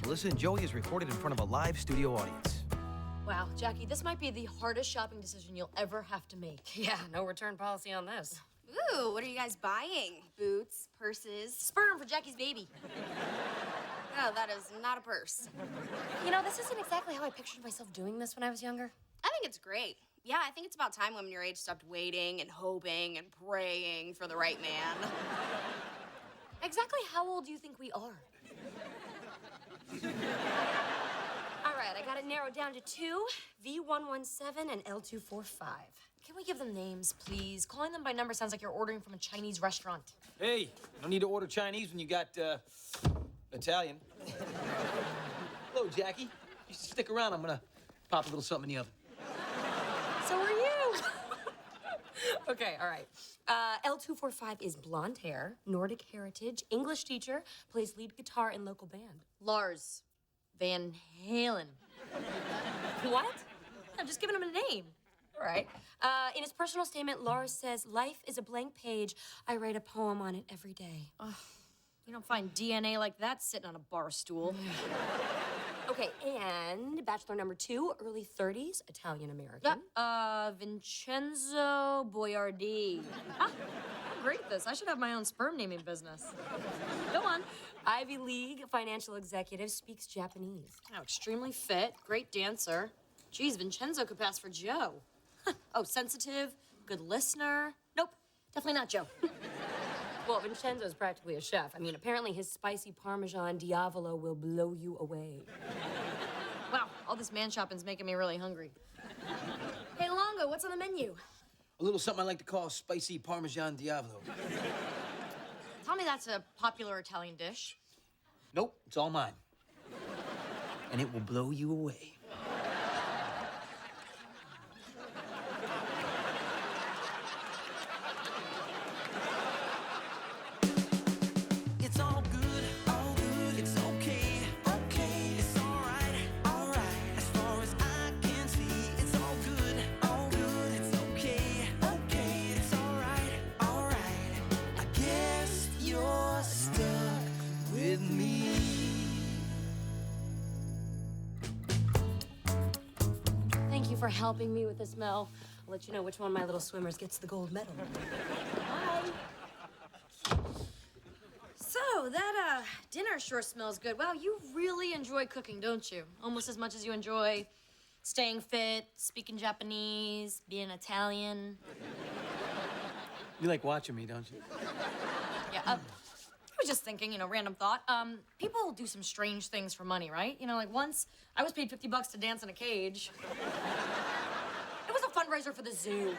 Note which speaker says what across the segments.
Speaker 1: Melissa and Joey is recorded in front of a live studio audience.
Speaker 2: Wow, Jackie, this might be the hardest shopping decision you'll ever have to make.
Speaker 3: Yeah, no return policy on this.
Speaker 4: Ooh, what are you guys buying? Boots, purses?
Speaker 2: Sperm for Jackie's baby.
Speaker 4: No, that is not a purse.
Speaker 2: You know, this isn't exactly how I pictured myself doing this when I was younger.
Speaker 4: I think it's great. Yeah, I think it's about time women your age stopped waiting and hoping and praying for the right man.
Speaker 2: Exactly how old do you think we are? All right, I got it narrowed down to two, V117 and L245. Can we give them names, please? Calling them by number sounds like you're ordering from a Chinese restaurant.
Speaker 1: Hey, no need to order Chinese when you got, Italian. Hello, Jackie. You stick around. I'm gonna pop a little something in the oven.
Speaker 2: So are you. Okay, all right. L245 is blonde hair, Nordic heritage, English teacher, plays lead guitar in local band.
Speaker 3: Lars Van Halen.
Speaker 2: What? I'm just giving him a name. All right. In his personal statement, Lars says, "Life is a blank page. I write a poem on it every day."
Speaker 3: You don't find DNA like that sitting on a bar stool.
Speaker 2: Okay, and bachelor number 2, early 30s, Italian-American.
Speaker 3: Vincenzo Boiardi. I'm great at this. I should have my own sperm naming business. Go on.
Speaker 2: Ivy League financial executive, speaks Japanese.
Speaker 3: Oh, extremely fit, great dancer. Geez, Vincenzo could pass for Joe. Oh, sensitive, good listener. Nope, definitely not Joe.
Speaker 2: Well, Vincenzo's practically a chef. I mean, apparently his spicy Parmesan Diavolo will blow you away.
Speaker 3: Wow, all this man shopping's making me really hungry.
Speaker 2: Hey, Longo, what's on the menu?
Speaker 1: A little something I like to call spicy Parmesan Diavolo.
Speaker 3: Tell me that's a popular Italian dish.
Speaker 1: Nope, it's all mine. And it will blow you away. It's all good, it's okay, it's all right, as far as I can see. It's all good, it's okay, it's all right, I guess you're stuck with me.
Speaker 2: Thank you for helping me with this, Mel. I'll let you know which one of my little swimmers gets the gold medal. Bye.
Speaker 3: So, that, dinner sure smells good. Wow, you really enjoy cooking, don't you? Almost as much as you enjoy staying fit, speaking Japanese, being Italian.
Speaker 1: You like watching me, don't you?
Speaker 3: Yeah, I was just thinking, random thought. People do some strange things for money, right? Like once I was paid $50 to dance in a cage. It was a fundraiser for the zoo.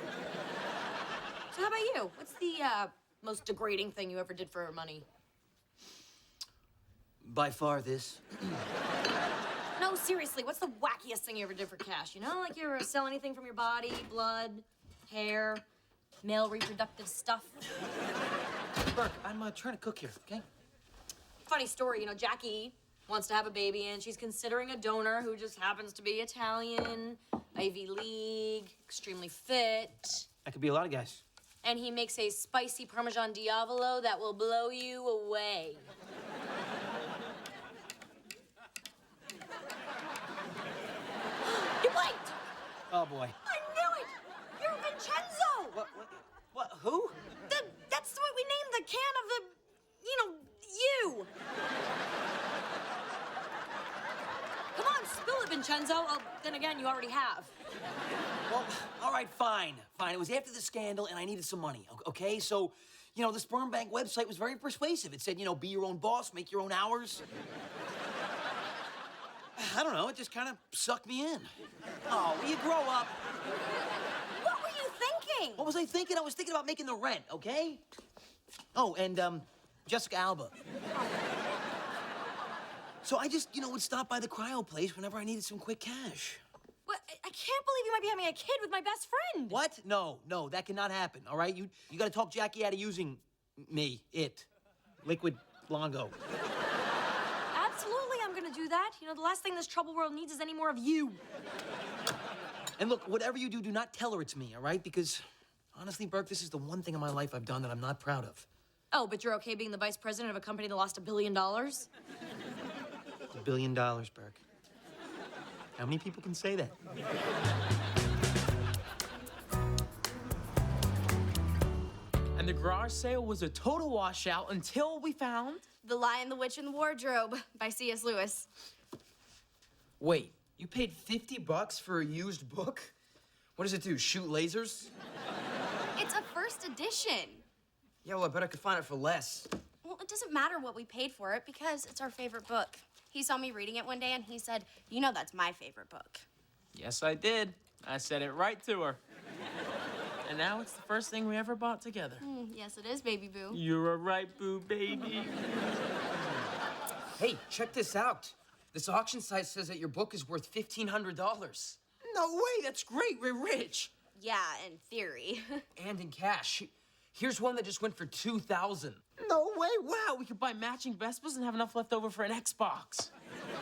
Speaker 3: So how about you? What's the, most degrading thing you ever did for money?
Speaker 1: By far this.
Speaker 3: No, seriously, what's the wackiest thing you ever did for cash? Like you ever sell anything from your body, blood, hair, male reproductive stuff?
Speaker 1: Burke, I'm trying to cook here, okay?
Speaker 3: Funny story, Jackie wants to have a baby and she's considering a donor who just happens to be Italian, Ivy League, extremely fit.
Speaker 1: That could be a lot of guys.
Speaker 3: And he makes a spicy Parmesan Diavolo that will blow you away. You blinked!
Speaker 1: Oh, boy.
Speaker 3: I knew it! You're Vincenzo!
Speaker 1: What, who?
Speaker 3: That's what we named the can of the, you. Come on, spill it, Vincenzo. Oh, then again, you already have.
Speaker 1: Well, all right, fine. It was after the scandal, and I needed some money, okay? So, the sperm bank website was very persuasive. It said, be your own boss, make your own hours. I don't know, it just kind of sucked me in. Oh, will you grow up?
Speaker 3: What were you thinking?
Speaker 1: What was I thinking? I was thinking about making the rent, okay? Oh, and, Jessica Alba. So I just, would stop by the cryo place whenever I needed some quick cash.
Speaker 3: What? I can't believe you might be having a kid with my best friend.
Speaker 1: What? No, that cannot happen, all right? You gotta talk Jackie out of using me, Liquid Longo.
Speaker 3: Absolutely, I'm gonna do that. The last thing this troubled world needs is any more of you.
Speaker 1: And look, whatever you do, do not tell her it's me, all right? Because, honestly, Burke, this is the one thing in my life I've done that I'm not proud of.
Speaker 3: Oh, but you're okay being the vice president of a company that lost $1 billion?
Speaker 5: $1 billion, Burke. How many people can say that?
Speaker 6: And the garage sale was a total washout until we found...
Speaker 4: The Lion, the Witch, and the Wardrobe by C.S. Lewis.
Speaker 7: Wait, you paid $50 for a used book? What does it do, shoot lasers?
Speaker 4: It's a first edition.
Speaker 7: Yeah, well, I bet I could find it for less.
Speaker 4: Well, it doesn't matter what we paid for it because it's our favorite book. He saw me reading it one day and he said, you know that's my favorite book.
Speaker 6: Yes, I did. I said it right to her. And now it's the first thing we ever bought together.
Speaker 4: Yes, it is, baby boo.
Speaker 6: You're a right boo, baby.
Speaker 7: Hey, check this out. This auction site says that your book is worth $1,500.
Speaker 6: No way, that's great. We're rich.
Speaker 4: Yeah, in theory.
Speaker 7: And in cash. Here's one that just went for $2,000.
Speaker 6: No way. Wow, we could buy matching Vespas and have enough left over for an Xbox.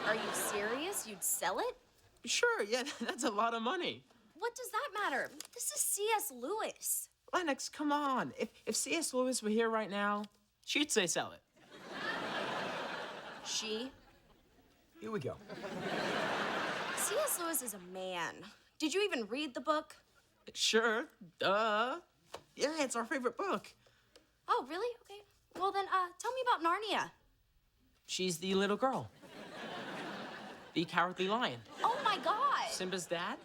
Speaker 4: Are you serious? You'd sell it?
Speaker 6: Sure, yeah, that's a lot of money.
Speaker 4: What does that matter? This is C.S. Lewis.
Speaker 6: Lennox, come on. If C.S. Lewis were here right now, she'd say sell it.
Speaker 4: She?
Speaker 7: Here we go.
Speaker 4: C.S. Lewis is a man. Did you even read the book?
Speaker 6: Sure, duh. Yeah, it's our favorite book.
Speaker 4: Oh, really? Okay. Well, then, tell me about Narnia.
Speaker 6: She's the little girl. The Cowardly Lion.
Speaker 4: Oh, my God.
Speaker 6: Simba's dad?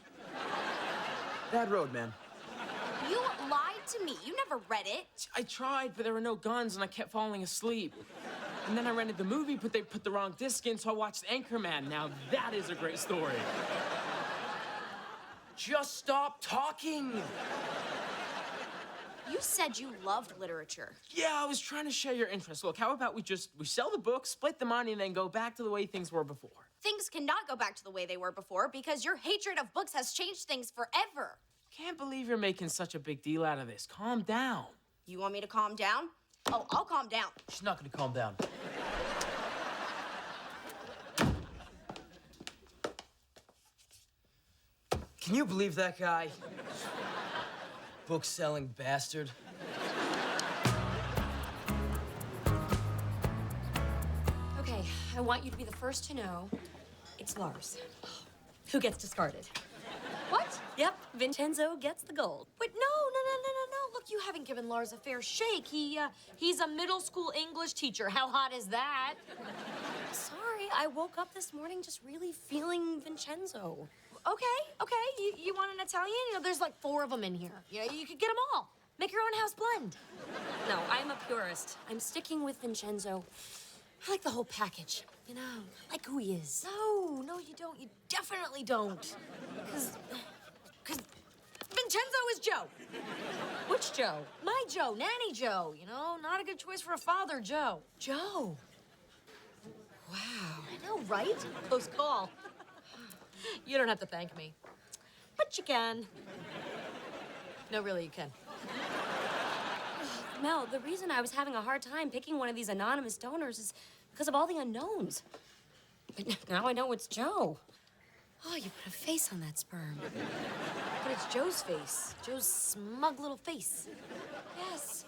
Speaker 7: Bad road, man.
Speaker 4: You lied to me. You never read it.
Speaker 6: I tried, but there were no guns, and I kept falling asleep. And then I rented the movie, but they put the wrong disc in, so I watched Anchorman. Now, that is a great story.
Speaker 7: Just stop talking.
Speaker 4: You said you loved literature.
Speaker 6: Yeah, I was trying to share your interest. Look, how about we sell the book, split the money, and then go back to the way things were before?
Speaker 4: Things cannot go back to the way they were before because your hatred of books has changed things forever.
Speaker 6: Can't believe you're making such a big deal out of this. Calm down.
Speaker 4: You want me to calm down? Oh, I'll calm down.
Speaker 7: She's not gonna calm down. Can you believe that guy? Book-selling bastard.
Speaker 2: Okay, I want you to be the first to know it's Lars who gets discarded.
Speaker 3: What?
Speaker 2: Yep, Vincenzo gets the gold.
Speaker 3: Wait, no. Look, you haven't given Lars a fair shake. He's a middle school English teacher. How hot is that?
Speaker 2: Sorry, I woke up this morning just really feeling Vincenzo.
Speaker 3: Okay. You want an Italian? You know, there's like 4 of them in here. You could get them all. Make your own house blend.
Speaker 2: No, I'm a purist. I'm sticking with Vincenzo. I like the whole package. You know, I like who he is.
Speaker 3: No, you don't. You definitely don't. Because Vincenzo is Joe.
Speaker 2: Which Joe?
Speaker 3: My Joe, Nanny Joe. You know, not a good choice for a father, Joe.
Speaker 2: Joe. Wow.
Speaker 3: I know, right? Close call. You don't have to thank me. But you can. No, really, you can.
Speaker 2: Mel, the reason I was having a hard time picking one of these anonymous donors is because of all the unknowns. But now I know it's Joe. Oh, you put a face on that sperm.
Speaker 3: But it's Joe's face. Joe's smug little face.
Speaker 2: Yes.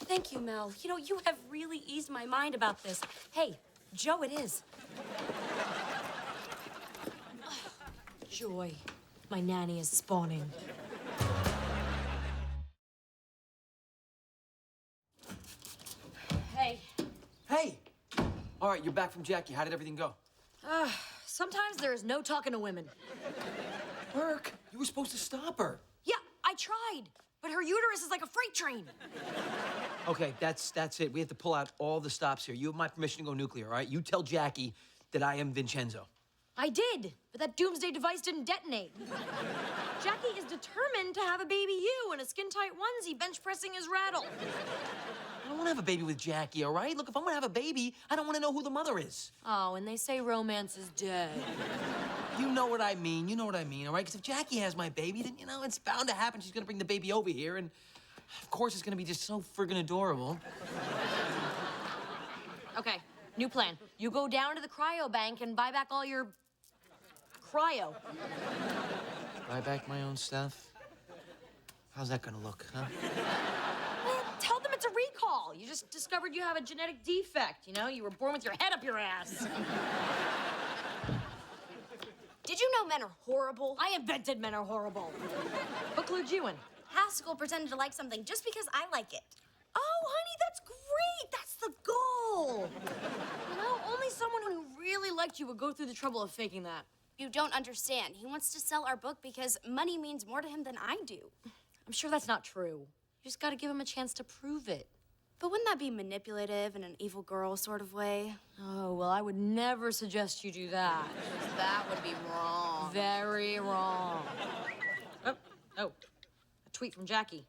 Speaker 2: Thank you, Mel. You know, you have really eased my mind about this. Hey, Joe it is.
Speaker 3: Joy. My nanny is spawning. Hey.
Speaker 7: Hey! All right, you're back from Jackie. How did everything go?
Speaker 3: Sometimes there is no talking to women.
Speaker 7: Burke, you were supposed to stop her.
Speaker 3: Yeah, I tried. But her uterus is like a freight train.
Speaker 7: Okay, that's it. We have to pull out all the stops here. You have my permission to go nuclear, all right? You tell Jackie that I am Vincenzo.
Speaker 3: I did, but that doomsday device didn't detonate. Jackie is determined to have a baby you in a skin-tight onesie bench pressing his rattle.
Speaker 7: I don't want to have a baby with Jackie, all right? Look, if I'm going to have a baby, I don't want to know who the mother is.
Speaker 3: Oh, and they say romance is dead.
Speaker 7: You know what I mean. You know what I mean, all right? Because if Jackie has my baby, then, you know, it's bound to happen. She's going to bring the baby over here, and of course it's going to be just so friggin' adorable.
Speaker 3: Okay, new plan. You go down to the cryo bank and buy back all your cryo.
Speaker 7: Buy back my own stuff? How's that going to look, huh?
Speaker 3: Well, tell them it's a recall. You just discovered you have a genetic defect. You know, you were born with your head up your ass.
Speaker 4: Did you know men are horrible?
Speaker 3: I invented men are horrible. What clued you in?
Speaker 4: Haskell pretended to like something just because I like it.
Speaker 3: Oh, honey, that's great. That's the goal. You know, only someone who really liked you would go through the trouble of faking that.
Speaker 4: You don't understand. He wants to sell our book because money means more to him than I do.
Speaker 3: I'm sure that's not true. You just gotta give him a chance to prove it.
Speaker 4: But wouldn't that be manipulative in an evil girl sort of way?
Speaker 3: Oh, well, I would never suggest you do that.
Speaker 4: That would be wrong.
Speaker 3: Very wrong. Oh, a tweet from Jackie.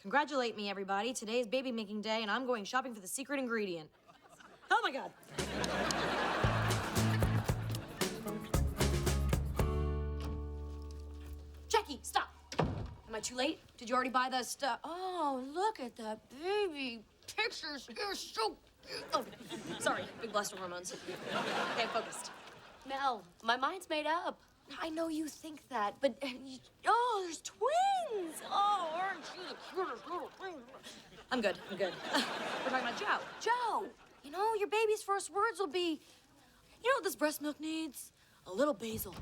Speaker 3: Congratulate me, everybody. Today is baby making day, and I'm going shopping for the secret ingredient. Oh, my God. Jackie, stop. Am I too late? Did you already buy the stuff? Oh, look at that baby. Pictures. You're so cute. Oh, sorry. Big blast of hormones. Okay, I'm focused.
Speaker 2: Mel, my mind's made up.
Speaker 3: I know you think that, but oh, there's twins. Oh, aren't you the cutest little thing? I'm good. We're talking about Joe. Joe, you know, your baby's first words will be, you know what this breast milk needs? A little basil.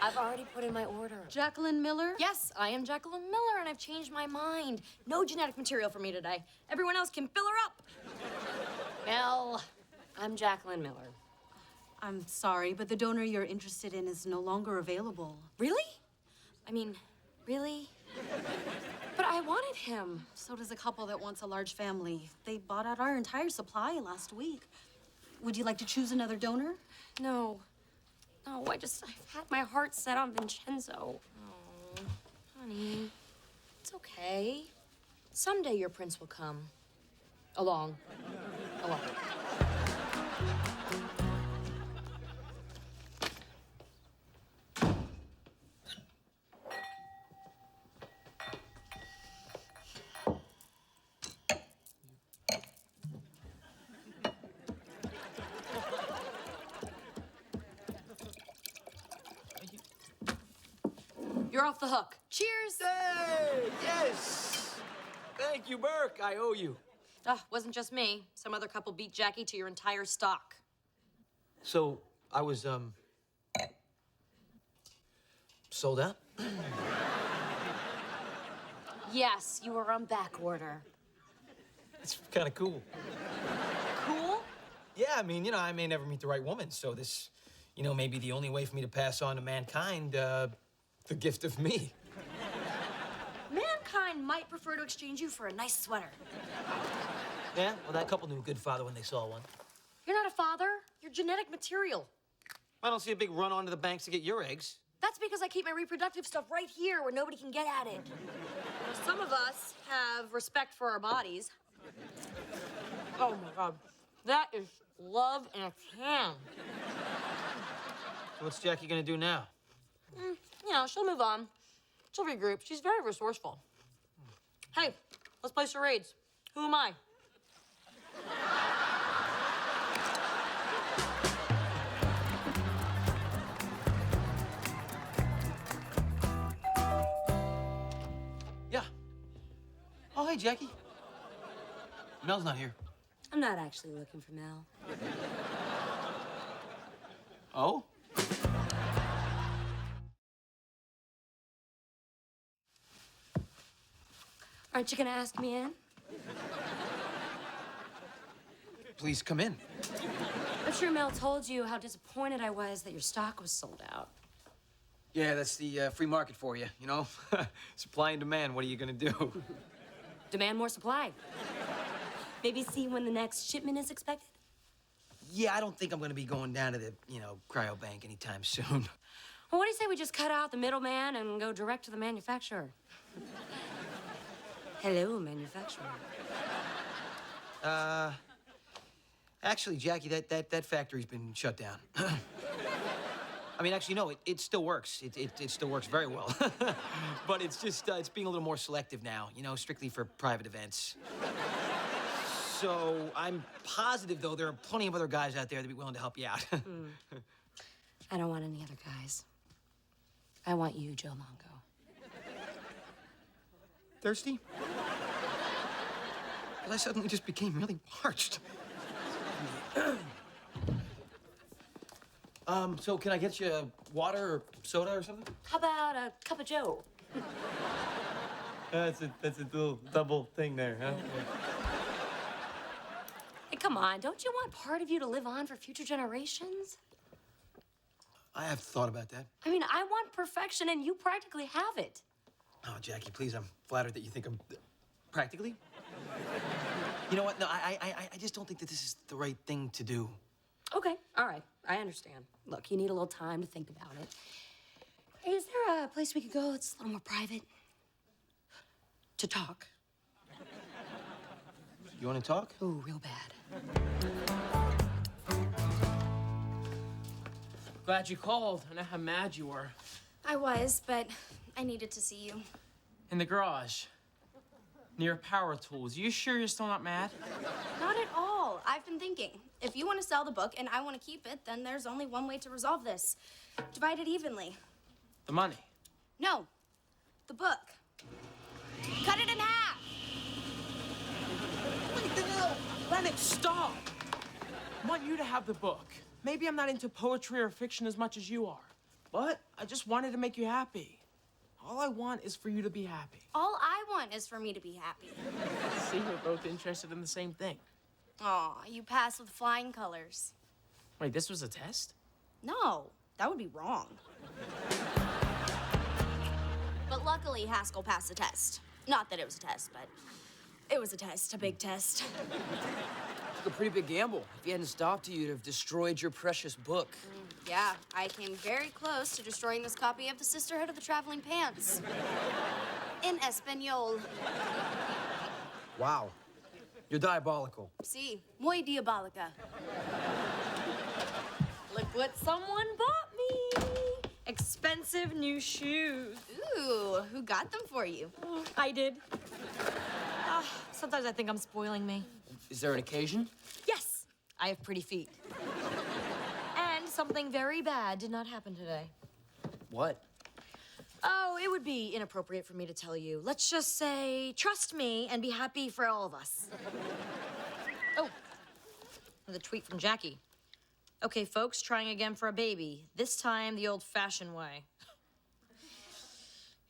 Speaker 2: I've already put in my order.
Speaker 3: Jacqueline Miller? Yes, I am Jacqueline Miller, and I've changed my mind. No genetic material for me today. Everyone else can fill her up.
Speaker 2: Mel, I'm Jacqueline Miller.
Speaker 8: I'm sorry, but the donor you're interested in is no longer available.
Speaker 3: Really? I mean, really?
Speaker 2: But I wanted him.
Speaker 8: So does a couple that wants a large family. They bought out our entire supply last week. Would you like to choose another donor?
Speaker 2: No. No, I've had my heart set on Vincenzo.
Speaker 3: Oh, honey, it's okay. Someday your prince will come. Along. You're off the hook. Cheers.
Speaker 7: Hey, yes! Thank you, Burke. I owe you.
Speaker 3: Wasn't just me. Some other couple beat Jackie to your entire stock.
Speaker 7: So, I was, sold out?
Speaker 2: Yes, you were on back order.
Speaker 7: It's kind of cool.
Speaker 3: Cool?
Speaker 7: Yeah, I mean, you know, I may never meet the right woman, so this, you know, may be the only way for me to pass on to mankind, the gift of me.
Speaker 3: Mankind might prefer to exchange you for a nice sweater.
Speaker 7: Yeah? Well, that couple knew a good father when they saw one.
Speaker 3: You're not a father. You're genetic material.
Speaker 7: I don't see a big run onto the banks to get your eggs.
Speaker 3: That's because I keep my reproductive stuff right here where nobody can get at it. Some of us have respect for our bodies. Oh, my God. That is love in a can.
Speaker 7: So what's Jackie gonna do now?
Speaker 3: You know, she'll move on. She'll regroup. She's very resourceful. Hey, let's play charades. Who am I?
Speaker 7: Yeah. Oh, hey, Jackie. Mel's not here.
Speaker 2: I'm not actually looking for Mel.
Speaker 7: Oh?
Speaker 2: Aren't you gonna ask me in?
Speaker 7: Please come in.
Speaker 2: I'm sure Mel told you how disappointed I was that your stock was sold out.
Speaker 7: Yeah, that's the free market for you, you know? Supply and demand, what are you gonna do?
Speaker 2: Demand more supply. Maybe see when the next shipment is expected?
Speaker 7: Yeah, I don't think I'm gonna be going down to the, you know, cryo bank anytime soon.
Speaker 2: Well, what do you say we just cut out the middleman and go direct to the manufacturer? Hello, manufacturer.
Speaker 7: Actually, Jackie, that factory's been shut down. I mean, actually, no, it still works. It still works very well. But it's just, it's being a little more selective now, you know, strictly for private events. So I'm positive, though, there are plenty of other guys out there that'd be willing to help you out.
Speaker 2: I don't want any other guys. I want you, Joe Longo.
Speaker 7: Thirsty? Because I suddenly just became really parched. So can I get you water or soda or something?
Speaker 2: How about a cup of Joe?
Speaker 5: That's a little double thing there, huh?
Speaker 2: Hey, come on, don't you want part of you to live on for future generations?
Speaker 7: I have thought about that.
Speaker 2: I mean, I want perfection, and you practically have it.
Speaker 7: Oh, Jackie, please, I'm flattered that you think I'm... Practically? You know what? No, I just don't think that this is the right thing to do.
Speaker 2: Okay, all right, I understand. Look, you need a little time to think about it. Hey, is there a place we could go that's a little more private? To talk.
Speaker 7: You want to talk?
Speaker 2: Ooh, real bad.
Speaker 6: Glad you called. I know how mad you were.
Speaker 4: I was, but I needed to see you.
Speaker 6: In the garage. Near power tools. You sure you're still not mad?
Speaker 4: Not at all. I've been thinking. If you want to sell the book and I want to keep it, then there's only one way to resolve this. Divide it evenly.
Speaker 6: The money.
Speaker 4: No, the book. Cut it in half.
Speaker 6: Wait, no! Lennox, stop! I want you to have the book. Maybe I'm not into poetry or fiction as much as you are, but I just wanted to make you happy. All I want is for you to be happy.
Speaker 4: All I want is for me to be happy.
Speaker 6: See, we're both interested in the same thing.
Speaker 4: Aw, you passed with flying colors.
Speaker 6: Wait, this was a test?
Speaker 4: No, that would be wrong. But luckily, Haskell passed the test. Not that it was a test, but it was a test, a big test.
Speaker 9: Took a pretty big gamble. If he hadn't stopped you, you'd have destroyed your precious book.
Speaker 4: Yeah, I came very close to destroying this copy of The Sisterhood of the Traveling Pants. In Espanol.
Speaker 9: Wow. You're diabolical.
Speaker 4: Sí, muy diabólica.
Speaker 3: Look what someone bought me. Expensive new shoes.
Speaker 4: Ooh, who got them for you?
Speaker 3: I did. Sometimes I think I'm spoiling me.
Speaker 9: Is there an occasion?
Speaker 3: Yes, I have pretty feet. And something very bad did not happen today.
Speaker 9: What?
Speaker 3: Oh, it would be inappropriate for me to tell you. Let's just say, trust me and be happy for all of us. Oh, the tweet from Jackie. Okay, folks, trying again for a baby. This time the old-fashioned way.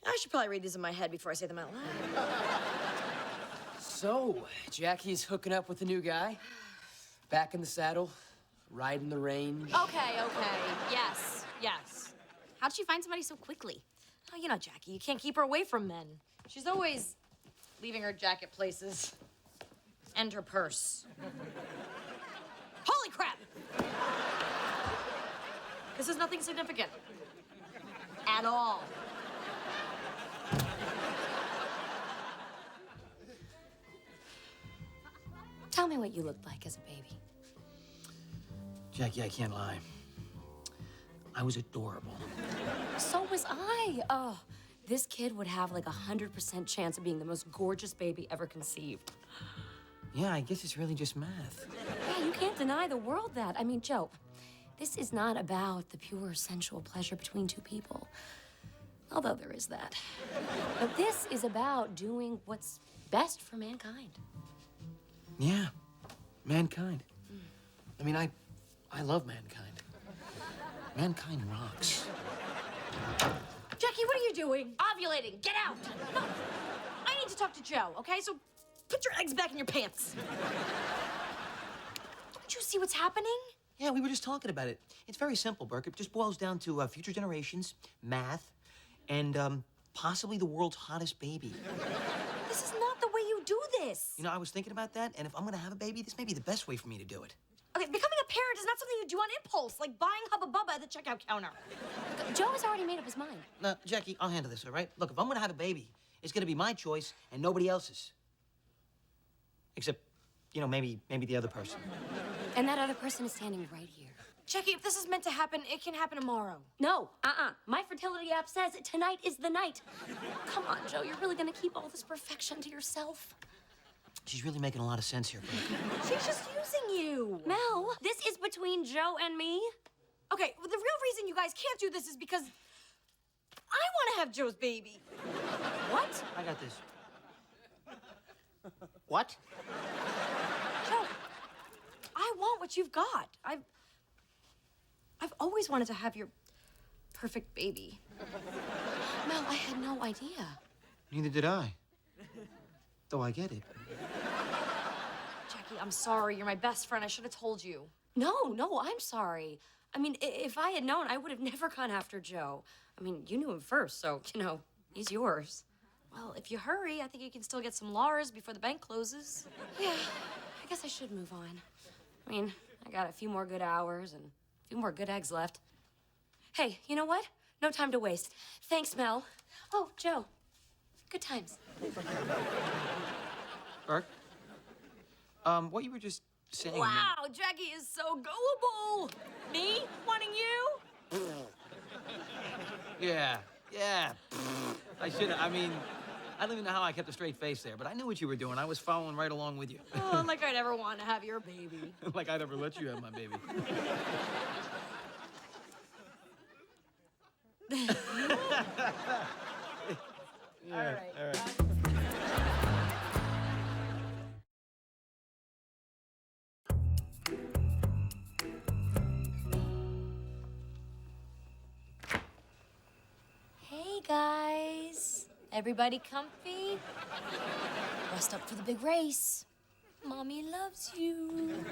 Speaker 3: I should probably read these in my head before I say them out loud.
Speaker 9: So, Jackie's hooking up with a new guy? Back in the saddle? Riding the range?
Speaker 3: Okay, yes.
Speaker 4: How'd she find somebody so quickly?
Speaker 3: Oh, you know, Jackie, you can't keep her away from men. She's always leaving her jacket places. And her purse. Holy crap! This is nothing significant. At all.
Speaker 2: Tell me what you looked like as a baby.
Speaker 7: Jackie, I can't lie. I was adorable.
Speaker 2: So was I. Oh, this kid would have like 100% chance of being the most gorgeous baby ever conceived.
Speaker 7: Yeah, I guess it's really just math.
Speaker 2: Yeah, you can't deny the world that. I mean, Joe, this is not about the pure sensual pleasure between two people. Although there is that. But this is about doing what's best for mankind.
Speaker 7: Yeah, mankind. I mean, I love mankind. Mankind rocks.
Speaker 3: Jackie, what are you doing?
Speaker 2: Ovulating, get out!
Speaker 3: No, I need to talk to Joe, okay? So put your eggs back in your pants. Don't you see what's happening?
Speaker 7: Yeah, we were just talking about it. It's very simple, Burke. It just boils down to future generations, math, and possibly the world's hottest baby.
Speaker 3: This is not the way you do this.
Speaker 7: You know, I was thinking about that, and if I'm gonna have a baby, this may be the best way for me to do it.
Speaker 3: Okay, becoming a parent is not something you do on impulse, like buying Hubba Bubba at the checkout counter.
Speaker 2: Joe has already made up his mind.
Speaker 7: No, Jackie, I'll handle this, all right? Look, if I'm gonna have a baby, it's gonna be my choice and nobody else's. Except, you know, maybe the other person.
Speaker 2: And that other person is standing right here.
Speaker 3: Jackie, if this is meant to happen, it can happen tomorrow.
Speaker 2: No, My fertility app says tonight is the night. Come on, Joe, you're really gonna keep all this perfection to yourself?
Speaker 7: She's really making a lot of sense here, Burke.
Speaker 3: She's just using you.
Speaker 2: Mel, this is between Joe and me.
Speaker 3: Okay, well, the real reason you guys can't do this is because I want to have Joe's baby.
Speaker 2: What?
Speaker 7: I got this. What?
Speaker 3: want what you've got. I've always wanted to have your perfect baby.
Speaker 2: Mel, I had no idea.
Speaker 7: Neither did I. Though I get it.
Speaker 3: Jackie, I'm sorry. You're my best friend. I should have told you.
Speaker 2: No, I'm sorry. I mean, if I had known, I would have never gone after Joe. I mean, you knew him first, so, he's yours.
Speaker 3: Well, if you hurry, I think you can still get some Lars before the bank closes.
Speaker 2: Yeah, I guess I should move on. I mean, I got a few more good hours and a few more good eggs left. Hey, you know what? No time to waste. Thanks, Mel. Oh, Joe. Good times.
Speaker 7: Bert? What you were just saying...
Speaker 3: Wow, Jackie is so gullible. Me wanting you?
Speaker 7: Yeah. I should have, I don't even know how I kept a straight face there, but I knew what you were doing. I was following right along with you.
Speaker 3: Oh, like I'd ever want to have your baby.
Speaker 7: Like I'd ever let you have my baby.
Speaker 3: All right.
Speaker 2: Hey, guys. Everybody comfy? Rest up for the big race. Mommy loves you.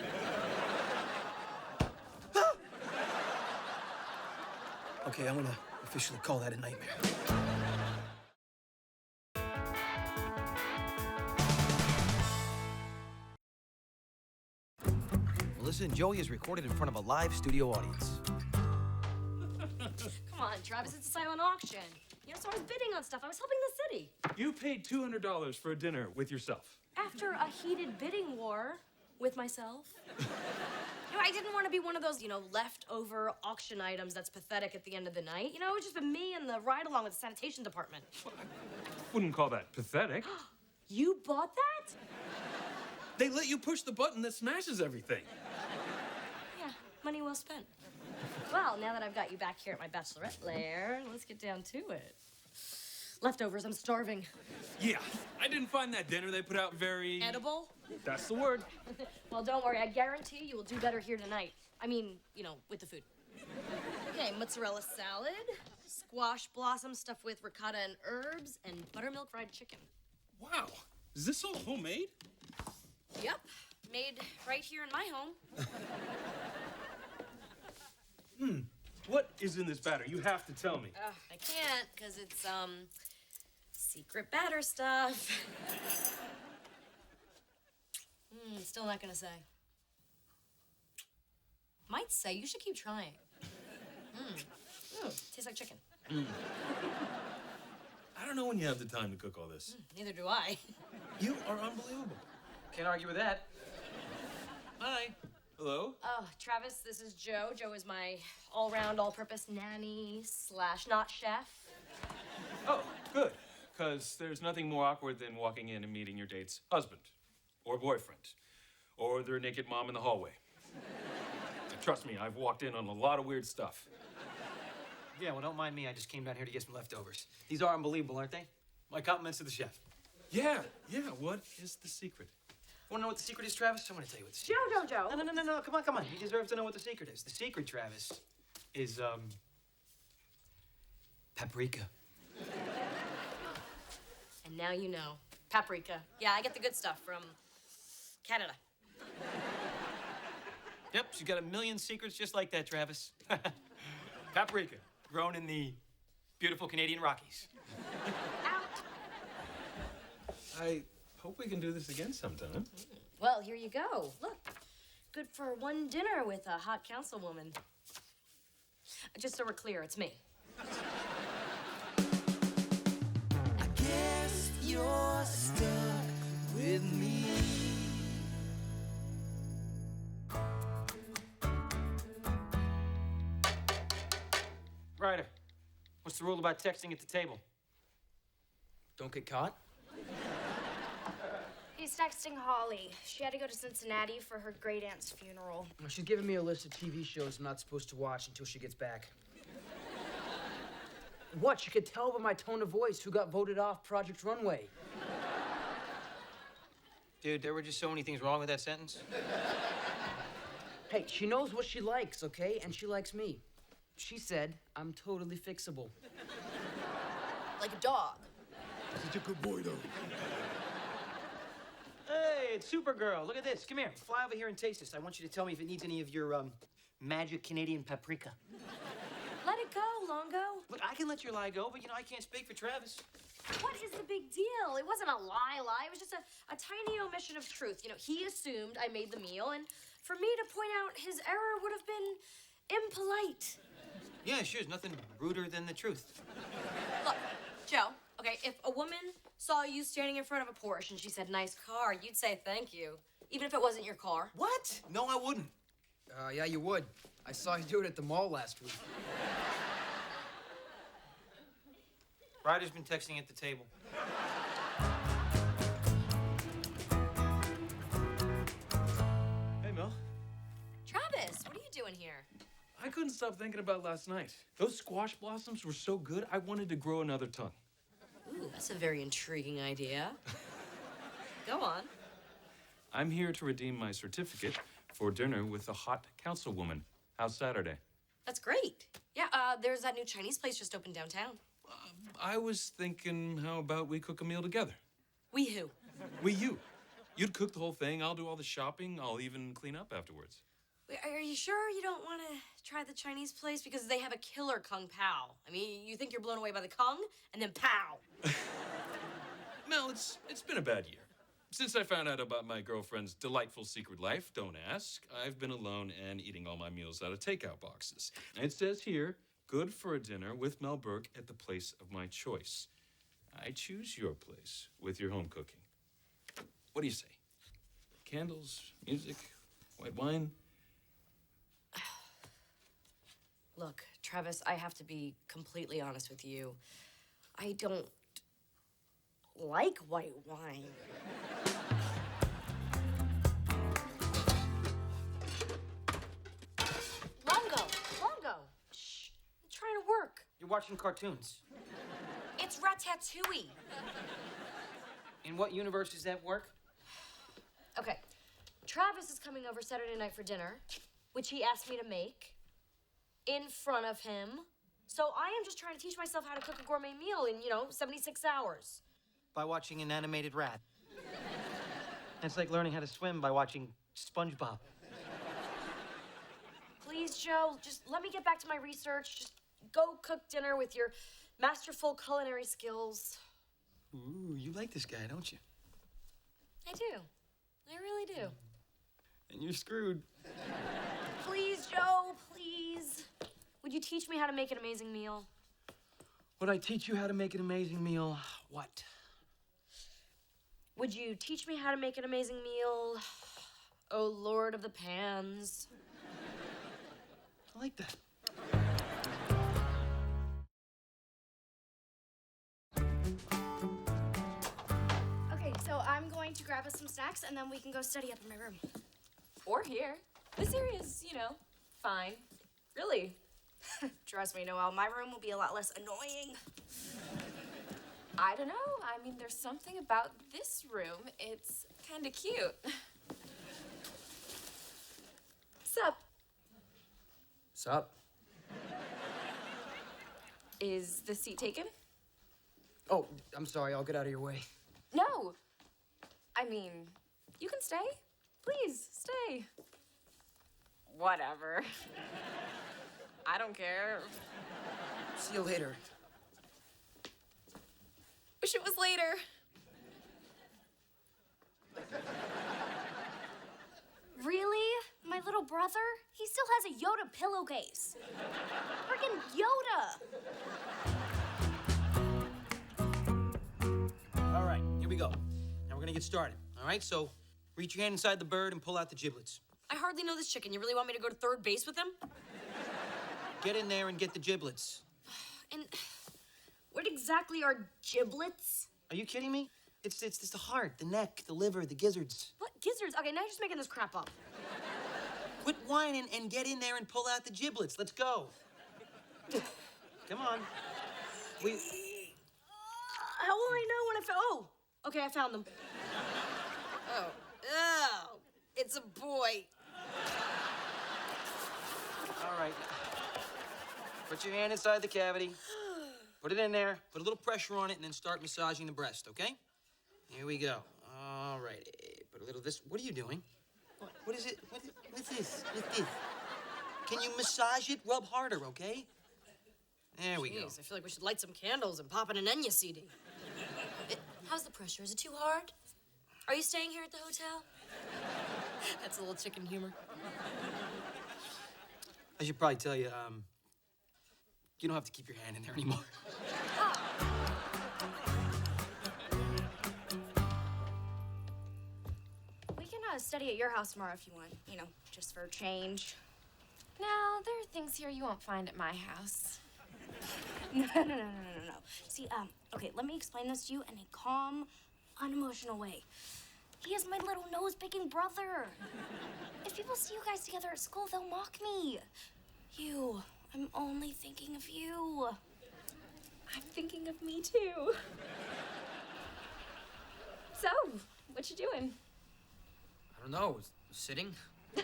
Speaker 7: Okay, I'm gonna officially call that a nightmare. Melissa and Joey is recorded in front of a live studio audience.
Speaker 3: Come on, Travis, it's a silent auction. So I was bidding on stuff. I was helping the city.
Speaker 10: You paid $200 for a dinner with yourself.
Speaker 3: After a heated bidding war with myself. I didn't want to be one of those, leftover auction items that's pathetic at the end of the night. It was just been me and the ride-along with the sanitation department.
Speaker 10: I wouldn't call that pathetic.
Speaker 3: You bought that?
Speaker 10: They let you push the button that smashes everything.
Speaker 3: Yeah, money well spent. Well, now that I've got you back here at my bachelorette lair, let's get down to it. Leftovers, I'm starving.
Speaker 10: Yeah, I didn't find that dinner they put out very...
Speaker 3: Edible?
Speaker 10: That's the word.
Speaker 3: Well, don't worry. I guarantee you will do better here tonight. I mean, with the food. Okay, mozzarella salad, squash blossom stuffed with ricotta and herbs, and buttermilk fried chicken.
Speaker 10: Wow, is this all homemade?
Speaker 3: Yep, made right here in my home.
Speaker 10: What is in this batter? You have to tell me.
Speaker 3: I can't, because it's, secret batter stuff. Still not gonna say. Might say you should keep trying. Tastes like chicken.
Speaker 10: I don't know when you have the time to cook all this.
Speaker 3: Neither do I.
Speaker 10: You are unbelievable.
Speaker 7: Can't argue with that.
Speaker 10: Hi. Hello?
Speaker 3: Oh, Travis, this is Joe. Joe is my all-round, all-purpose nanny / not chef.
Speaker 10: Oh, good. Because there's nothing more awkward than walking in and meeting your date's husband or boyfriend or their naked mom in the hallway. Trust me, I've walked in on a lot of weird stuff.
Speaker 7: Yeah, well, don't mind me. I just came down here to get some leftovers. These are unbelievable, aren't they? My compliments to the chef.
Speaker 10: Yeah. What is the secret?
Speaker 7: Want to know what the secret is, Travis? I'm going to tell you what the secret is.
Speaker 3: Joe.
Speaker 7: No. Come on. You deserve to know what the secret is. The secret, Travis, is, paprika.
Speaker 3: And now you know. Paprika. Yeah, I get the good stuff from Canada.
Speaker 7: Yep, she's got a million secrets just like that, Travis. Paprika, grown in the beautiful Canadian Rockies.
Speaker 10: I hope we can do this again sometime.
Speaker 3: Well, here you go. Look, good for one dinner with a hot councilwoman. Just so we're clear, it's me.
Speaker 1: I guess you're stuck with me.
Speaker 7: Ryder, what's the rule about texting at the table? Don't get caught?
Speaker 4: He's texting Holly. She had to go to Cincinnati for her great aunt's funeral.
Speaker 9: She's giving me a list of TV shows I'm not supposed to watch until she gets back. What? You could tell by my tone of voice who got voted off Project Runway.
Speaker 7: Dude, there were just so many things wrong with that sentence.
Speaker 9: Hey, she knows what she likes, okay? And she likes me. She said I'm totally fixable.
Speaker 3: Like a dog.
Speaker 5: Such a good boy, though.
Speaker 7: Hey, it's Supergirl. Look at this. Come here. Fly over here and taste this. I want you to tell me if it needs any of your magic Canadian paprika.
Speaker 2: Let it go, Longo.
Speaker 7: Look, I can let your lie go, but I can't speak for Travis.
Speaker 2: What is the big deal? It wasn't a lie. It was just a tiny omission of truth. He assumed I made the meal, and for me to point out his error would have been impolite.
Speaker 7: Yeah, sure. There's nothing ruder than the truth.
Speaker 3: Look, Joe, okay, if a woman saw you standing in front of a Porsche and she said, nice car, you'd say thank you, even if it wasn't your car.
Speaker 7: What? No, I wouldn't.
Speaker 9: Yeah, you would. I saw you do it at the mall last week.
Speaker 7: Ryder's been texting at the table.
Speaker 10: Hey, Mel.
Speaker 3: Travis, what are you doing here?
Speaker 10: I couldn't stop thinking about last night. Those squash blossoms were so good, I wanted to grow another tongue.
Speaker 3: Ooh, that's a very intriguing idea. Go on.
Speaker 10: I'm here to redeem my certificate for dinner with a hot councilwoman. How's Saturday?
Speaker 3: That's great. Yeah, there's that new Chinese place just opened downtown.
Speaker 10: I was thinking, how about we cook a meal together?
Speaker 3: We who?
Speaker 10: You. You'd cook the whole thing, I'll do all the shopping, I'll even clean up afterwards.
Speaker 3: Wait, are you sure you don't want to try the Chinese place? Because they have a killer Kung Pao. I mean, you think you're blown away by the Kung, and then pow.
Speaker 10: Mel, it's been a bad year. Since I found out about my girlfriend's delightful secret life, don't ask, I've been alone and eating all my meals out of takeout boxes. It says here, good for a dinner with Mel Burke at the place of my choice. I choose your place with your home cooking. What do you say? Candles, music, white wine?
Speaker 3: Look, Travis, I have to be completely honest with you. I don't like white wine. Longo, shh, I'm trying to work.
Speaker 7: You're watching cartoons.
Speaker 3: It's Ratatouille.
Speaker 7: In what universe does that work?
Speaker 2: Okay, Travis is coming over Saturday night for dinner, which he asked me to make in front of him. So I am just trying to teach myself how to cook a gourmet meal in, 76 hours.
Speaker 7: By watching an animated rat. It's like learning how to swim by watching SpongeBob.
Speaker 2: Please, Joe, just let me get back to my research. Just go cook dinner with your masterful culinary skills.
Speaker 7: Ooh, you like this guy, don't you?
Speaker 2: I do. I really do.
Speaker 7: And you're screwed.
Speaker 2: Please, Joe, please. Would you teach me how to make an amazing meal?
Speaker 7: Would I teach you how to make an amazing meal? What?
Speaker 2: Would you teach me how to make an amazing meal? Oh, Lord of the Pans.
Speaker 7: I like that.
Speaker 4: Okay, so I'm going to grab us some snacks and then we can go study up in my room.
Speaker 2: Or here. This area is, fine. Really.
Speaker 4: Trust me, Noelle, my room will be a lot less annoying.
Speaker 11: I don't know. I mean, there's something about this room. It's kind of cute. Sup?
Speaker 9: Sup?
Speaker 11: Is the seat taken?
Speaker 9: Oh, I'm sorry. I'll get out of your way.
Speaker 11: No. I mean, you can stay. Please, stay. Whatever. I don't care.
Speaker 9: See you later.
Speaker 11: Wish it was later.
Speaker 4: Really? My little brother? He still has a Yoda pillowcase. Freaking Yoda!
Speaker 7: All right, here we go. Now we're gonna get started. All right, so reach your hand inside the bird and pull out the giblets.
Speaker 3: I hardly know this chicken. You really want me to go to third base with him?
Speaker 7: Get in there and get the giblets.
Speaker 3: And what exactly are giblets?
Speaker 7: Are you kidding me? It's the heart, the neck, the liver, the gizzards.
Speaker 3: What gizzards? Okay, now you're just making this crap up.
Speaker 7: Quit whining and get in there and pull out the giblets. Let's go. Come on.
Speaker 3: How will I know when I found? Oh, okay, I found them. Oh, it's a boy.
Speaker 7: right. Put your hand inside the cavity. Put it in there. Put a little pressure on it, and then start massaging the breast, okay? Here we go. All right. Put a little this. What are you doing? What is it? What's this? What's this? Can you massage it? Rub harder, okay? There we go.
Speaker 3: Jeez, I feel like we should light some candles and pop in an Enya CD. How's the pressure? Is it too hard? Are you staying here at the hotel? That's a little chicken humor.
Speaker 7: I should probably tell you, you don't have to keep your hand in there anymore.
Speaker 4: We can study at your house tomorrow if you want. You know, just for a change.
Speaker 11: No, there are things here you won't find at my house.
Speaker 4: No. See, okay, let me explain this to you in a calm, unemotional way. He is my little nose-picking brother. If people see you guys together at school, they'll mock me. You, I'm only thinking of you.
Speaker 11: I'm thinking of me too. So, what you doing?
Speaker 9: I don't know. Sitting?
Speaker 11: You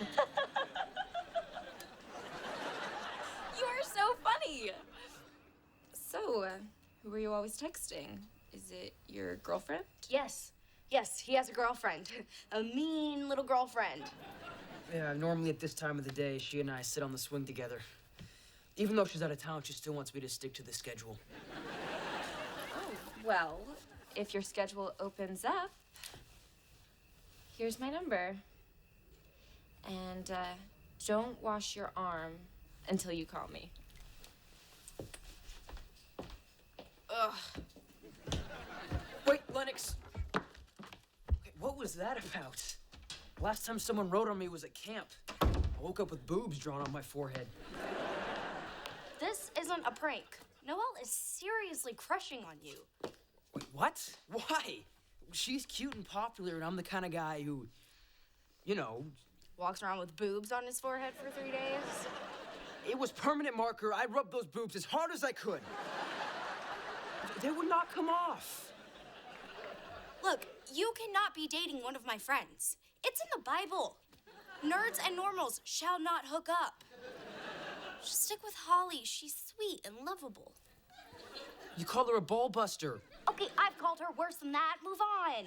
Speaker 11: are so funny. So, who are you always texting? Is it your girlfriend?
Speaker 4: Yes, he has a girlfriend. A mean little girlfriend.
Speaker 9: Yeah, normally at this time of the day, she and I sit on the swing together. Even though she's out of town, she still wants me to stick to the schedule.
Speaker 11: Oh, well, if your schedule opens up, here's my number. And don't wash your arm until you call me.
Speaker 9: Ugh. Wait, Lennox. Okay, what was that about? Last time someone wrote on me was at camp. I woke up with boobs drawn on my forehead.
Speaker 4: This isn't a prank. Noelle is seriously crushing on you.
Speaker 9: Wait, what? Why? She's cute and popular, and I'm the kind of guy who, you know...
Speaker 4: Walks around with boobs on his forehead for 3 days.
Speaker 9: It was permanent marker. I rubbed those boobs as hard as I could. They would not come off.
Speaker 4: Look, you cannot be dating one of my friends. It's in the Bible. Nerds and normals shall not hook up. Just stick with Holly. She's sweet and lovable.
Speaker 9: You call her a ball buster.
Speaker 4: Okay, I've called her worse than that. Move on.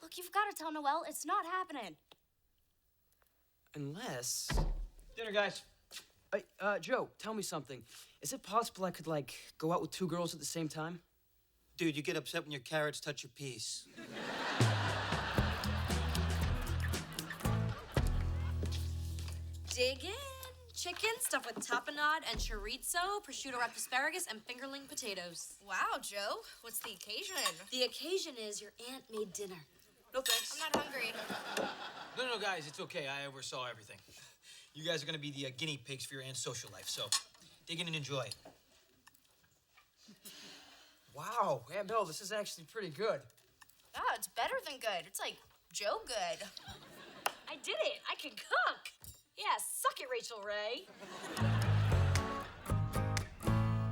Speaker 4: Look, you've got to tell Noelle it's not happening.
Speaker 9: Unless...
Speaker 7: Dinner, guys.
Speaker 9: Hey, Joe, tell me something. Is it possible I could, like, go out with 2 girls at the same time?
Speaker 7: Dude, you get upset when your carrots touch your peas.
Speaker 3: Dig in. Chicken stuffed with tapenade and chorizo, prosciutto wrapped asparagus, and fingerling potatoes.
Speaker 4: Wow, Joe. What's the occasion?
Speaker 3: The occasion is your aunt made dinner.
Speaker 7: No, thanks.
Speaker 4: I'm not hungry.
Speaker 7: No, guys, it's okay. I oversaw everything. You guys are gonna be the guinea pigs for your aunt's social life, so dig in and enjoy.
Speaker 9: Wow, yeah, no, this is actually pretty good.
Speaker 4: Ah, it's better than good. It's like Joe good.
Speaker 3: I did it. I can cook. Yeah, suck it, Rachel Ray.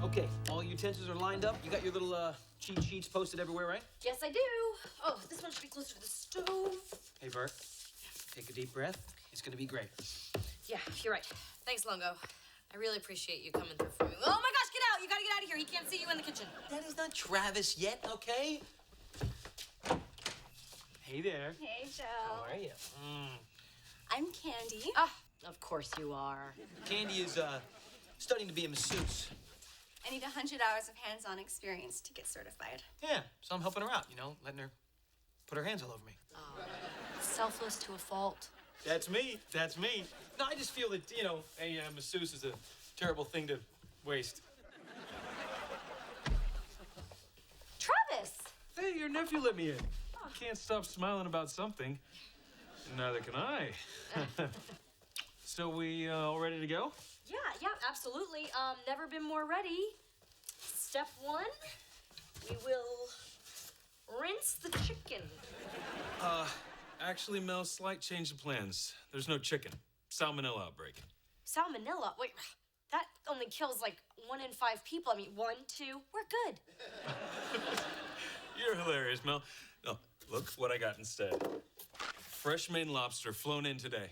Speaker 7: Okay, all your utensils are lined up. You got your little cheat sheets posted everywhere, right?
Speaker 3: Yes, I do. Oh, this one should be closer to the stove.
Speaker 7: Hey, Bert, take a deep breath. It's gonna be great.
Speaker 3: Yeah, you're right. Thanks, Longo. I really appreciate you coming through for me. Oh my gosh, get out! You gotta get out of here. He can't see you in the kitchen.
Speaker 7: That is not Travis yet, okay? Hey there.
Speaker 4: Hey, Joe.
Speaker 7: How are you?
Speaker 4: I'm Candy.
Speaker 3: Ah, of course you are.
Speaker 7: Candy is studying to be a masseuse.
Speaker 12: I need 100 hours of hands-on experience to get certified.
Speaker 7: Yeah, so I'm helping her out, you know, letting her put her hands all over me.
Speaker 3: Selfless to a fault.
Speaker 10: That's me. That's me. No, I just feel that, you know, a masseuse is a terrible thing to waste.
Speaker 4: Travis!
Speaker 10: Hey, your nephew let me in. Can't stop smiling about something. Neither can I. So we all ready to go?
Speaker 3: Yeah, absolutely. Never been more ready. Step 1, we will rinse the chicken.
Speaker 10: Actually, Mel, slight change of plans. There's no chicken. Salmonella outbreak.
Speaker 3: Salmonella? Wait, that only kills like 1 in 5 people. I mean, 1, 2, we're good.
Speaker 10: You're hilarious, Mel. No, look what I got instead. Fresh Maine lobster flown in today.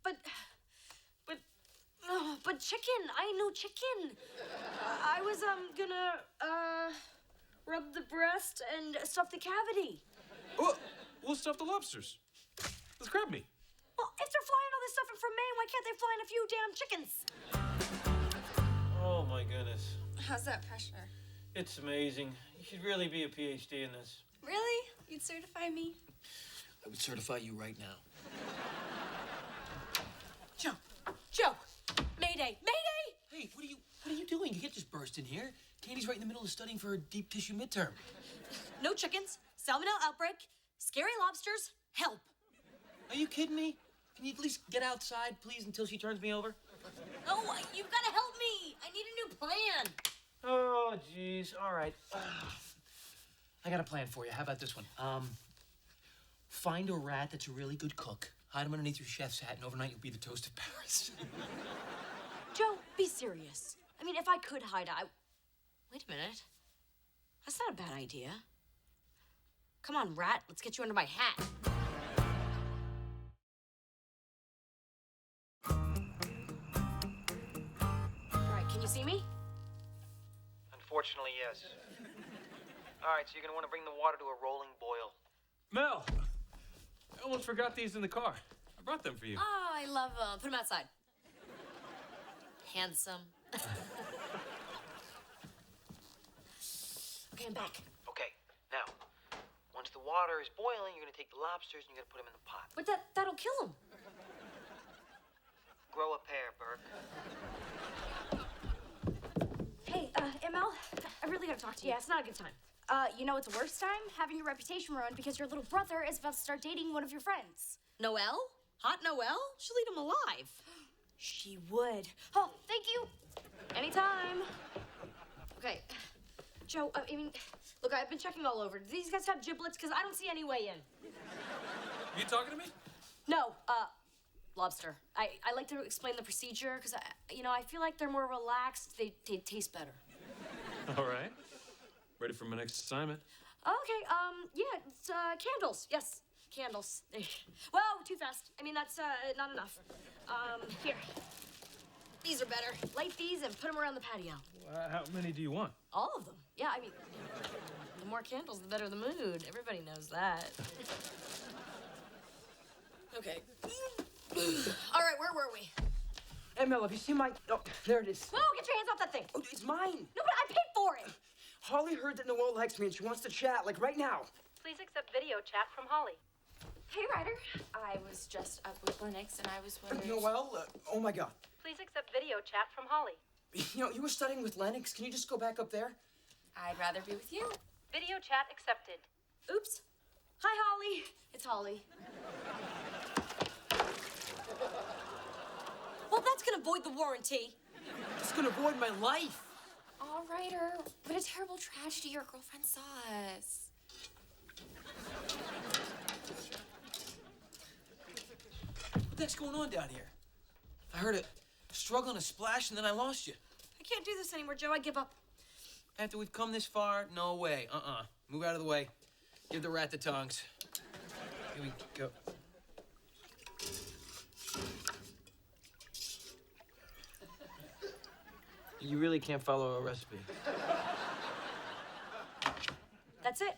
Speaker 3: But, oh,
Speaker 4: but chicken. I know chicken. I was gonna rub the breast and stuff the cavity.
Speaker 10: Oh, we'll stuff the lobsters. Let's grab me.
Speaker 4: Well, if they're flying all this stuff in from Maine, why can't they fly in a few damn chickens?
Speaker 5: Oh my goodness.
Speaker 12: How's that pressure?
Speaker 5: It's amazing. You should really be a PhD in this.
Speaker 12: Really? You'd certify me?
Speaker 7: I would certify you right now.
Speaker 3: Joe! Mayday! Mayday!
Speaker 7: Hey, what are you doing? You can't just burst in here. Candy's right in the middle of studying for her deep tissue midterm.
Speaker 3: No chickens, salmonella outbreak, scary lobsters, help.
Speaker 7: Are you kidding me? Can you at least get outside, please, until she turns me over?
Speaker 3: No, you've got to help me. I need a new plan.
Speaker 5: Oh, jeez. All right.
Speaker 7: I got a plan for you. How about this one? Find a rat that's a really good cook. Hide him underneath your chef's hat, and overnight you'll be the toast of Paris.
Speaker 3: Joe, be serious. I mean, if I could hide, Wait a minute. That's not a bad idea. Come on, rat. Let's get you under my hat. All right, can you see me?
Speaker 7: Unfortunately, yes. All right, so you're gonna want to bring the water to a rolling boil.
Speaker 10: Mel, I almost forgot these in the car. I brought them for you.
Speaker 3: Oh, I love them. Put them outside. Handsome. Okay, I'm back.
Speaker 7: Okay, now, once the water is boiling, you're gonna take the lobsters and you're gonna put them in the pot.
Speaker 3: But that'll kill them.
Speaker 7: Grow a pair, Burke.
Speaker 4: Hey, ML, I really gotta talk to you. Yeah, it's not a good time. You know what's the worst time? Having your reputation ruined because your little brother is about to start dating one of your friends.
Speaker 3: Noelle? Hot Noelle? She'll eat him alive.
Speaker 4: She would. Oh, thank you. Anytime.
Speaker 3: Okay. Joe, I mean, look, I've been checking all over. Do these guys have giblets? Because I don't see any way in.
Speaker 10: You talking to me?
Speaker 3: No, lobster. I like to explain the procedure because, I feel like they're more relaxed. They taste better.
Speaker 10: All right. Ready for my next assignment?
Speaker 3: Okay, yeah, it's, candles. Yes, candles. Whoa, too fast. I mean, that's, not enough. Here. These are better. Light these and put them around the patio.
Speaker 10: How many do you want?
Speaker 3: All of them. Yeah, I mean, the more candles, the better the mood. Everybody knows that. Okay. All right, where were we?
Speaker 6: Hey, Mel, have you seen my... Oh, there it is.
Speaker 3: Whoa, get your hands off that thing.
Speaker 6: Oh, it's mine.
Speaker 3: No, but I paid for it.
Speaker 6: Holly heard that Noelle likes me and she wants to chat, like right now.
Speaker 11: Please accept video chat from Holly.
Speaker 3: Hey, Ryder.
Speaker 11: I was just up with Lennox and I was wondering...
Speaker 6: Noelle? Oh, my God.
Speaker 11: Please accept video chat from Holly.
Speaker 6: You know, you were studying with Lennox. Can you just go back up there?
Speaker 11: I'd rather be with you. Video chat accepted.
Speaker 3: Oops. Hi, Holly. It's Holly. Well, that's gonna void the warranty.
Speaker 6: It's gonna void my life.
Speaker 11: All Ryder, what a terrible tragedy. Your girlfriend saw us.
Speaker 7: What the heck's going on down here? I heard a struggle and a splash, and then I lost you.
Speaker 3: I can't do this anymore, Joe. I give up.
Speaker 7: After we've come this far, no way. Move out of the way. Give the rat the tongs. Here we go. You really can't follow a recipe.
Speaker 3: That's it.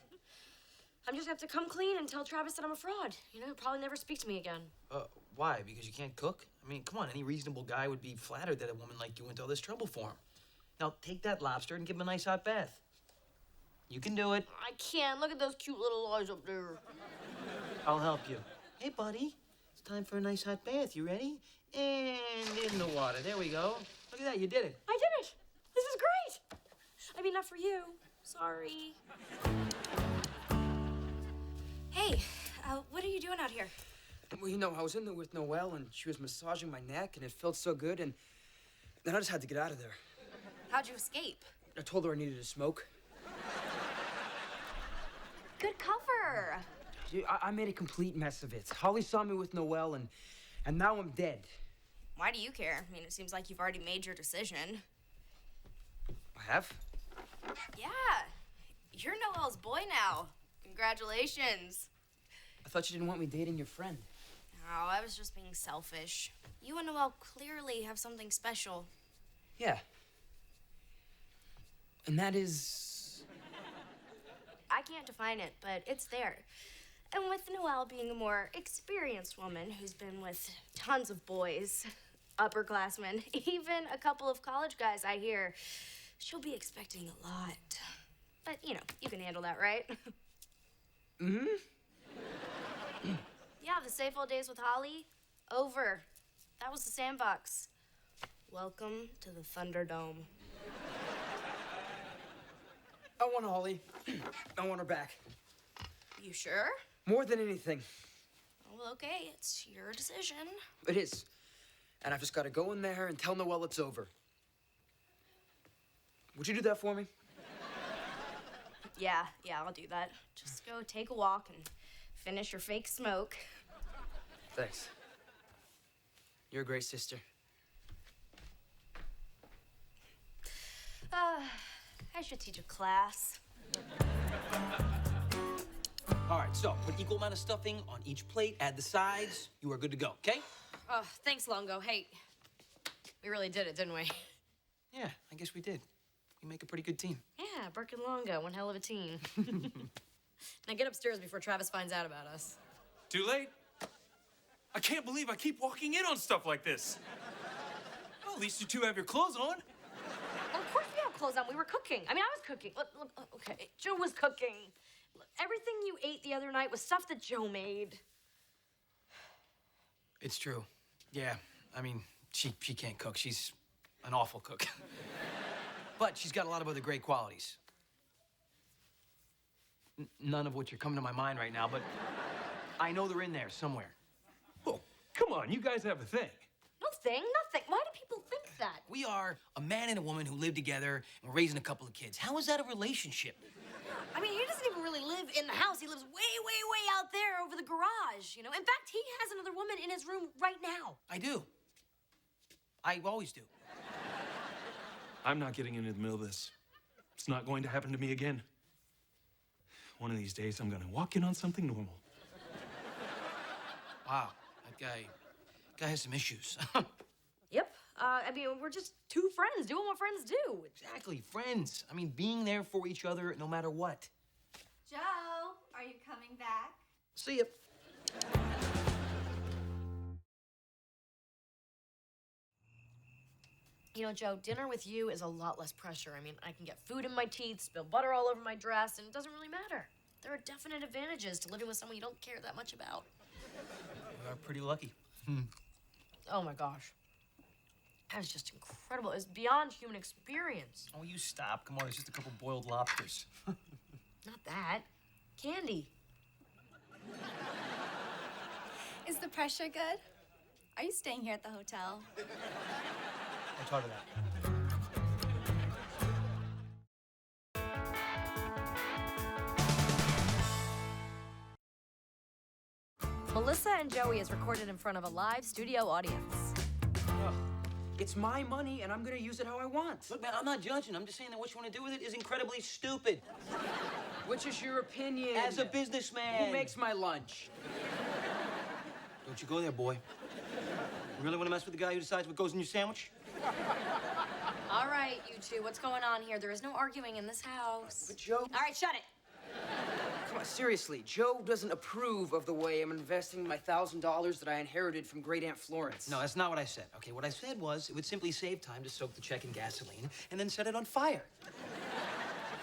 Speaker 3: I'm just gonna have to come clean and tell Travis that I'm a fraud. You know, he'll probably never speak to me again.
Speaker 7: Why? Because you can't cook? I mean, come on, any reasonable guy would be flattered that a woman like you went to all this trouble for him. Now, take that lobster and give him a nice hot bath. You can do it.
Speaker 3: I can't. Look at those cute little eyes up there.
Speaker 7: I'll help you. Hey, buddy, it's time for a nice hot bath. You ready? And in the water. There we go. Look at that, you did it.
Speaker 3: I did it. This is great. I mean, not for you. Sorry.
Speaker 4: Hey, what are you doing out here?
Speaker 6: Well, you know, I was in there with Noelle and she was massaging my neck and it felt so good and then I just had to get out of there.
Speaker 4: How'd you escape?
Speaker 6: I told her I needed to smoke.
Speaker 4: Good cover.
Speaker 6: I made a complete mess of it. Holly saw me with Noelle and now I'm dead.
Speaker 4: Why do you care? I mean, it seems like you've already made your decision.
Speaker 6: I have?
Speaker 4: Yeah. You're Noelle's boy now. Congratulations.
Speaker 6: I thought you didn't want me dating your friend.
Speaker 4: Oh, I was just being selfish. You and Noelle clearly have something special.
Speaker 9: Yeah. And that is...
Speaker 4: I can't define it, but it's there. And with Noelle being a more experienced woman who's been with tons of boys, upperclassmen, even a couple of college guys, I hear, she'll be expecting a lot. But, you know, you can handle that, right?
Speaker 9: Mm-hmm.
Speaker 4: Yeah, the safe old days with Holly, over. That was the sandbox. Welcome to the Thunderdome.
Speaker 9: I want Holly. I want her back.
Speaker 4: You sure?
Speaker 9: More than anything.
Speaker 4: Well, okay, it's your decision.
Speaker 9: It is. And I've just got to go in there and tell Noelle it's over. Would you do that for me?
Speaker 4: Yeah, I'll do that. Just go take a walk and finish your fake smoke.
Speaker 9: Thanks. You're a great sister.
Speaker 4: I should teach a class.
Speaker 7: All right, so put equal amount of stuffing on each plate, add the sides. You are good to go, okay?
Speaker 3: Oh, thanks, Longo. Hey, we really did it, didn't we?
Speaker 7: Yeah, I guess we did. We make a pretty good team.
Speaker 3: Yeah, Burke and Longo, one hell of a team. Now get upstairs before Travis finds out about us.
Speaker 10: Too late? I can't believe I keep walking in on stuff like this. Well, at least you two have your clothes on.
Speaker 3: Well, of course we have clothes on. We were cooking. I mean, I was cooking. Look, okay, Joe was cooking. Look, everything you ate the other night was stuff that Joe made.
Speaker 7: It's true. Yeah, I mean, she can't cook. She's an awful cook. But she's got a lot of other great qualities. None of which are coming to my mind right now, but I know they're in there somewhere.
Speaker 10: Oh, come on, you guys have a thing.
Speaker 3: Nothing. Why do people think that?
Speaker 7: We are a man and a woman who live together and we're raising a couple of kids. How is that a relationship?
Speaker 3: I mean, he doesn't even really live in the house. He lives way out there over the garage, you know? In fact, he has another woman in his room right now.
Speaker 7: I do. I always do.
Speaker 10: I'm not getting into the middle of this. It's not going to happen to me again. One of these days, I'm gonna walk in on something normal.
Speaker 7: Wow, that guy has some issues.
Speaker 3: Yep. I mean, we're just two friends doing what friends do.
Speaker 7: Exactly, friends. I mean, being there for each other no matter what.
Speaker 12: Joe, are you coming back?
Speaker 7: See ya.
Speaker 3: You know, Joe, dinner with you is a lot less pressure. I mean, I can get food in my teeth, spill butter all over my dress, and it doesn't really matter. There are definite advantages to living with someone you don't care that much about.
Speaker 7: We are pretty lucky.
Speaker 3: Oh my gosh. That was just incredible. It was beyond human experience.
Speaker 7: Oh, you stop. Come on, it's just a couple boiled lobsters.
Speaker 3: Not that. Candy.
Speaker 12: Is the pressure good? Are you staying here at the hotel?
Speaker 7: I thought of that.
Speaker 3: Melissa and Joey is recorded in front of a live studio audience.
Speaker 9: It's my money, and I'm gonna use it how I want.
Speaker 7: Look, man, I'm not judging. I'm just saying that what you want to do with it is incredibly stupid.
Speaker 9: Which is your opinion?
Speaker 7: As a businessman.
Speaker 9: Who makes my lunch?
Speaker 7: Don't you go there, boy. You really want to mess with the guy who decides what goes in your sandwich?
Speaker 3: All right, you two, what's going on here? There is no arguing in this house.
Speaker 9: But Joe...
Speaker 3: All right, shut it.
Speaker 9: Come on, seriously. Joe doesn't approve of the way I'm investing my $1,000 that I inherited from Great Aunt Florence.
Speaker 7: No, that's not what I said. Okay, what I said was it would simply save time to soak the check in gasoline and then set it on fire.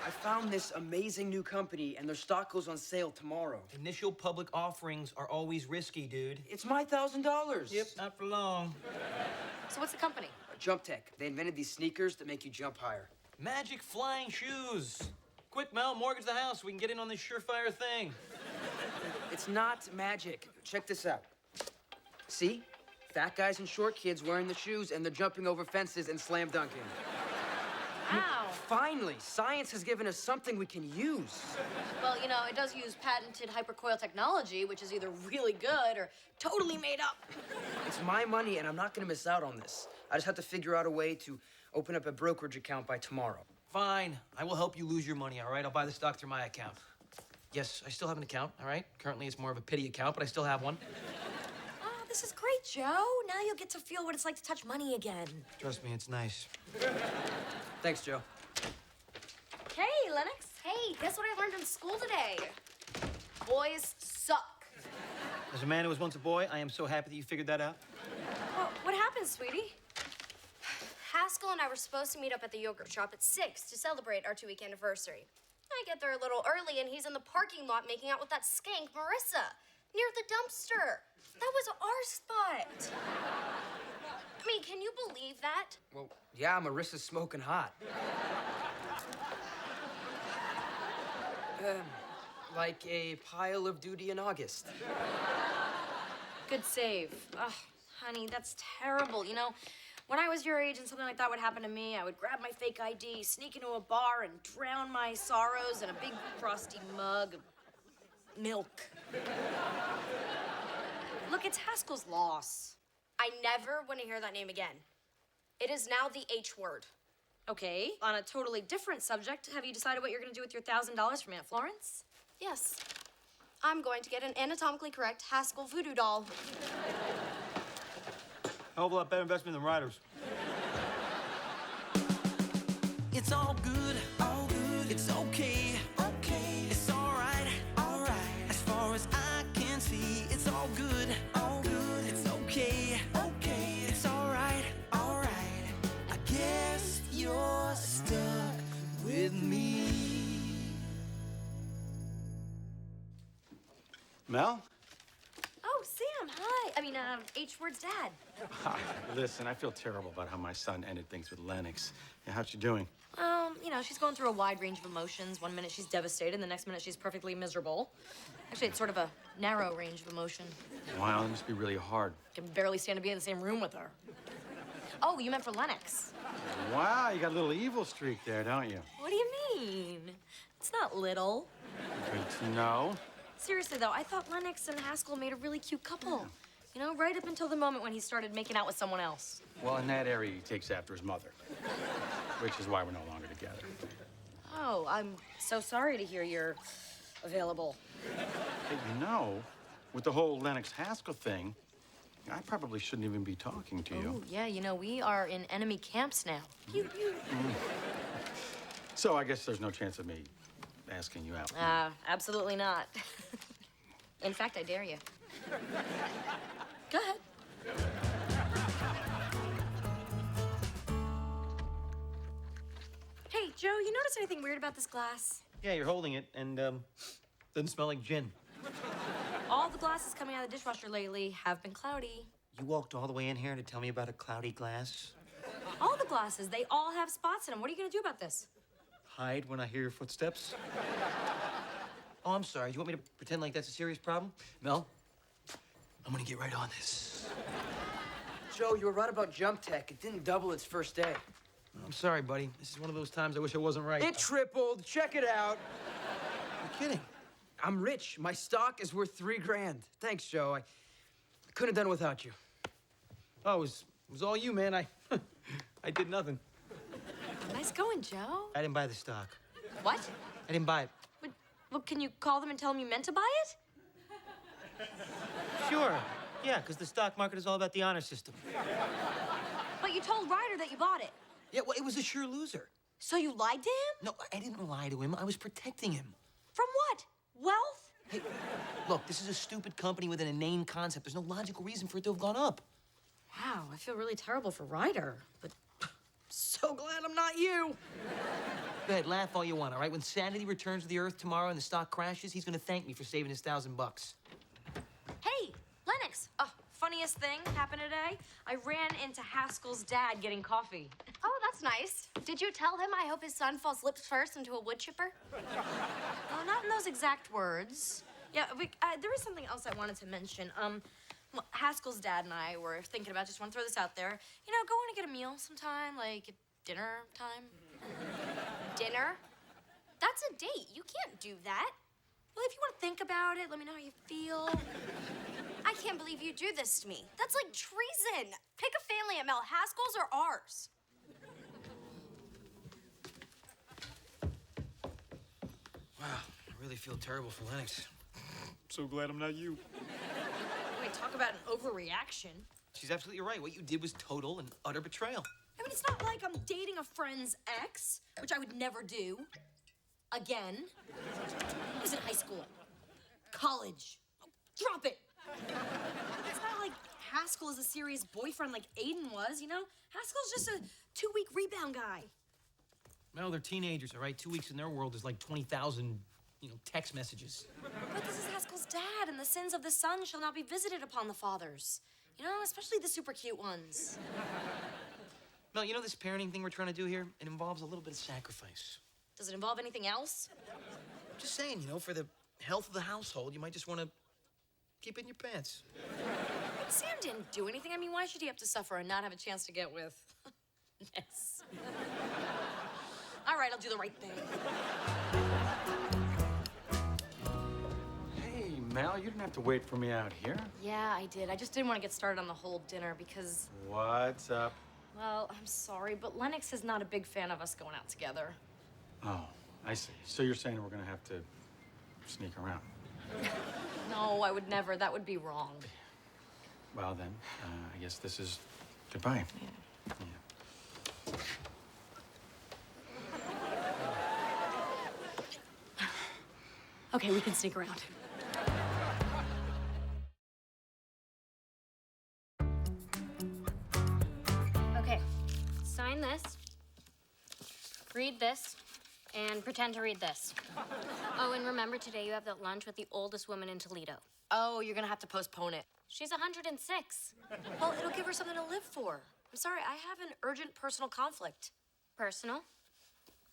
Speaker 9: I found this amazing new company, and their stock goes on sale tomorrow.
Speaker 7: Initial public offerings are always risky, dude.
Speaker 9: It's my $1,000.
Speaker 7: Yep, not for long.
Speaker 3: So what's the company?
Speaker 9: Jump Tech. They invented these sneakers that make you jump higher.
Speaker 7: Magic flying shoes. Quick, Mel, mortgage the house so we can get in on this surefire thing.
Speaker 9: It's not magic. Check this out. See? Fat guys and short kids wearing the shoes, and they're jumping over fences and slam dunking.
Speaker 3: Wow.
Speaker 9: Finally, science has given us something we can use.
Speaker 3: Well, you know, it does use patented hypercoil technology, which is either really good or totally made up.
Speaker 9: It's my money, and I'm not gonna miss out on this. I just have to figure out a way to open up a brokerage account by tomorrow.
Speaker 7: Fine. I will help you lose your money, all right? I'll buy the stock through my account. Yes, I still have an account, all right? Currently, it's more of a pity account, but I still have one.
Speaker 3: This is great, Joe. Now you'll get to feel what it's like to touch money again.
Speaker 7: Trust me, it's nice.
Speaker 9: Thanks, Joe.
Speaker 3: Hey, Lennox.
Speaker 4: Hey, guess what I learned in school today? Boys suck.
Speaker 7: As a man who was once a boy, I am so happy that you figured that out.
Speaker 3: Well, what happened, sweetie?
Speaker 4: Haskell and I were supposed to meet up at the yogurt shop at 6 to celebrate our 2-week anniversary. I get there a little early, and he's in the parking lot making out with that skank, Marissa, near the dumpster. That was our spot. I mean, can you believe that?
Speaker 9: Well, yeah, Marissa's smoking hot. Like a pile of duty in August.
Speaker 3: Good save. Ugh, honey, that's terrible. You know, when I was your age and something like that would happen to me, I would grab my fake ID, sneak into a bar, and drown my sorrows in a big frosty mug of milk. Look, it's Haskell's loss.
Speaker 4: I never want to hear that name again. It is now the H word.
Speaker 3: Okay, on a totally different subject, have you decided what you're going to do with your $1,000 from Aunt Florence?
Speaker 4: Yes. I'm going to get an anatomically correct Haskell voodoo doll.
Speaker 7: Hell of a lot better investment than Riders.
Speaker 1: It's all good, it's okay, it's all right, as far as I can see, it's all good, it's okay, it's all right, I guess you're stuck with me.
Speaker 5: Mel?
Speaker 3: Oh, Sam, hi. I mean, H-word's dad.
Speaker 5: Hi. Listen, I feel terrible about how my son ended things with Lennox. Yeah, how's she doing?
Speaker 3: You know, she's going through a wide range of emotions. One minute she's devastated, the next minute she's perfectly miserable. Actually, it's sort of a narrow range of emotion.
Speaker 5: Wow, that must be really hard.
Speaker 3: Can barely stand to be in the same room with her. Oh, you meant for Lennox.
Speaker 5: Wow, you got a little evil streak there, don't you?
Speaker 3: What do you mean? It's not little.
Speaker 5: Good to know.
Speaker 3: Seriously, though, I thought Lennox and Haskell made a really cute couple. You know, right up until the moment when he started making out with someone else.
Speaker 5: Well, in that area, he takes after his mother, which is why we're no longer together.
Speaker 3: Oh, I'm so sorry to hear you're available.
Speaker 5: Hey, you know, with the whole Lennox-Haskell thing, I probably shouldn't even be talking to you.
Speaker 3: Oh, yeah, you know, we are in enemy camps now.
Speaker 5: So I guess there's no chance of me asking you out.
Speaker 3: Absolutely not. In fact, I dare you. Go ahead. Hey, Joe, you notice anything weird about this glass?
Speaker 7: Yeah, you're holding it, and, doesn't smell like gin.
Speaker 3: All the glasses coming out of the dishwasher lately have been cloudy.
Speaker 7: You walked all the way in here to tell me about a cloudy glass?
Speaker 3: All the glasses, they all have spots in them. What are you gonna do about this?
Speaker 7: Hide when I hear your footsteps? Oh, I'm sorry. Do you want me to pretend like that's a serious problem? Mel, I'm gonna get right on this.
Speaker 9: Joe, you were right about jump tech. It didn't double its first day.
Speaker 7: I'm sorry, buddy. This is one of those times I wish I wasn't right.
Speaker 9: It tripled. Check it out.
Speaker 7: You're kidding.
Speaker 9: I'm rich. My stock is worth $3 grand. Thanks, Joe. I couldn't have done it without you.
Speaker 7: Oh, it was all you, man. I did nothing.
Speaker 3: Nice going, Joe.
Speaker 7: I didn't buy the stock.
Speaker 3: What?
Speaker 7: I didn't buy it.
Speaker 3: Well, can you call them and tell them you meant to buy it?
Speaker 7: Sure. Yeah, because the stock market is all about the honor system.
Speaker 3: But you told Ryder that you bought it.
Speaker 7: Yeah, well, it was a sure loser.
Speaker 3: So you lied to him?
Speaker 7: No, I didn't lie to him. I was protecting him.
Speaker 3: From what? Wealth?
Speaker 7: Hey, look, this is a stupid company with an inane concept. There's no logical reason for it to have gone up.
Speaker 3: Wow, I feel really terrible for Ryder, but so glad I'm not you.
Speaker 7: Go ahead, laugh all you want, all right? When sanity returns to the earth tomorrow and the stock crashes, he's gonna thank me for saving his $1,000.
Speaker 3: Hey, Lennox. Funniest thing happened today. I ran into Haskell's dad getting coffee.
Speaker 4: Oh, that's nice. Did you tell him I hope his son falls lips first into a wood chipper?
Speaker 3: Not in those exact words. Yeah, there was something else I wanted to mention. Well, Haskell's dad and I were thinking about, just want to throw this out there, you know, going to get a meal sometime, like at dinner time.
Speaker 4: Dinner? That's a date. You can't do that.
Speaker 3: Well, if you want to think about it, let me know how you feel.
Speaker 4: I can't believe you do this to me. That's like treason. Pick a family at Mel, Haskell's or ours.
Speaker 7: Wow, I really feel terrible for Lennox.
Speaker 5: So glad I'm not you.
Speaker 3: Wait, talk Talk about an overreaction.
Speaker 7: She's absolutely right. What you did was total and utter betrayal.
Speaker 3: I mean, it's not like I'm dating a friend's ex, which I would never do. Again. I was in high school. College. Oh, drop it. It's not like Haskell is a serious boyfriend like Aiden was, you know? Haskell's just a 2-week rebound guy.
Speaker 7: Well, they're teenagers, all right? 2 weeks in their world is like 20,000, text messages.
Speaker 3: But this is Haskell's dad, and the sins of the son shall not be visited upon the fathers. You know, especially the super cute ones.
Speaker 7: Mel, you know this parenting thing we're trying to do here? It involves a little bit of sacrifice.
Speaker 3: Does it involve anything else?
Speaker 7: I'm just saying, for the health of the household, you might just want to keep it in your pants.
Speaker 3: Sam didn't do anything. I mean, why should he have to suffer and not have a chance to get with Ness? All right, I'll do the right thing.
Speaker 5: Hey, Mel, you didn't have to wait for me out here.
Speaker 3: Yeah, I did. I just didn't want to get started on the whole dinner because,
Speaker 5: What's up?
Speaker 3: well, I'm sorry, but Lennox is not a big fan of us going out together.
Speaker 5: Oh, I see. So you're saying we're gonna have to sneak around.
Speaker 3: No, I would never. That would be wrong.
Speaker 5: Well, then, I guess this is goodbye. Yeah.
Speaker 3: Okay, we can sneak around.
Speaker 2: Okay, sign this, read this, and pretend to read this. Oh, and remember today you have that lunch with the oldest woman in Toledo.
Speaker 3: Oh, you're gonna have to postpone it.
Speaker 2: She's 106.
Speaker 3: Well, it'll give her something to live for. I'm sorry, I have an urgent personal conflict.
Speaker 2: Personal?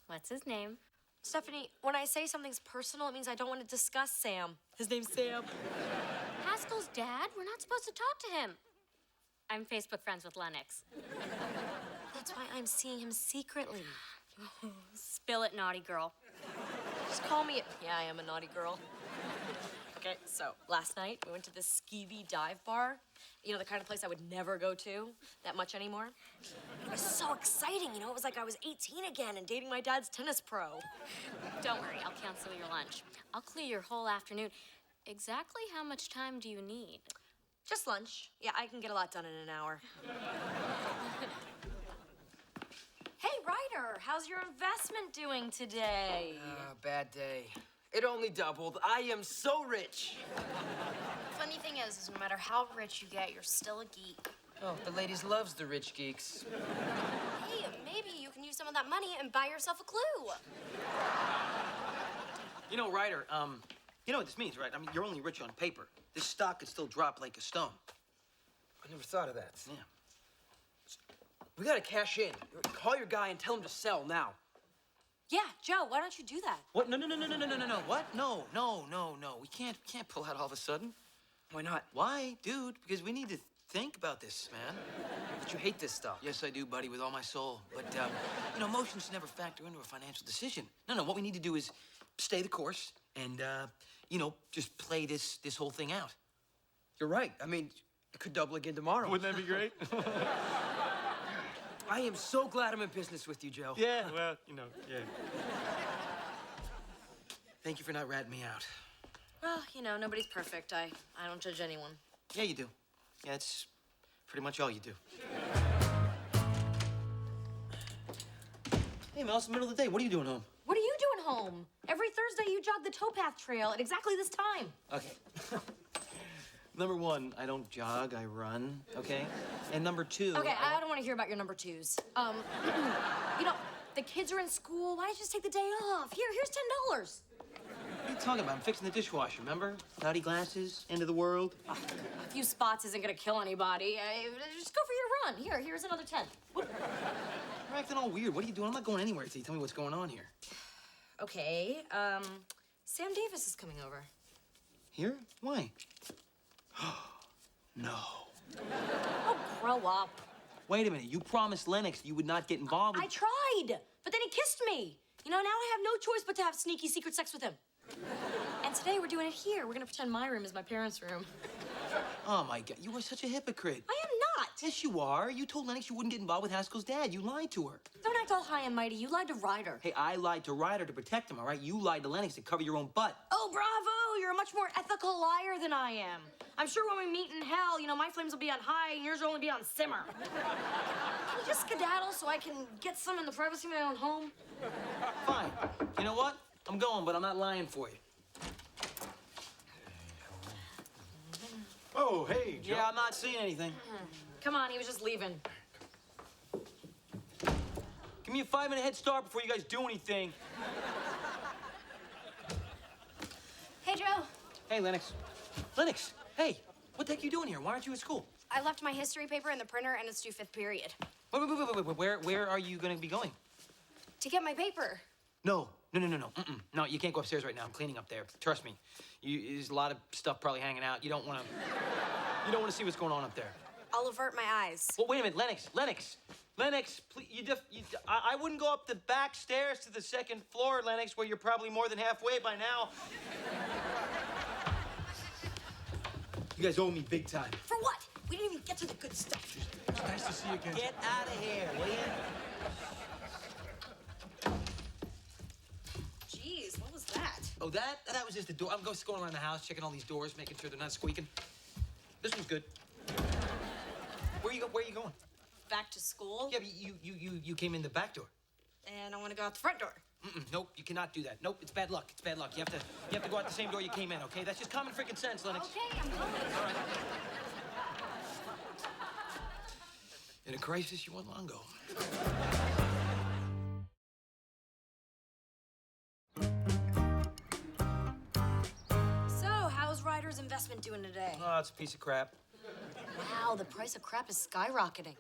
Speaker 2: What's his name?
Speaker 3: Stephanie, when I say something's personal, it means I don't want to discuss Sam. His name's Sam.
Speaker 2: Haskell's dad? We're not supposed to talk to him. I'm Facebook friends with Lennox.
Speaker 3: That's why I'm seeing him secretly.
Speaker 2: Spill it, naughty girl.
Speaker 3: Just call me. Yeah, I am a naughty girl. Okay, so last night we went to this skeevy dive bar. You know, the kind of place I would never go to that much anymore. It was so exciting, you know? It was like I was 18 again and dating my dad's tennis pro.
Speaker 2: Don't worry, I'll cancel your lunch. I'll clear your whole afternoon. Exactly how much time do you need?
Speaker 3: Just lunch. Yeah, I can get a lot done in an hour. Hey, Ryder, how's your investment doing today?
Speaker 9: Bad day. It only doubled. I am so rich.
Speaker 12: Funny thing is no matter how rich you get, you're still a geek.
Speaker 9: Oh, the ladies loves the rich geeks.
Speaker 12: Hey, maybe you can use some of that money and buy yourself a clue.
Speaker 7: Ryder, you know what this means, right? I mean, you're only rich on paper. This stock could still drop like a stone.
Speaker 9: I never thought of that.
Speaker 7: Yeah.
Speaker 9: We gotta cash in. Call your guy and tell him to sell now.
Speaker 3: Yeah, Joe, why don't you do that?
Speaker 7: What? No. What? No. We can't pull out all of a sudden.
Speaker 9: Why not?
Speaker 7: Why, dude? Because we need to think about this, man.
Speaker 9: But you hate this stuff.
Speaker 7: Yes, I do, buddy, with all my soul. But, emotions never factor into a financial decision. No, what we need to do is stay the course and, just play this whole thing out.
Speaker 9: You're right. I mean, it could double again tomorrow.
Speaker 5: Wouldn't that be great?
Speaker 9: I am so glad I'm in business with you, Joe.
Speaker 5: Yeah, well, yeah.
Speaker 7: Thank you for not ratting me out.
Speaker 3: Well, nobody's perfect. I don't judge anyone.
Speaker 7: Yeah, you do. Yeah, it's pretty much all you do. Hey, Mel, it's the middle of the day. What are you doing home?
Speaker 3: What are you doing home? Every Thursday you jog the towpath trail at exactly this time.
Speaker 7: Okay. Number one, I don't jog, I run, okay? And number two...
Speaker 3: Okay, I don't want to hear about your number twos. The kids are in school. Why don't you just take the day off? Here's $10.
Speaker 7: What are you talking about? I'm fixing the dishwasher, remember? Cloudy glasses, end of the world.
Speaker 3: A few spots isn't gonna kill anybody. Just go for your run. Here's another 10.
Speaker 7: What? You're acting all weird. What are you doing? I'm not going anywhere until you tell me what's going on here.
Speaker 3: Okay, Sam Davis is coming over.
Speaker 7: Here? Why? No.
Speaker 3: Oh, grow up.
Speaker 7: Wait a minute. You promised Lennox you would not get involved with...
Speaker 3: I tried, but then he kissed me. Now I have no choice but to have sneaky secret sex with him. And today we're doing it here. We're gonna pretend my room is my parents' room.
Speaker 7: Oh, my God. You are such a hypocrite.
Speaker 3: I am not.
Speaker 7: Yes, you are. You told Lennox you wouldn't get involved with Haskell's dad. You lied to her.
Speaker 3: Don't act all high and mighty. You lied to Ryder.
Speaker 7: Hey, I lied to Ryder to protect him, all right? You lied to Lennox to cover your own butt.
Speaker 3: Oh, bravo! you're a much more ethical liar than I am. I'm sure when we meet in hell, my flames will be on high and yours will only be on simmer. Can you just skedaddle so I can get some in the privacy of my own home?
Speaker 7: Fine. You know what? I'm going, but I'm not lying for you.
Speaker 5: Oh, hey, Joe.
Speaker 7: Yeah, I'm not seeing anything.
Speaker 3: Come on, he was just leaving.
Speaker 7: Give me a 5-minute head start before you guys do anything.
Speaker 4: Hey, Joe.
Speaker 7: Hey, Lennox. Lennox, hey, what the heck are you doing here? Why aren't you at school?
Speaker 4: I left my history paper in the printer and it's due 5th period.
Speaker 7: Wait. Where are you going to be going?
Speaker 4: To get my paper.
Speaker 7: No. No, you can't go upstairs right now. I'm cleaning up there. Trust me. There's a lot of stuff probably hanging out. You don't want to see what's going on up there.
Speaker 4: I'll avert my eyes.
Speaker 7: Well, wait a minute, Lennox, please, I wouldn't go up the back stairs to the 2nd floor, Lennox, where you're probably more than halfway by now. You guys owe me big time.
Speaker 3: For what? We didn't even get to the good stuff.
Speaker 5: It's nice to see you again.
Speaker 7: Get out of here, will you?
Speaker 3: Jeez, what was that?
Speaker 7: Oh, that was just the door. I'm just going around the house, checking all these doors, making sure they're not squeaking. This one's good. Where are you going?
Speaker 3: Back to school?
Speaker 7: Yeah, but you came in the back door.
Speaker 3: And I want to go out the front door.
Speaker 7: Nope, you cannot do that. Nope, it's bad luck. It's bad luck. You have to go out the same door you came in, okay? That's just common freaking sense, Lennox.
Speaker 4: Okay, I'm coming.
Speaker 7: All right. In a crisis, you want Longo.
Speaker 3: So, how's Ryder's investment doing today?
Speaker 7: Oh, it's a piece of crap.
Speaker 3: Wow, the price of crap is skyrocketing.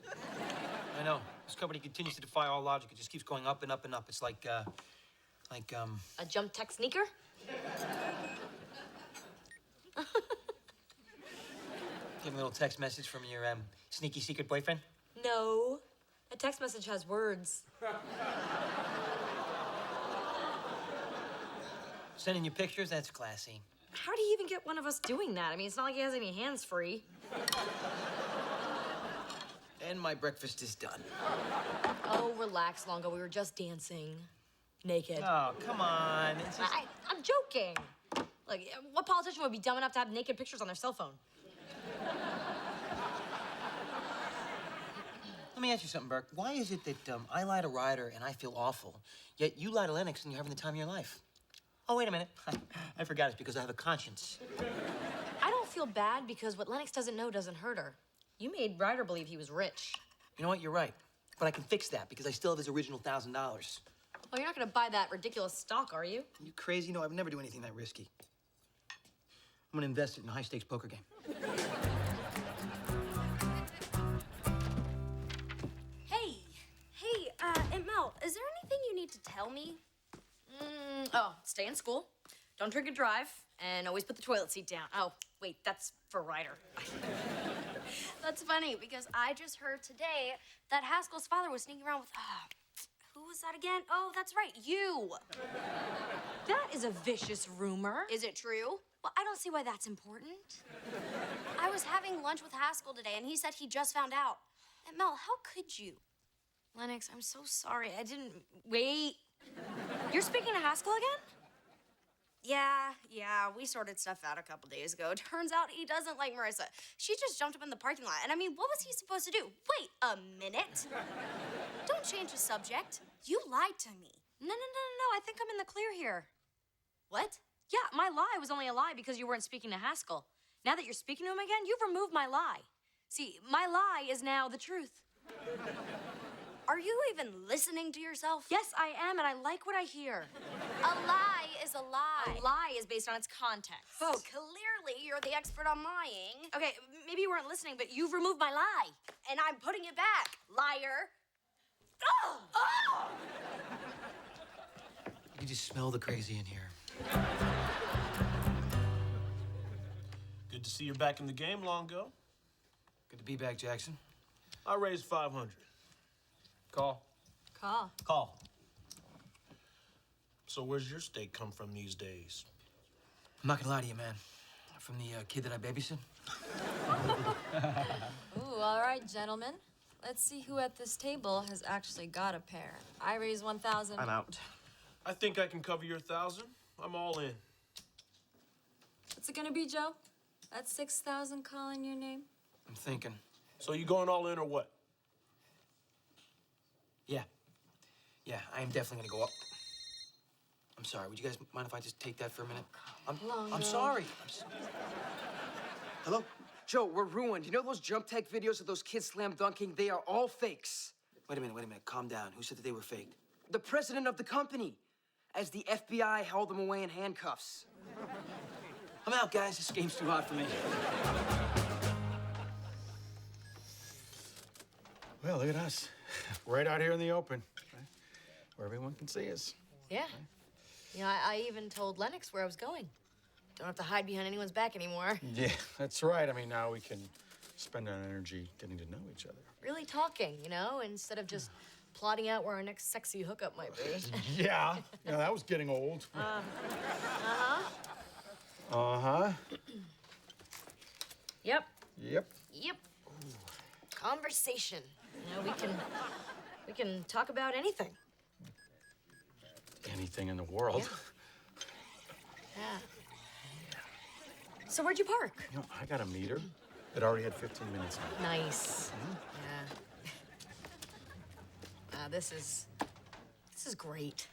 Speaker 7: I know. This company continues to defy all logic. It just keeps going up and up and up. It's like
Speaker 3: A jump tech sneaker?
Speaker 7: Give me a little text message from your sneaky secret boyfriend.
Speaker 3: No. A text message has words.
Speaker 7: Sending you pictures? That's classy.
Speaker 3: How do you even get one of us doing that? I mean, it's not like he has any hands free.
Speaker 7: And my breakfast is done.
Speaker 3: Oh, relax, Longo. We were just dancing. Naked.
Speaker 7: Oh, come on. It's just...
Speaker 3: I'm joking. Like, what politician would be dumb enough to have naked pictures on their cell phone?
Speaker 7: Let me ask you something, Burke. Why is it that I lie to Ryder and I feel awful, yet you lie to Lennox and you're having the time of your life? Oh, wait a minute. I forgot. It's because I have a conscience.
Speaker 3: I don't feel bad because what Lennox doesn't know doesn't hurt her. You made Ryder believe he was rich.
Speaker 7: You know what? You're right. But I can fix that because I still have his original $1,000.
Speaker 3: Oh, you're not gonna buy that ridiculous stock, are you?
Speaker 7: You crazy? No, I would never do anything that risky. I'm gonna invest it in a high-stakes poker game.
Speaker 4: Hey, Aunt Mel, is there anything you need to tell me?
Speaker 3: Stay in school. Don't drink and drive. And always put the toilet seat down. Oh, wait, that's for Ryder.
Speaker 4: That's funny, because I just heard today that Haskell's father was sneaking around with, who was that again? Oh, that's right, you.
Speaker 3: That is a vicious rumor.
Speaker 4: Is it true? Well, I don't see why that's important. I was having lunch with Haskell today, and he said he just found out. Aunt Mel, how could you?
Speaker 3: Lennox, I'm so sorry. I didn't... Wait. You're speaking to Haskell again?
Speaker 4: Yeah, we sorted stuff out a couple days ago. Turns out he doesn't like Marissa. She just jumped up in the parking lot. And I mean, what was he supposed to do? Wait a minute. Don't change the subject. You lied to me.
Speaker 3: No. I think I'm in the clear here.
Speaker 4: What?
Speaker 3: Yeah, my lie was only a lie because you weren't speaking to Haskell. Now that you're speaking to him again, you've removed my lie. See, my lie is now the truth.
Speaker 4: Are you even listening to yourself?
Speaker 3: Yes, I am, and I like what I hear.
Speaker 4: A lie is a lie.
Speaker 3: A lie is based on its context.
Speaker 4: Oh, clearly you're the expert on lying.
Speaker 3: Okay, maybe you weren't listening, but you've removed my lie.
Speaker 4: And I'm putting it back, liar. Oh! Oh!
Speaker 7: You can just smell the crazy in here.
Speaker 13: Good to see you're back in the game, Longo.
Speaker 7: Good to be back, Jackson.
Speaker 13: I raised 500.
Speaker 7: Call.
Speaker 3: Call.
Speaker 13: So where's your steak come from these days?
Speaker 7: I'm not gonna lie to you, man. From the kid that I babysit.
Speaker 11: Ooh, all right, gentlemen. Let's see who at this table has actually got a pair. I raise 1,000.
Speaker 5: I'm out.
Speaker 13: I think I can cover your 1,000. I'm all in.
Speaker 3: What's it gonna be, Joe? That 6,000 calling your name?
Speaker 7: I'm thinking.
Speaker 13: So you going all in or what?
Speaker 7: Yeah. Yeah, I am definitely gonna go up. I'm sorry. Would you guys mind if I just take that for a minute? I'm sorry.
Speaker 9: Hello? Joe, we're ruined. You know those jump tech videos of those kids slam dunking? They are all fakes.
Speaker 7: Wait a minute. Calm down. Who said that they were faked?
Speaker 9: The president of the company, as the FBI held them away in handcuffs.
Speaker 7: I'm out, guys. This game's too hot for me.
Speaker 5: Well, look at us. Right out here in the open, where everyone can see us.
Speaker 3: Yeah. You know, I even told Lennox where I was going. Don't have to hide behind anyone's back anymore.
Speaker 5: Yeah, that's right. I mean, now we can spend our energy getting to know each other.
Speaker 3: Really talking, you know, instead of just plotting out where our next sexy hookup might be.
Speaker 5: Yeah, that was getting old.
Speaker 3: Uh-huh.
Speaker 5: Uh-huh.
Speaker 3: Yep.
Speaker 5: Yep.
Speaker 3: Yep. Conversation. You know, we can talk about anything.
Speaker 5: Anything in the world.
Speaker 3: Yeah. So where'd you park?
Speaker 5: You know, I got a meter that already had 15 minutes on it.
Speaker 3: Nice. Yeah. This is great.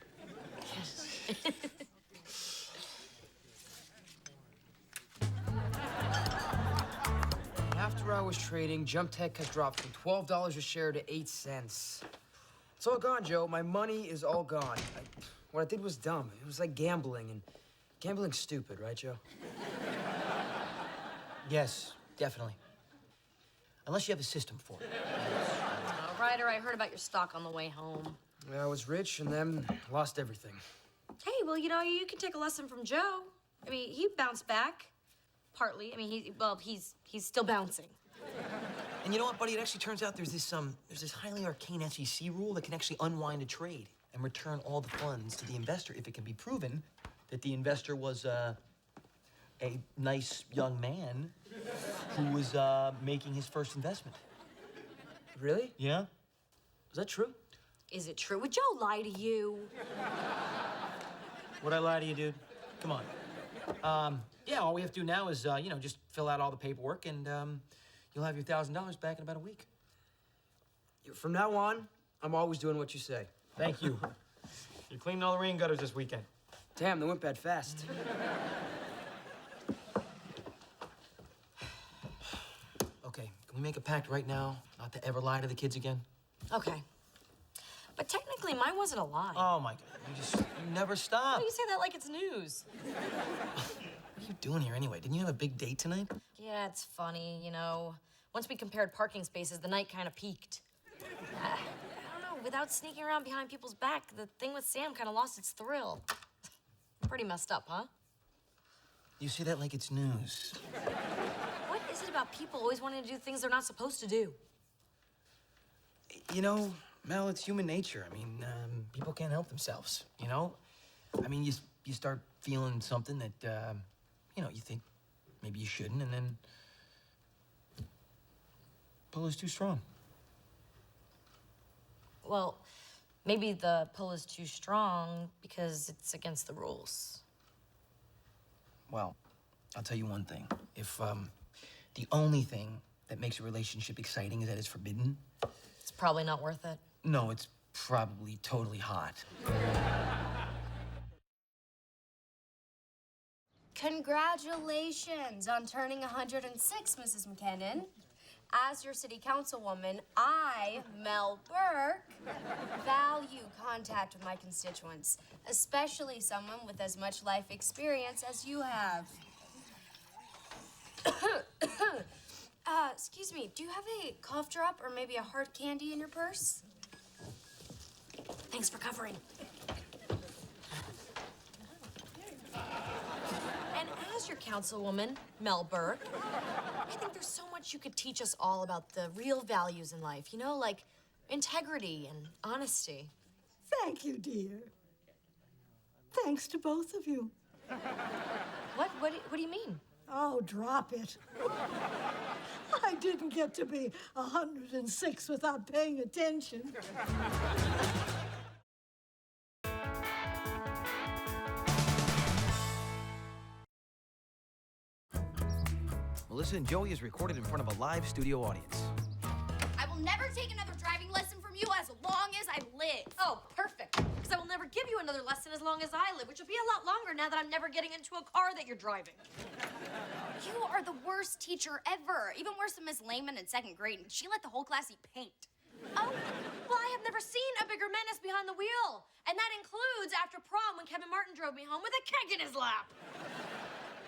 Speaker 9: After hours trading, Jump Tech has dropped from $12 a share to 8 cents. It's all gone, Joe. My money is all gone. What I did was dumb. It was like gambling, and gambling's stupid, right, Joe?
Speaker 7: Yes, definitely. Unless you have a system for it.
Speaker 3: Ryder, I heard about your stock on the way home.
Speaker 9: Yeah, I was rich and then lost everything.
Speaker 3: Hey, well, you know, you can take a lesson from Joe. I mean, he bounced back, partly. I mean, he's still bouncing.
Speaker 7: And you know what, buddy? It actually turns out there's this highly arcane SEC rule that can actually unwind a trade and return all the funds to the investor if it can be proven that the investor was a nice young man who was making his first investment.
Speaker 9: Really?
Speaker 7: Yeah?
Speaker 9: Is that true?
Speaker 3: Is it true? Would Joe lie to you?
Speaker 7: Would I lie to you, dude? Come on. Yeah, all we have to do now is, just fill out all the paperwork and you'll have your $1,000 back in about a week.
Speaker 9: From now on, I'm always doing what you say.
Speaker 7: Thank you. You cleaned all the rain gutters this weekend.
Speaker 9: Damn, they went bad fast.
Speaker 7: Okay, can we make a pact right now not to ever lie to the kids again?
Speaker 3: Okay. But technically, mine wasn't a lie.
Speaker 7: Oh, my God. You never stop.
Speaker 3: Why do you say that like it's news?
Speaker 7: What are you doing here anyway? Didn't you have a big date tonight?
Speaker 3: Yeah, it's funny, you know. Once we compared parking spaces, the night kind of peaked. I don't know, without sneaking around behind people's back, the thing with Sam kind of lost its thrill. Pretty messed up, huh?
Speaker 7: You say that like it's news.
Speaker 3: What is it about people always wanting to do things they're not supposed to do?
Speaker 7: You know, Mel, it's human nature. I mean, people can't help themselves, you know? I mean, you start feeling something that, you think maybe you shouldn't, and then pull is too strong.
Speaker 3: Well, maybe the pull is too strong because it's against the rules.
Speaker 7: Well, I'll tell you one thing. If the only thing that makes a relationship exciting is that it's forbidden,
Speaker 3: it's probably not worth it.
Speaker 7: No, it's probably totally hot.
Speaker 4: Congratulations on turning 106, Mrs. McKinnon. As your city councilwoman, I, Mel Burke, value contact with my constituents, especially someone with as much life experience as you have. Excuse me, do you have a cough drop or maybe a hard candy in your purse? Thanks for covering.
Speaker 3: And as your councilwoman, Mel Burke, I think there's so much you could teach us all about the real values in life, you know, like integrity and honesty.
Speaker 14: Thank you, dear. Thanks to both of you.
Speaker 3: What do you mean?
Speaker 14: Oh, drop it. I didn't get to be 106 without paying attention.
Speaker 7: Melissa and Joey is recorded in front of a live studio audience.
Speaker 4: I will never take another driving lesson from you as long as I live.
Speaker 3: Oh, perfect. Because I will never give you another lesson as long as I live, which will be a lot longer now that I'm never getting into a car that you're driving.
Speaker 4: You are the worst teacher ever. Even worse than Miss Lehman in second grade, and she let the whole class eat paint.
Speaker 3: Oh, well, I have never seen a bigger menace behind the wheel. And that includes after prom when Kevin Martin drove me home with a keg in his lap.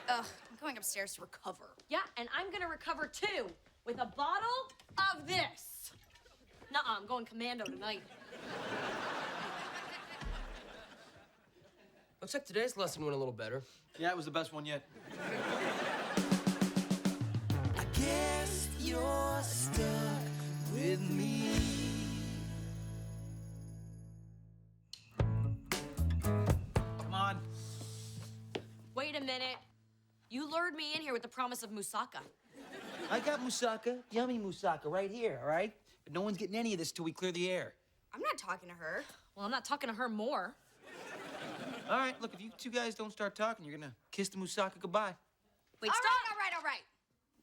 Speaker 4: Ugh, I'm going upstairs to recover.
Speaker 3: Yeah, and I'm gonna recover too, with a bottle of this. Nuh-uh, I'm going commando tonight.
Speaker 9: Looks like today's lesson went a little better.
Speaker 7: Yeah, it was the best one yet.
Speaker 1: I guess you're stuck with me.
Speaker 7: Come on.
Speaker 3: Wait a minute. You lured me in here with the promise of moussaka.
Speaker 7: I got moussaka, yummy moussaka right here, all right? But no one's getting any of this till we clear the air.
Speaker 4: I'm not talking to her.
Speaker 3: Well, I'm not talking to her more.
Speaker 7: All right, look, if you two guys don't start talking, you're gonna kiss the moussaka goodbye.
Speaker 3: Wait,
Speaker 4: All
Speaker 3: stop!
Speaker 4: right, all right.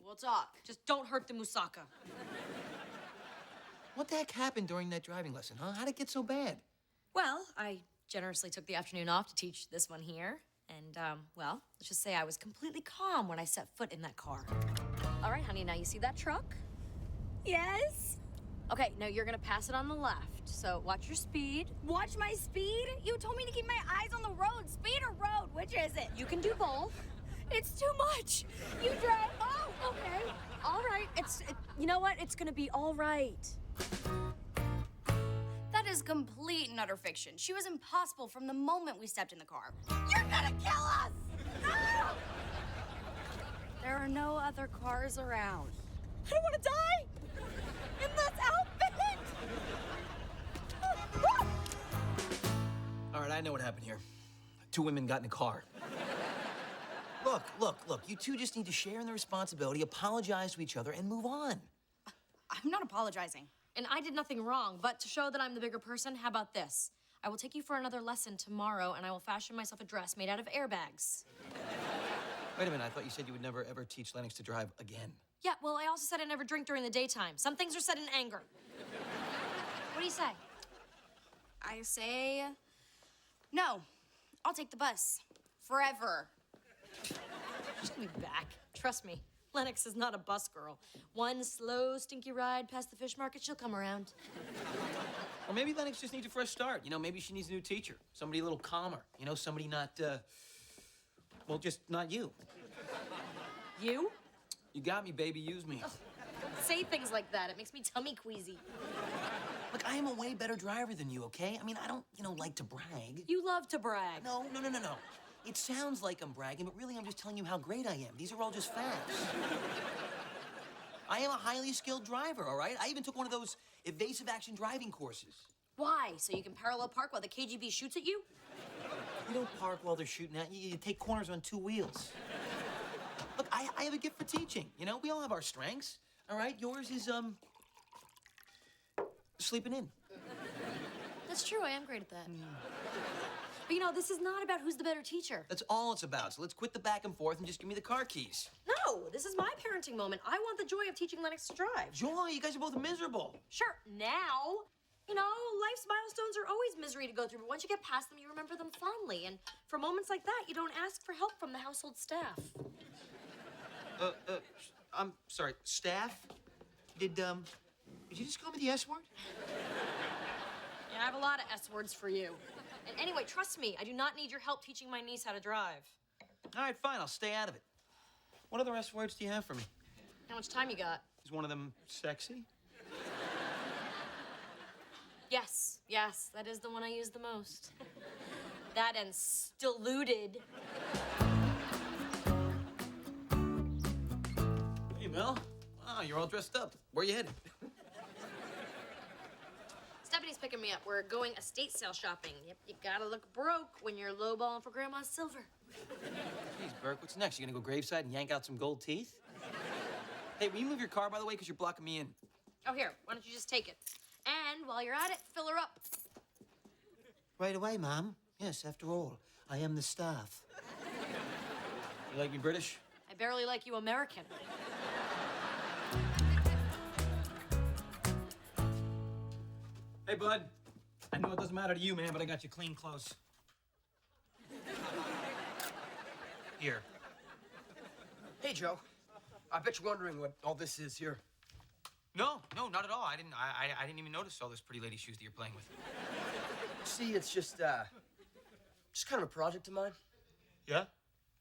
Speaker 4: We'll talk.
Speaker 3: Just don't hurt the moussaka.
Speaker 7: What the heck happened during that driving lesson, huh? How'd it get so bad?
Speaker 3: Well, I generously took the afternoon off to teach this one here. And, well, let's just say I was completely calm when I set foot in that car. All right, honey, now you see that truck?
Speaker 4: Yes?
Speaker 3: Okay, now you're gonna pass it on the left. So watch your speed.
Speaker 4: Watch my speed? You told me to keep my eyes on the road. Speed or road? Which is it?
Speaker 3: You can do both.
Speaker 4: It's too much. You drive. Oh, okay.
Speaker 3: All right, you know what? It's gonna be all right.
Speaker 4: That is complete and utter fiction. She was impossible from the moment we stepped in the car. You're gonna kill us! No! There are no other cars around.
Speaker 3: I don't wanna die in this outfit!
Speaker 7: All right, I know what happened here. Two women got in a car. Look, you two just need to share in the responsibility, apologize to each other, and move on.
Speaker 4: I'm not apologizing.
Speaker 3: And I did nothing wrong, but to show that I'm the bigger person, how about this? I will take you for another lesson tomorrow, and I will fashion myself a dress made out of airbags.
Speaker 7: Wait a minute, I thought you said you would never, ever teach Lennox to drive again.
Speaker 3: Yeah, well, I also said I never drink during the daytime. Some things are said in anger. What do you say?
Speaker 4: I say no. I'll take the bus. Forever.
Speaker 3: She's gonna be back. Trust me. Lennox is not a bus girl. One slow, stinky ride past the fish market, she'll come around.
Speaker 7: Or maybe Lennox just needs a fresh start. You know, maybe she needs a new teacher. Somebody a little calmer. You know, somebody not, well, just not you.
Speaker 3: You?
Speaker 7: You got me, baby. Use me.
Speaker 3: Ugh, don't say things like that. It makes me tummy queasy.
Speaker 7: Look, I am a way better driver than you, okay? I mean, I don't, like to brag.
Speaker 3: You love to brag.
Speaker 7: No. It sounds like I'm bragging, but really I'm just telling you how great I am. These are all just facts. I am a highly skilled driver, all right? I even took one of those evasive action driving courses.
Speaker 3: Why? So you can parallel park while the KGB shoots at you?
Speaker 7: You don't park while they're shooting at you. You take corners on two wheels. Look, I have a gift for teaching. You know, we all have our strengths, all right? Yours is, sleeping in.
Speaker 3: That's true, I am great at that. But this is not about who's the better teacher.
Speaker 7: That's all it's about. So let's quit the back and forth and just give me the car keys.
Speaker 3: No, this is my parenting moment. I want the joy of teaching Lennox to drive.
Speaker 7: Joy, you guys are both miserable.
Speaker 3: Sure, now, life's milestones are always misery to go through, but once you get past them, you remember them fondly. And for moments like that, you don't ask for help from the household staff.
Speaker 7: I'm sorry, staff? Did you just call me the S word?
Speaker 3: Yeah, I have a lot of S words for you. And anyway, trust me, I do not need your help teaching my niece how to drive.
Speaker 7: All right, fine, I'll stay out of it. What other S words do you have for me?
Speaker 3: How much time you got?
Speaker 7: Is one of them sexy?
Speaker 3: Yes, that is the one I use the most. That and stilluded.
Speaker 7: Hey, Mel. Wow, you're all dressed up. Where you headed?
Speaker 3: Stephanie's picking me up. We're going estate sale shopping. Yep, you gotta look broke when you're lowballing for Grandma's silver.
Speaker 7: Jeez, Burke, what's next? You gonna go graveside and yank out some gold teeth? Hey, will you move your car, by the way, because you're blocking me in?
Speaker 3: Oh, here, why don't you just take it? And while you're at it, fill her up.
Speaker 15: Right away, Ma'am. Yes, after all, I am the staff.
Speaker 7: You like me British?
Speaker 3: I barely like you American.
Speaker 7: Hey, bud. I know it doesn't matter to you, man, but I got you clean clothes. Here.
Speaker 6: Hey, Joe. I bet you're wondering what all this is here.
Speaker 7: No, not at all. I didn't even notice all those pretty lady shoes that you're playing with.
Speaker 6: See, it's just kind of a project of mine.
Speaker 7: Yeah?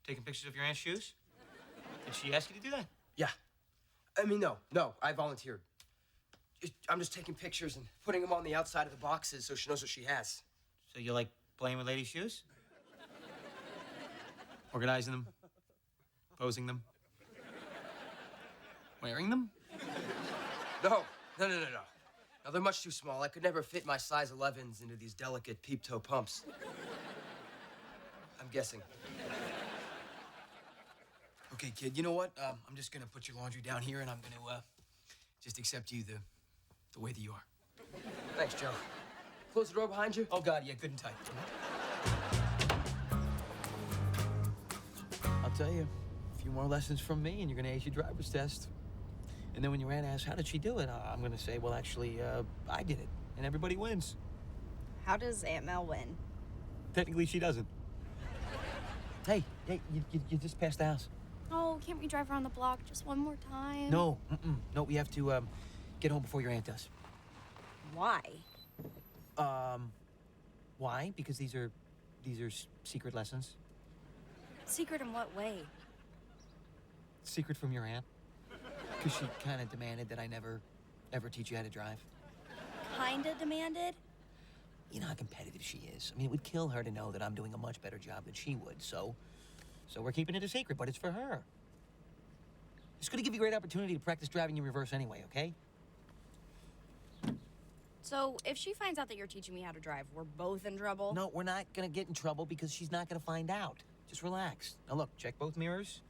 Speaker 7: Taking pictures of your aunt's shoes? Did she ask you to do that?
Speaker 6: Yeah. I mean, no, I volunteered. I'm just taking pictures and putting them on the outside of the boxes so she knows what she has.
Speaker 7: So you like playing with lady shoes? Organizing them? Posing them? Wearing them?
Speaker 6: No. Now, they're much too small. I could never fit my size 11s into these delicate peep-toe pumps. I'm guessing. Okay, kid, you know what? I'm just gonna put your laundry down here, and I'm gonna, just accept you the way that you are. Thanks, Joe. Close the door behind you.
Speaker 7: Oh, God, yeah, good and tight. I'll tell you, a few more lessons from me, and you're gonna ace your driver's test. And then when your aunt asks, how did she do it? I'm gonna say, well, actually, I did it, and everybody wins.
Speaker 12: How does Aunt Mel win?
Speaker 7: Technically, she doesn't. Hey, you just passed the house.
Speaker 4: Oh, can't we drive around the block just one more time?
Speaker 7: No, no, we have to, get home before your aunt does.
Speaker 12: Why?
Speaker 7: Why? Because these are secret lessons.
Speaker 4: Secret in what way?
Speaker 7: Secret from your aunt. Because she kind of demanded that I never, ever teach you how to drive.
Speaker 4: Kinda demanded?
Speaker 7: You know how competitive she is. I mean, it would kill her to know that I'm doing a much better job than she would, so we're keeping it a secret, but it's for her. It's gonna give you a great opportunity to practice driving in reverse anyway, okay?
Speaker 4: So, if she finds out that you're teaching me how to drive, we're both in trouble?
Speaker 7: No, we're not gonna get in trouble because she's not gonna find out. Just relax. Now look, check both mirrors.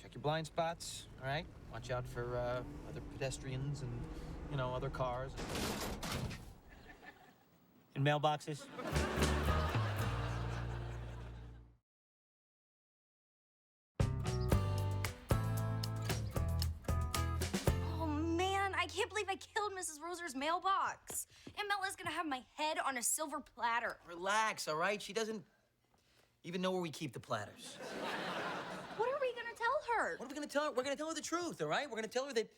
Speaker 7: Check your blind spots, all right? Watch out for other pedestrians and, you know, other cars. And mailboxes.
Speaker 4: Oh, man, I can't believe I killed Mrs. Roser's mailbox. Aunt Mella's gonna have my head on a silver platter.
Speaker 7: Relax, all right? She doesn't even know where we keep the platters.
Speaker 4: What are we gonna tell her?
Speaker 7: What are we gonna tell her? We're gonna tell her the truth, all right? We're gonna tell her that,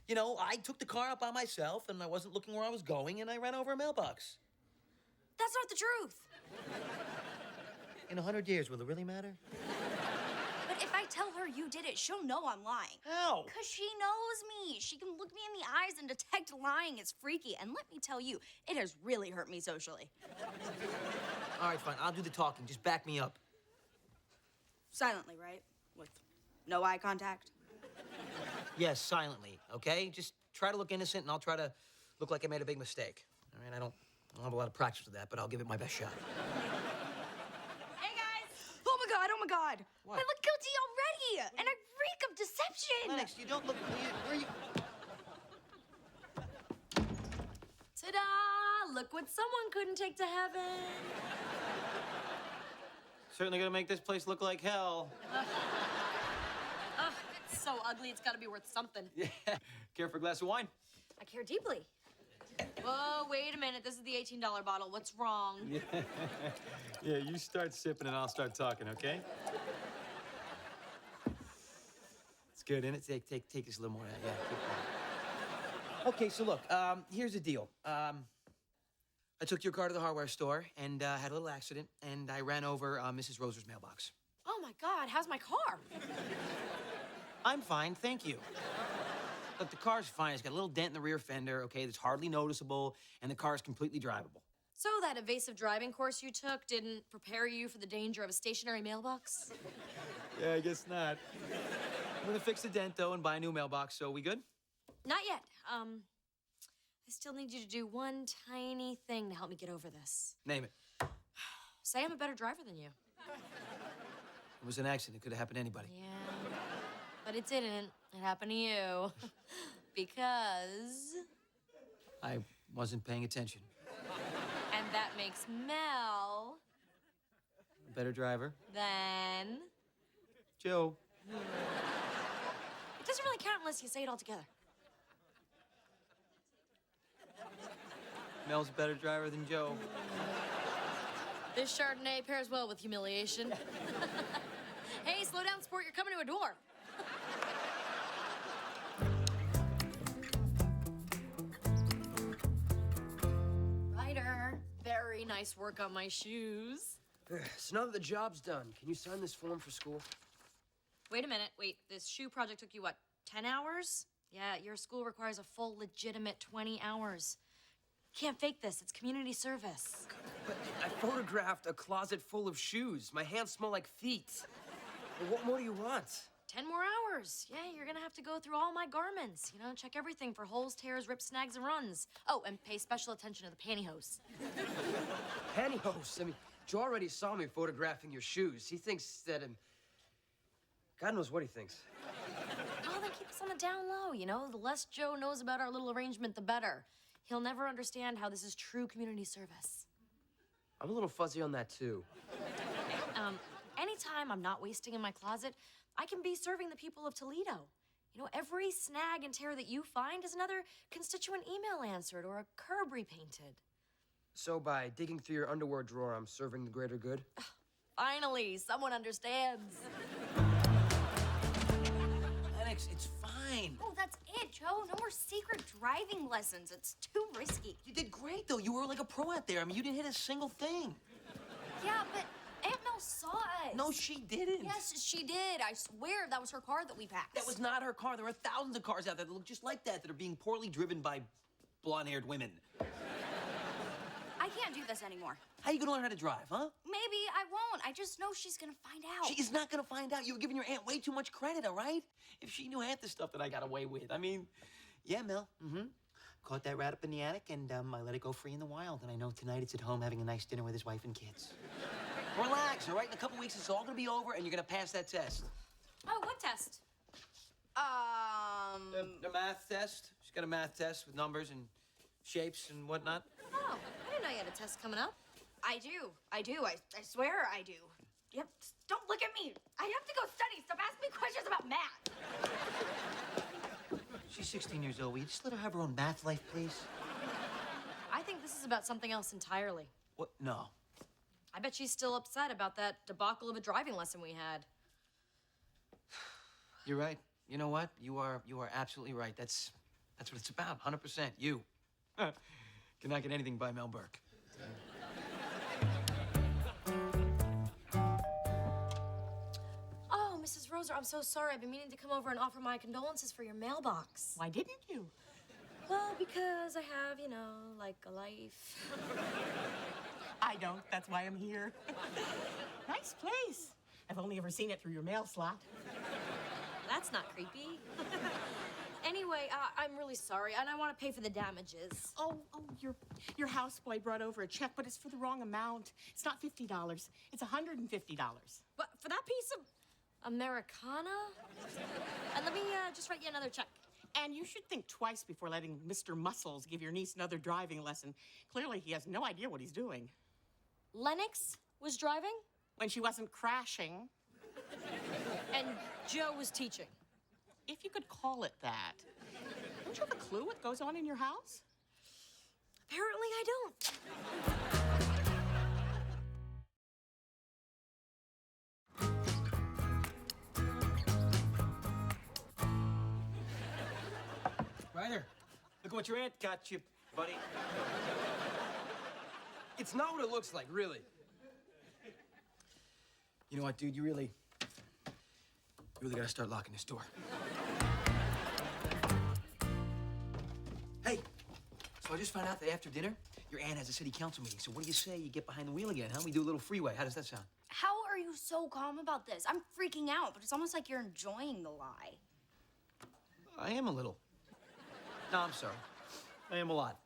Speaker 7: you know, I took the car out by myself and I wasn't looking where I was going and I ran over a mailbox.
Speaker 4: That's not the truth.
Speaker 7: In 100 years, will it really matter?
Speaker 4: But if I tell her you did it, she'll know I'm lying.
Speaker 7: How?
Speaker 4: Because she knows me. She can look me in the eyes and detect lying. It's freaky. And let me tell you, it has really hurt me socially.
Speaker 7: All right, fine. I'll do the talking. Just back me up.
Speaker 4: Silently, right? With no eye contact?
Speaker 7: Yes, silently, okay? Just try to look innocent and I'll try to look like I made a big mistake. All right, I don't have a lot of practice with that, but I'll give it my best shot.
Speaker 4: Hey, guys! Oh, my God.
Speaker 7: What?
Speaker 4: I look guilty already, and I reek of deception.
Speaker 7: Lennox, you don't look... Where are you...
Speaker 3: Ta-da! Look what someone couldn't take to heaven.
Speaker 7: Certainly gonna make this place look like hell.
Speaker 3: It's so ugly, it's gotta be worth something.
Speaker 7: Yeah. Care for a glass of wine?
Speaker 3: I care deeply. Whoa, wait a minute. This is the $18 bottle. What's wrong?
Speaker 7: Yeah, you start sipping and I'll start talking, okay? It's good, isn't it? Take this a little more. Yeah, keep going. Okay, so look, here's the deal. I took your car to the hardware store and had a little accident, and I ran over Mrs. Roser's mailbox.
Speaker 3: Oh my God, how's my car?
Speaker 7: I'm fine, thank you. Look, the car's fine. It's got a little dent in the rear fender, okay, that's hardly noticeable, and the car is completely drivable.
Speaker 3: So that evasive driving course you took didn't prepare you for the danger of a stationary mailbox?
Speaker 7: Yeah, I guess not. I'm gonna fix the dent, though, and buy a new mailbox, so we good?
Speaker 3: Not yet. I still need you to do one tiny thing to help me get over this.
Speaker 7: Name it.
Speaker 3: Say I'm a better driver than you.
Speaker 7: It was an accident. It could have happened to anybody.
Speaker 3: Yeah, but it didn't. It happened to you. Because...
Speaker 7: I wasn't paying attention.
Speaker 3: And that makes Mel...
Speaker 7: A better driver.
Speaker 3: Then...
Speaker 7: Joe.
Speaker 3: It doesn't really count unless you say it all together.
Speaker 7: Mel's a better driver than Joe.
Speaker 3: This Chardonnay pairs well with humiliation. Hey, slow down, sport. You're coming to a door. Ryder, very nice work on my shoes.
Speaker 9: So now that the job's done, can you sign this form for school?
Speaker 3: Wait a minute. Wait, this shoe project took you, what, 10 hours? Yeah, your school requires a full, legitimate 20 hours. Can't fake this. It's community service.
Speaker 9: But I photographed a closet full of shoes. My hands smell like feet. Well, what more do you want?
Speaker 3: 10 more hours. Yeah, you're gonna have to go through all my garments. You know, check everything for holes, tears, rips, snags, and runs. Oh, and pay special attention to the pantyhose.
Speaker 9: Pantyhose? I mean, Joe already saw me photographing your shoes. He thinks that God knows what he thinks.
Speaker 3: Well, then keep this on the down low, you know? The less Joe knows about our little arrangement, the better. He'll never understand how this is true community service.
Speaker 9: I'm a little fuzzy on that, too.
Speaker 3: Anytime I'm not wasting in my closet, I can be serving the people of Toledo. You know, every snag and tear that you find is another constituent email answered or a curb repainted.
Speaker 9: So by digging through your underwear drawer, I'm serving the greater good?
Speaker 3: Finally, someone understands.
Speaker 7: Lennox, it's fine.
Speaker 4: Oh, that's it, Joe. No more secret driving lessons. It's too risky.
Speaker 7: You did great, though. You were like a pro out there. I mean, you didn't hit a single thing.
Speaker 4: Yeah, but Aunt Mel saw us.
Speaker 7: No, she didn't.
Speaker 4: Yes, she did. I swear that was her car that we passed.
Speaker 7: That was not her car. There are thousands of cars out there that look just like that are being poorly driven by blonde-haired women.
Speaker 4: I can't do this anymore.
Speaker 7: How you gonna learn how to drive, huh?
Speaker 4: Maybe I won't. I just know she's gonna find out.
Speaker 7: She is not gonna find out. You were giving your aunt way too much credit, all right? If she knew half the stuff that I got away with. I mean, yeah, Mel. Caught that rat up in the attic, and I let it go free in the wild. And I know tonight it's at home having a nice dinner with his wife and kids. Relax, all right? In a couple weeks, it's all gonna be over, and you're gonna pass that test.
Speaker 3: Oh, what test?
Speaker 7: The math test. She's got a math test with numbers and shapes and whatnot.
Speaker 3: Oh, I didn't know you had a test coming up.
Speaker 4: I do. I swear I do. Yep. Don't look at me. I have to go study. Stop asking me questions about math.
Speaker 7: She's 16 years old. Will you just let her have her own math life, please?
Speaker 3: I think this is about something else entirely.
Speaker 7: What? No.
Speaker 3: I bet she's still upset about that debacle of a driving lesson we had.
Speaker 7: You're right. You know what? You are absolutely right. That's what it's about. 100%. You. Cannot get anything by Mel Burke.
Speaker 3: Oh, Mrs. Roser, I'm so sorry. I've been meaning to come over and offer my condolences for your mailbox.
Speaker 14: Why didn't you?
Speaker 3: Well, because I have, you know, like a life.
Speaker 14: I don't. That's why I'm here. Nice place. I've only ever seen it through your mail slot.
Speaker 3: That's not creepy. Anyway, I'm really sorry, and I want to pay for the damages.
Speaker 14: Oh, your houseboy brought over a check, but it's for the wrong amount. It's not $50. It's $150.
Speaker 3: What, for that piece of Americana? And let me just write you another check.
Speaker 14: And you should think twice before letting Mr. Muscles give your niece another driving lesson. Clearly, he has no idea what he's doing.
Speaker 3: Lennox was driving?
Speaker 14: When she wasn't crashing.
Speaker 3: And Joe was teaching.
Speaker 14: If you could call it that. Don't you have a clue what goes on in your house?
Speaker 3: Apparently I don't.
Speaker 7: Ryder, look at what your aunt got you, buddy.
Speaker 9: It's not what it looks like, really.
Speaker 7: You know what, dude? You really gotta start locking this door. Hey, so I just found out that after dinner, your aunt has a city council meeting. So what do you say you get behind the wheel again, huh? We do a little freeway. How does that sound?
Speaker 4: How are you so calm about this? I'm freaking out, but it's almost like you're enjoying the lie.
Speaker 7: I am a little. No, I'm sorry. I am a lot.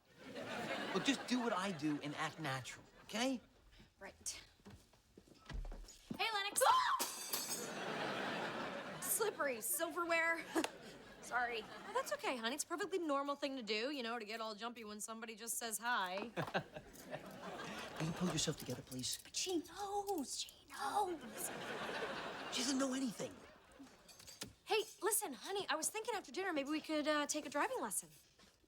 Speaker 7: Look, just do what I do and act natural, okay?
Speaker 3: Right. Hey, Lennox.
Speaker 4: Slippery silverware. Sorry.
Speaker 3: Oh, that's okay, honey. It's a perfectly normal thing to do, you know, to get all jumpy when somebody just says hi.
Speaker 7: Will you pull yourself together, please?
Speaker 4: But she knows. She knows.
Speaker 7: She doesn't know anything.
Speaker 3: Hey, listen, honey, I was thinking after dinner maybe we could take a driving lesson.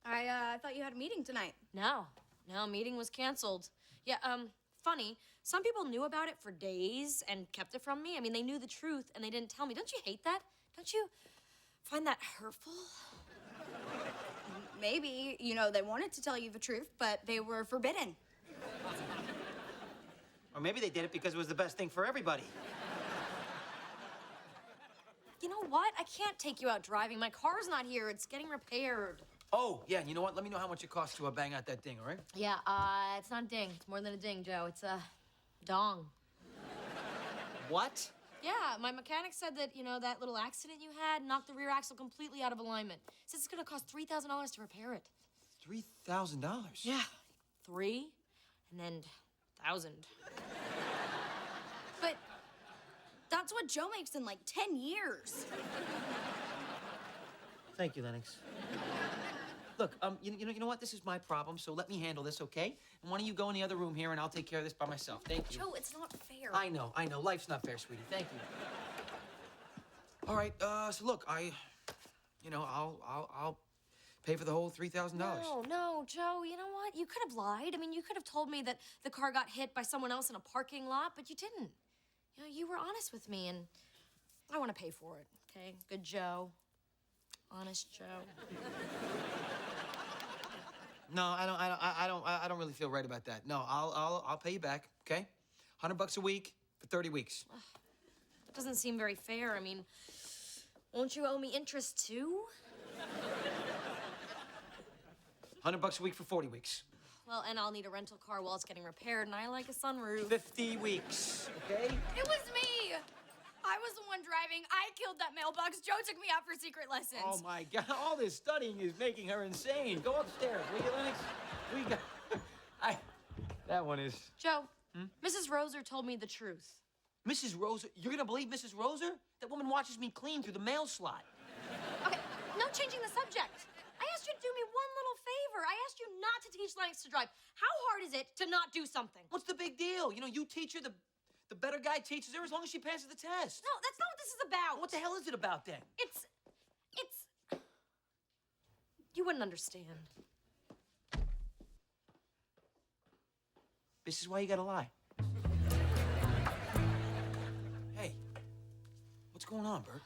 Speaker 12: I thought you had a meeting tonight.
Speaker 3: No, No, meeting was canceled. Yeah, funny. Some people knew about it for days and kept it from me. I mean, they knew the truth and they didn't tell me. Don't you hate that? Don't you find that hurtful?
Speaker 12: Maybe, you know, they wanted to tell you the truth, but they were forbidden.
Speaker 7: Or maybe they did it because it was the best thing for everybody.
Speaker 3: You know what? I can't take you out driving. My car's not here. It's getting repaired.
Speaker 7: Oh, yeah, and you know what? Let me know how much it costs to bang out that ding, all right?
Speaker 3: Yeah, it's not a ding. It's more than a ding, Joe. It's a dong.
Speaker 7: What?
Speaker 3: Yeah, my mechanic said that, you know, that little accident you had knocked the rear axle completely out of alignment. Says it's gonna cost $3,000 to repair it.
Speaker 7: $3,000?
Speaker 3: Yeah, 3 and then 1,000.
Speaker 12: But that's what Joe makes in like 10 years.
Speaker 7: Thank you, Lennox. Look, you know what? This is my problem, so let me handle this, okay? And why don't you go in the other room here, and I'll take care of this by myself. Thank you.
Speaker 3: Joe, it's not fair.
Speaker 7: I know. Life's not fair, sweetie. Thank you. All right, so look, I'll pay for the whole $3,000.
Speaker 3: No, Joe, you know what? You could have lied. I mean, you could have told me that the car got hit by someone else in a parking lot, but you didn't. You know, you were honest with me, and I want to pay for it, okay? Good Joe. Honest Joe.
Speaker 7: No, I don't really feel right about that. No, I'll pay you back, okay? $100 a week for 30 weeks.
Speaker 3: That doesn't seem very fair. I mean, won't you owe me interest too?
Speaker 7: $100 a week for 40 weeks.
Speaker 3: Well, and I'll need a rental car while it's getting repaired, and I like a sunroof.
Speaker 7: 50 weeks, okay?
Speaker 12: It was me. I was the one driving. I killed that mailbox. Joe took me out for secret lessons.
Speaker 7: Oh, my God. All this studying is making her insane. Go upstairs, will you, Lennox? We got... That one is...
Speaker 3: Joe, Mrs. Roser told me the truth.
Speaker 7: Mrs. Roser? You're gonna believe Mrs. Roser? That woman watches me clean through the mail slot.
Speaker 3: Okay, no changing the subject. I asked you to do me one little favor. I asked you not to teach Lennox to drive. How hard is it to not do something?
Speaker 7: What's the big deal? You know, you teach her, the better guy teaches her as long as she passes the test.
Speaker 3: No, that's not what this is about.
Speaker 7: What the hell is it about, then?
Speaker 3: It's... You wouldn't understand.
Speaker 7: This is why you gotta lie. Hey, what's going on, Burke?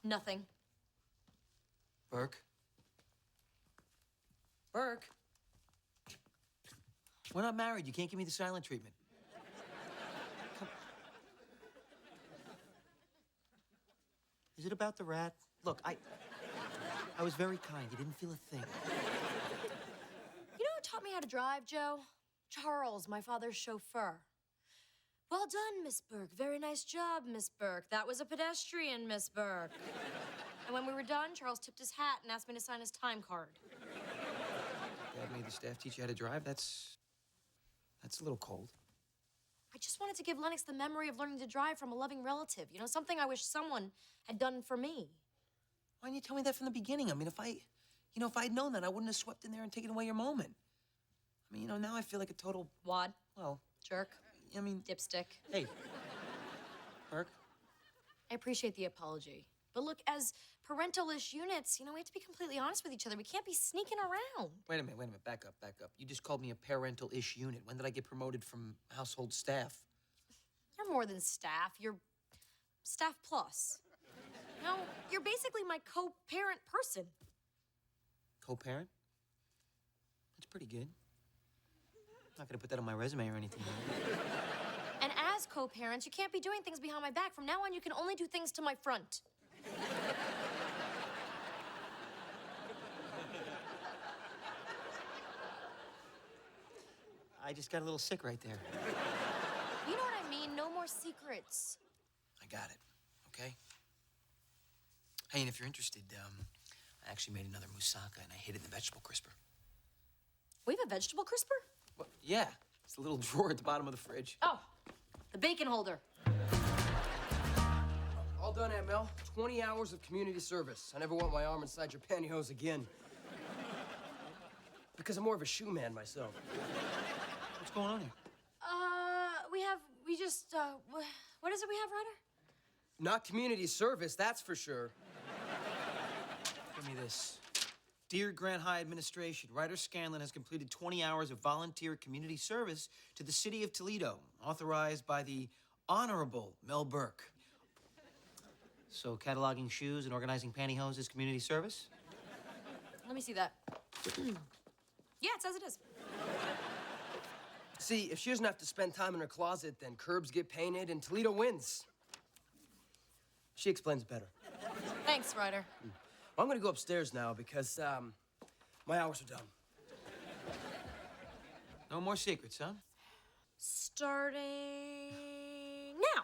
Speaker 3: Nothing.
Speaker 7: Burke? Burke? We're not married. You can't give me the silent treatment. Come. Is it about the rat? Look, I was very kind. You didn't feel a thing.
Speaker 3: You know who taught me how to drive, Joe? Charles, my father's chauffeur. Well done, Miss Burke. Very nice job, Miss Burke. That was a pedestrian, Miss Burke. And when we were done, Charles tipped his hat and asked me to sign his time card.
Speaker 7: Dad made the staff teach you how to drive? That's a little cold.
Speaker 3: I just wanted to give Lennox the memory of learning to drive from a loving relative. You know, something I wish someone had done for me.
Speaker 7: Why didn't you tell me that from the beginning? I mean, if I'd known that, I wouldn't have swept in there and taken away your moment. I mean, you know, now I feel like a total...
Speaker 3: Wad.
Speaker 7: Well...
Speaker 3: Jerk.
Speaker 7: I mean...
Speaker 3: Dipstick.
Speaker 7: Hey. Burke?
Speaker 3: I appreciate the apology. But look, as parental-ish units, you know, we have to be completely honest with each other. We can't be sneaking around.
Speaker 7: Wait a minute. Back up. You just called me a parental-ish unit. When did I get promoted from household staff?
Speaker 3: You're more than staff. You're staff plus. You know, you're basically my co-parent person.
Speaker 7: Co-parent? That's pretty good. I'm not gonna put that on my resume or anything.
Speaker 3: And as co-parents, you can't be doing things behind my back. From now on, you can only do things to my front.
Speaker 7: I just got a little sick right there.
Speaker 3: You know what I mean? No more secrets.
Speaker 7: I got it, okay? Hey, and if you're interested, I actually made another moussaka and I hid it in the vegetable crisper.
Speaker 3: We have a vegetable crisper?
Speaker 7: Well, yeah, it's a little drawer at the bottom of the fridge.
Speaker 3: Oh, the bacon holder.
Speaker 9: All done, Aunt Mel. 20 hours of community service. I never want my arm inside your pantyhose again. Because I'm more of a shoe man myself.
Speaker 7: What's going on here?
Speaker 3: What is it we have, Ryder?
Speaker 9: Not community service, that's for sure.
Speaker 7: Give me this. Dear Grant High Administration, Ryder Scanlon has completed 20 hours of volunteer community service to the city of Toledo, authorized by the Honorable Mel Burke. So, cataloging shoes and organizing pantyhose is community service?
Speaker 3: Let me see that. Yeah, it says it is.
Speaker 16: See, if she doesn't have to spend time in her closet, then curbs get painted and Toledo wins. She explains better.
Speaker 3: Thanks, Ryder.
Speaker 16: Well, I'm gonna go upstairs now because, my hours are done.
Speaker 7: No more secrets, huh?
Speaker 3: Starting now.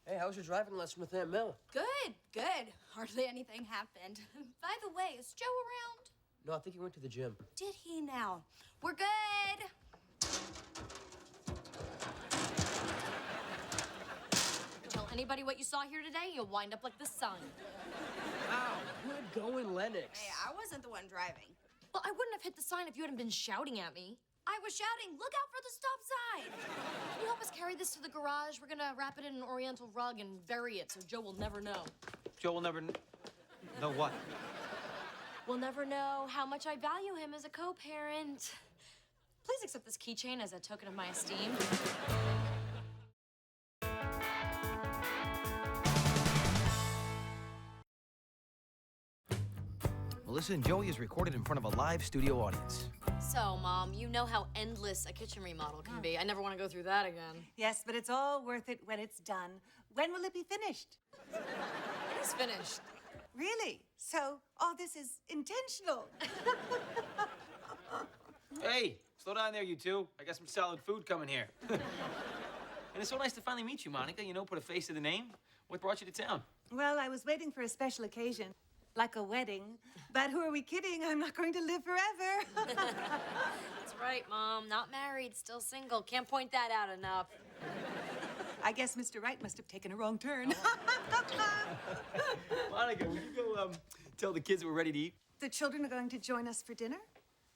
Speaker 16: Hey, how was your driving lesson with Aunt Mel?
Speaker 12: Good, good. Hardly anything happened. By the way, is Joe around?
Speaker 16: No, I think he went to the gym.
Speaker 12: Did he now? We're good.
Speaker 3: Tell anybody what you saw here today, you'll wind up like the sun.
Speaker 16: Ow, good going, Lennox.
Speaker 12: Hey, I wasn't the one driving.
Speaker 3: Well, I wouldn't have hit the sign if you hadn't been shouting at me.
Speaker 12: I was shouting, look out for the stop sign.
Speaker 3: Can you help us carry this to the garage? We're gonna wrap it in an oriental rug and bury it so Joe will never know.
Speaker 7: Joe will never know what?
Speaker 3: We'll never know how much I value him as a co-parent. Please accept this keychain as a token of my esteem.
Speaker 7: Melissa and Joey is recorded in front of a live studio audience.
Speaker 3: So, Mom, you know how endless a kitchen remodel can be. I never want to go through that again.
Speaker 17: Yes, but it's all worth it when it's done. When will it be finished?
Speaker 3: It is finished.
Speaker 17: Really? So all this is intentional?
Speaker 7: Hey, slow down there, you two. I got some solid food coming here. And it's so nice to finally meet you, Monica. You know, put a face to the name. What brought you to town?
Speaker 17: Well, I was waiting for a special occasion, like a wedding. But who are we kidding? I'm not going to live forever.
Speaker 3: That's right, Mom. Not married, still single. Can't point that out enough.
Speaker 17: I guess Mr. Wright must have taken a wrong turn.
Speaker 7: Monica, will you go tell the kids that we're ready to eat?
Speaker 17: The children are going to join us for dinner?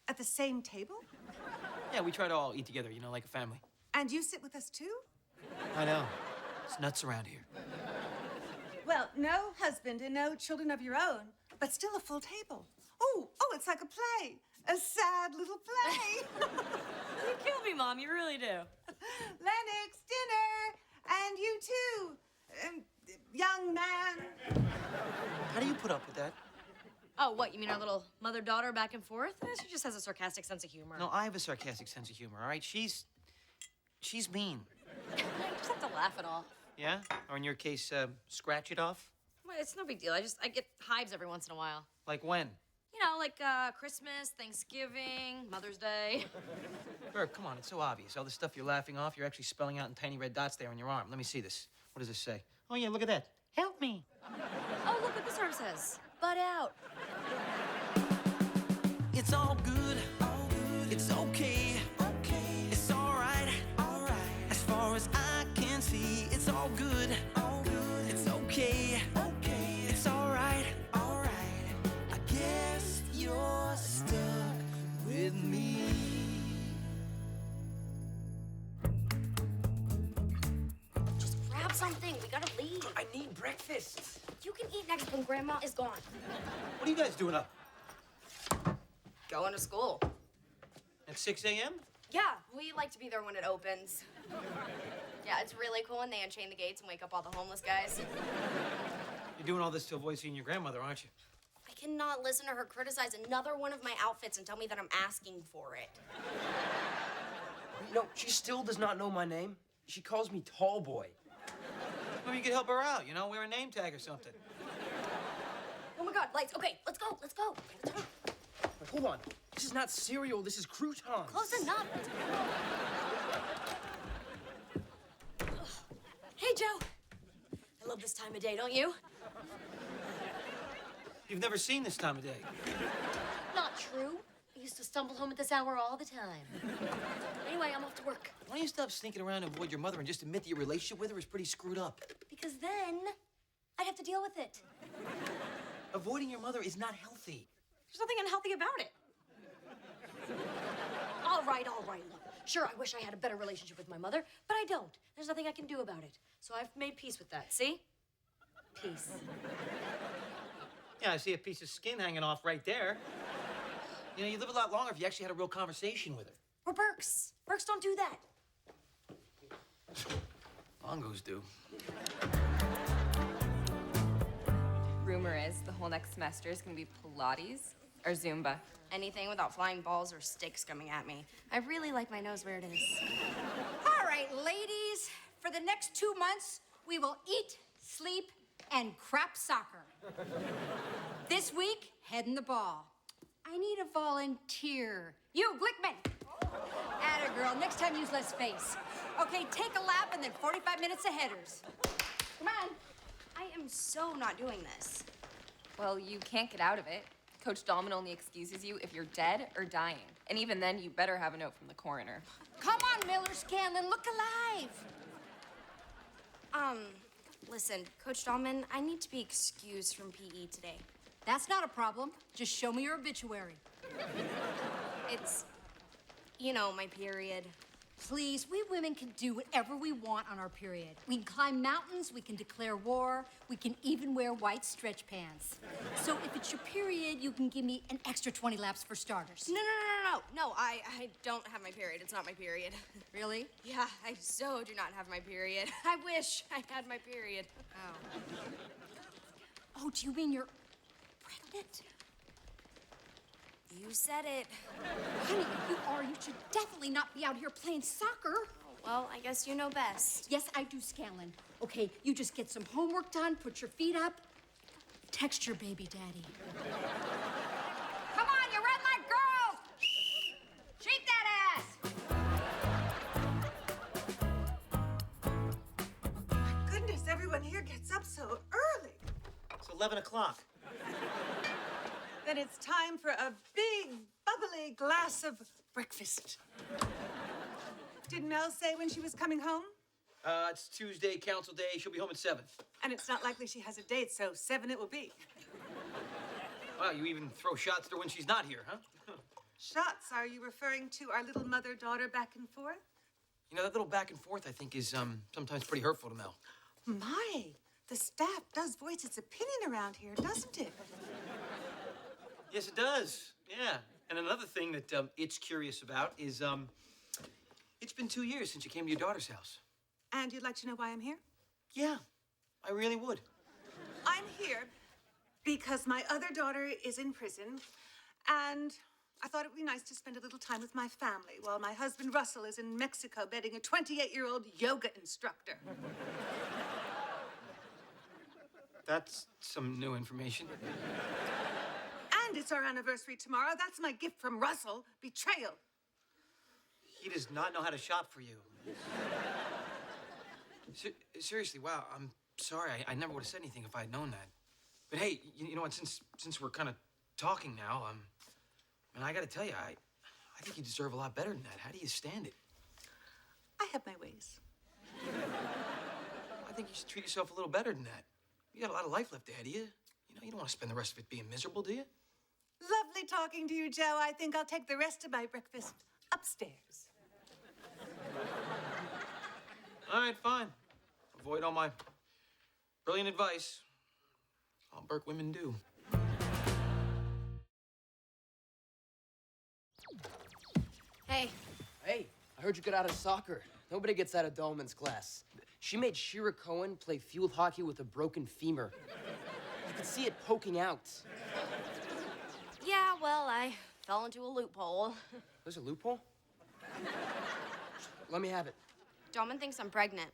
Speaker 17: At the same table?
Speaker 7: Yeah, we try to all eat together, you know, like a family.
Speaker 17: And you sit with us too?
Speaker 7: I know. It's nuts around here.
Speaker 17: Well, no husband and no children of your own, but still a full table. Oh, it's like a play. A sad little play.
Speaker 3: You kill me, Mom. You really do.
Speaker 17: Lennox, dinner. And you too, young man.
Speaker 7: How do you put up with that?
Speaker 3: Oh, what? You mean our little mother-daughter back and forth? She just has a sarcastic sense of humor.
Speaker 7: No, I have a sarcastic sense of humor, all right? She's mean.
Speaker 3: You just have to laugh it off.
Speaker 7: Yeah? Or in your case, scratch it off?
Speaker 3: Well, it's no big deal. I get hives every once in a while.
Speaker 7: Like when?
Speaker 3: You know, like Christmas, Thanksgiving, Mother's Day.
Speaker 7: Burke, come on, it's so obvious. All the stuff you're laughing off, you're actually spelling out in tiny red dots there on your arm. Let me see this. What does this say? Oh, yeah, look at that. Help me.
Speaker 3: Oh, look what this arm says. Butt out.
Speaker 1: It's all good, it's okay, it's all right, as far as I can see, it's all good, it's okay, it's all right, I guess you're stuck with me.
Speaker 4: Just grab something. We gotta leave.
Speaker 16: I need breakfast.
Speaker 4: You can eat next when Grandma is gone.
Speaker 7: What are you guys doing up?
Speaker 12: Going to school.
Speaker 7: At 6 a.m.?
Speaker 12: Yeah, we like to be there when it opens. Yeah, it's really cool when they unchain the gates and wake up all the homeless guys.
Speaker 7: You're doing all this to avoid seeing your grandmother, aren't you?
Speaker 4: I cannot listen to her criticize another one of my outfits and tell me that I'm asking for it.
Speaker 16: No, she still does not know my name. She calls me Tall Boy.
Speaker 7: Maybe you could help her out, you know, wear a name tag or something.
Speaker 4: Oh my God, lights. Okay, let's go. Let's go.
Speaker 16: Wait, hold on. This is not cereal. This is croutons.
Speaker 4: Close enough.
Speaker 3: Hey, Joe. I love this time of day, don't you?
Speaker 7: You've never seen this time of day.
Speaker 2: Not true. I used to stumble home at this hour all the time. Anyway, I'm off to work.
Speaker 7: Why don't you stop sneaking around to avoid your mother and just admit that your relationship with her is pretty screwed up?
Speaker 2: Because then I'd have to deal with it.
Speaker 7: Avoiding your mother is not healthy.
Speaker 3: There's nothing unhealthy about it.
Speaker 2: All right, look.
Speaker 3: Sure, I wish I had a better relationship with my mother, but I don't. There's nothing I can do about it. So I've made peace with that, see? Peace.
Speaker 7: Yeah, I see a piece of skin hanging off right there. You know, you'd live a lot longer if you actually had a real conversation with her.
Speaker 3: Or Burks. Burks don't do that.
Speaker 7: Bongos do.
Speaker 11: Rumor is the whole next semester is gonna be Pilates or Zumba.
Speaker 12: Anything without flying balls or sticks coming at me. I really like my nose where it is.
Speaker 18: All right, ladies, for the next 2 months, we will eat, sleep, and crap soccer. This week, head in the ball. I need a volunteer. You, Glickman. Atta girl, next time use less face. Okay, take a lap and then 45 minutes of headers. Come on.
Speaker 12: I am so not doing this.
Speaker 11: Well, you can't get out of it. Coach Dahlman only excuses you if you're dead or dying. And even then, you better have a note from the coroner.
Speaker 18: Come on, Miller Scanlon, look alive.
Speaker 12: Listen, Coach Dahlman, I need to be excused from PE today.
Speaker 18: That's not a problem. Just show me your obituary.
Speaker 12: It's, you know, my period.
Speaker 18: Please, we women can do whatever we want on our period. We can climb mountains, we can declare war, we can even wear white stretch pants. So if it's your period, you can give me an extra 20 laps for starters.
Speaker 12: No, I don't have my period. It's not my period.
Speaker 18: Really?
Speaker 12: Yeah, I so do not have my period. I wish I had my period.
Speaker 18: Oh. Oh, do you mean you're pregnant?
Speaker 12: You said it.
Speaker 18: Honey, if you are, you should definitely not be out here playing soccer.
Speaker 12: Well, I guess you know best.
Speaker 18: Yes, I do, Scanlon. Okay, you just get some homework done, put your feet up, text your baby daddy. Come on, you run like girls! Shake that ass!
Speaker 17: My goodness, everyone here gets up so early.
Speaker 7: It's 11 o'clock.
Speaker 17: Then it's time for a big, bubbly glass of breakfast. Did Mel say when she was coming home?
Speaker 7: It's Tuesday, council day. She'll be home at 7.
Speaker 17: And it's not likely she has a date, so 7 it will be.
Speaker 7: Wow, you even throw shots at her when she's not here, huh?
Speaker 17: Shots, are you referring to our little mother-daughter back and forth?
Speaker 7: You know, that little back and forth, I think, is sometimes pretty hurtful to Mel.
Speaker 17: My, the staff does voice its opinion around here, doesn't it?
Speaker 7: Yes, it does. Yeah. And another thing that it's curious about is it's been 2 years since you came to your daughter's house.
Speaker 17: And you'd like to know why I'm here?
Speaker 7: Yeah, I really would.
Speaker 17: I'm here because my other daughter is in prison, and I thought it would be nice to spend a little time with my family while my husband Russell is in Mexico bedding a 28-year-old yoga instructor.
Speaker 7: That's some new information.
Speaker 17: And it's our anniversary tomorrow. That's my gift from Russell. Betrayal.
Speaker 7: He does not know how to shop for you. Seriously, wow, I'm sorry. I never would have said anything if I had known that. But hey, you know what? Since we're kind of talking now, and I got to tell you, I think you deserve a lot better than that. How do you stand it?
Speaker 17: I have my ways.
Speaker 7: I think you should treat yourself a little better than that. You got a lot of life left ahead of you. You know, you don't want to spend the rest of it being miserable, do you?
Speaker 17: Lovely talking to you, Joe. I think I'll take the rest of my breakfast upstairs.
Speaker 7: All right, fine. Avoid all my brilliant advice. All Burke women do.
Speaker 12: Hey.
Speaker 16: Hey, I heard you got out of soccer. Nobody gets out of Dahlman's class. She made Shira Cohen play field hockey with a broken femur. You could see it poking out.
Speaker 12: Yeah, well, I fell into a loophole.
Speaker 16: There's a loophole? Let me have it.
Speaker 12: Dahlman thinks I'm pregnant.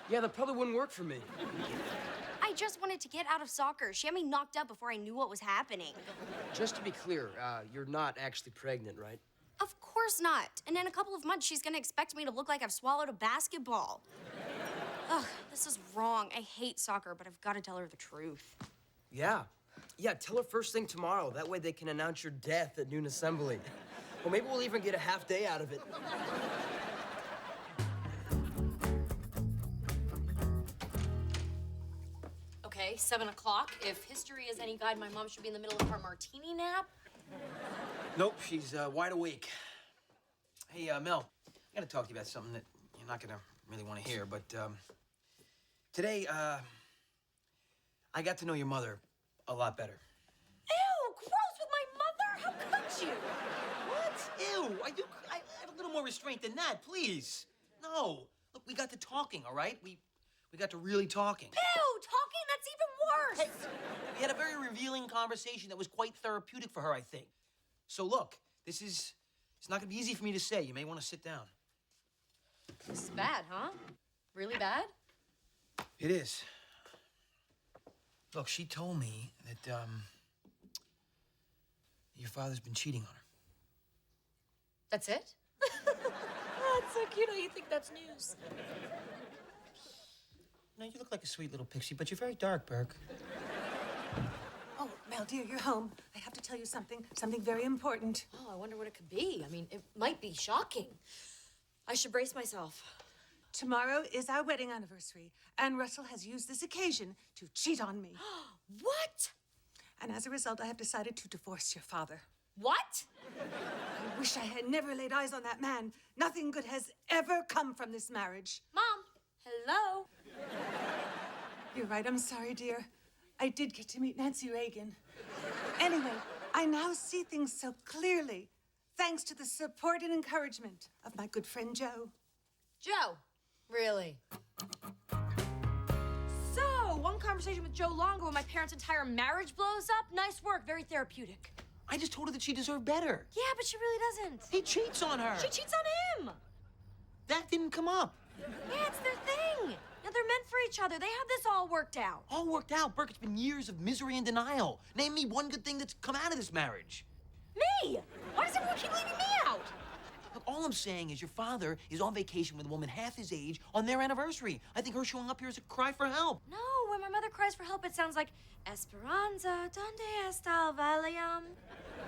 Speaker 16: Yeah, that probably wouldn't work for me.
Speaker 12: I just wanted to get out of soccer. She had me knocked up before I knew what was happening.
Speaker 16: Just to be clear, you're not actually pregnant, right?
Speaker 12: Of course not. And in a couple of months, she's gonna expect me to look like I've swallowed a basketball. Ugh, this is wrong. I hate soccer, but I've gotta tell her the truth.
Speaker 16: Yeah. Yeah, tell her first thing tomorrow. That way they can announce your death at noon assembly. Well, maybe we'll even get a half day out of it.
Speaker 3: Okay, 7 o'clock. If history is any guide, my mom should be in the middle of her martini nap.
Speaker 7: Nope, she's wide awake. Hey, Mel, I gotta talk to you about something that you're not gonna really want to hear, but today, I got to know your mother a lot better.
Speaker 3: Ew, gross with my mother? How could you?
Speaker 7: What? Ew, I have a little more restraint than that, please. No, look, we got to talking, all right? We got to really talking.
Speaker 3: Ew, talking? That's even worse.
Speaker 7: Hey, we had a very revealing conversation that was quite therapeutic for her, I think. So look, it's not gonna be easy for me to say. You may want to sit down.
Speaker 3: This is bad, huh? Really bad?
Speaker 7: It is. Look, she told me that, your father's been cheating on her.
Speaker 3: That's it? That's so cute how you think that's news.
Speaker 7: No, you look like a sweet little pixie, but you're very dark, Burke.
Speaker 17: Oh, Mel, dear, you're home. I have to tell you something very important.
Speaker 3: Oh, I wonder what it could be. I mean, it might be shocking. I should brace myself.
Speaker 17: Tomorrow is our wedding anniversary, and Russell has used this occasion to cheat on me.
Speaker 3: What?
Speaker 17: And as a result, I have decided to divorce your father.
Speaker 3: What?
Speaker 17: I wish I had never laid eyes on that man. Nothing good has ever come from this marriage.
Speaker 3: Mom, hello?
Speaker 17: You're right, I'm sorry, dear. I did get to meet Nancy Reagan. Anyway, I now see things so clearly, thanks to the support and encouragement of my good friend Joe.
Speaker 3: Joe? Really? So, one conversation with Joe Longo when my parents' entire marriage blows up? Nice work, very therapeutic.
Speaker 7: I just told her that she deserved better.
Speaker 3: Yeah, but she really doesn't.
Speaker 7: He cheats on her.
Speaker 3: She cheats on him.
Speaker 7: That didn't come up.
Speaker 3: Yeah, it's their thing. Now, they're meant for each other. They have this all worked out.
Speaker 7: All worked out, Burke. It's been years of misery and denial. Name me one good thing that's come out of this marriage.
Speaker 3: Me? Why does everyone keep leaving me out?
Speaker 7: Look, all I'm saying is your father is on vacation with a woman half his age on their anniversary. I think her showing up here is a cry for help.
Speaker 3: No, when my mother cries for help, it sounds like Esperanza, donde está el Valium?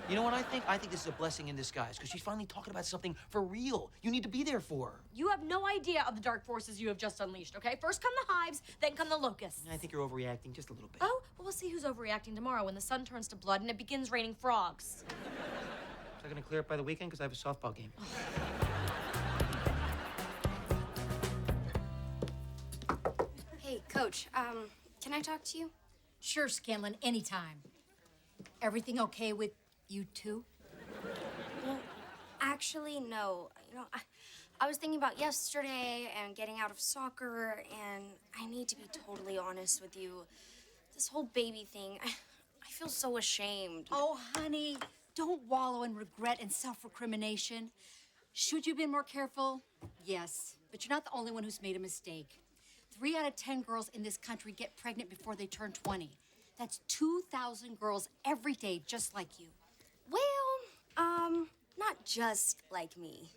Speaker 7: You know what I think? I think this is a blessing in disguise, because she's finally talking about something for real. You need to be there for her.
Speaker 3: You have no idea of the dark forces you have just unleashed, okay? First come the hives, then come the locusts.
Speaker 7: I think you're overreacting just a little bit.
Speaker 3: Oh, well, we'll see who's overreacting tomorrow when the sun turns to blood and it begins raining frogs.
Speaker 7: Is that going to clear up by the weekend? Because I have a softball game.
Speaker 12: Hey, Coach, can I talk to you?
Speaker 18: Sure, Scanlon, anytime. Everything okay with you two?
Speaker 12: Well, actually, no. You know, I was thinking about yesterday and getting out of soccer, and I need to be totally honest with you. This whole baby thing, I feel so ashamed.
Speaker 18: Oh, honey, don't wallow in regret and self-recrimination. Should you have been more careful? Yes, but you're not the only one who's made a mistake. 3 out of 10 girls in this country get pregnant before they turn 20. That's 2,000 girls every day just like you.
Speaker 12: Well, not just like me.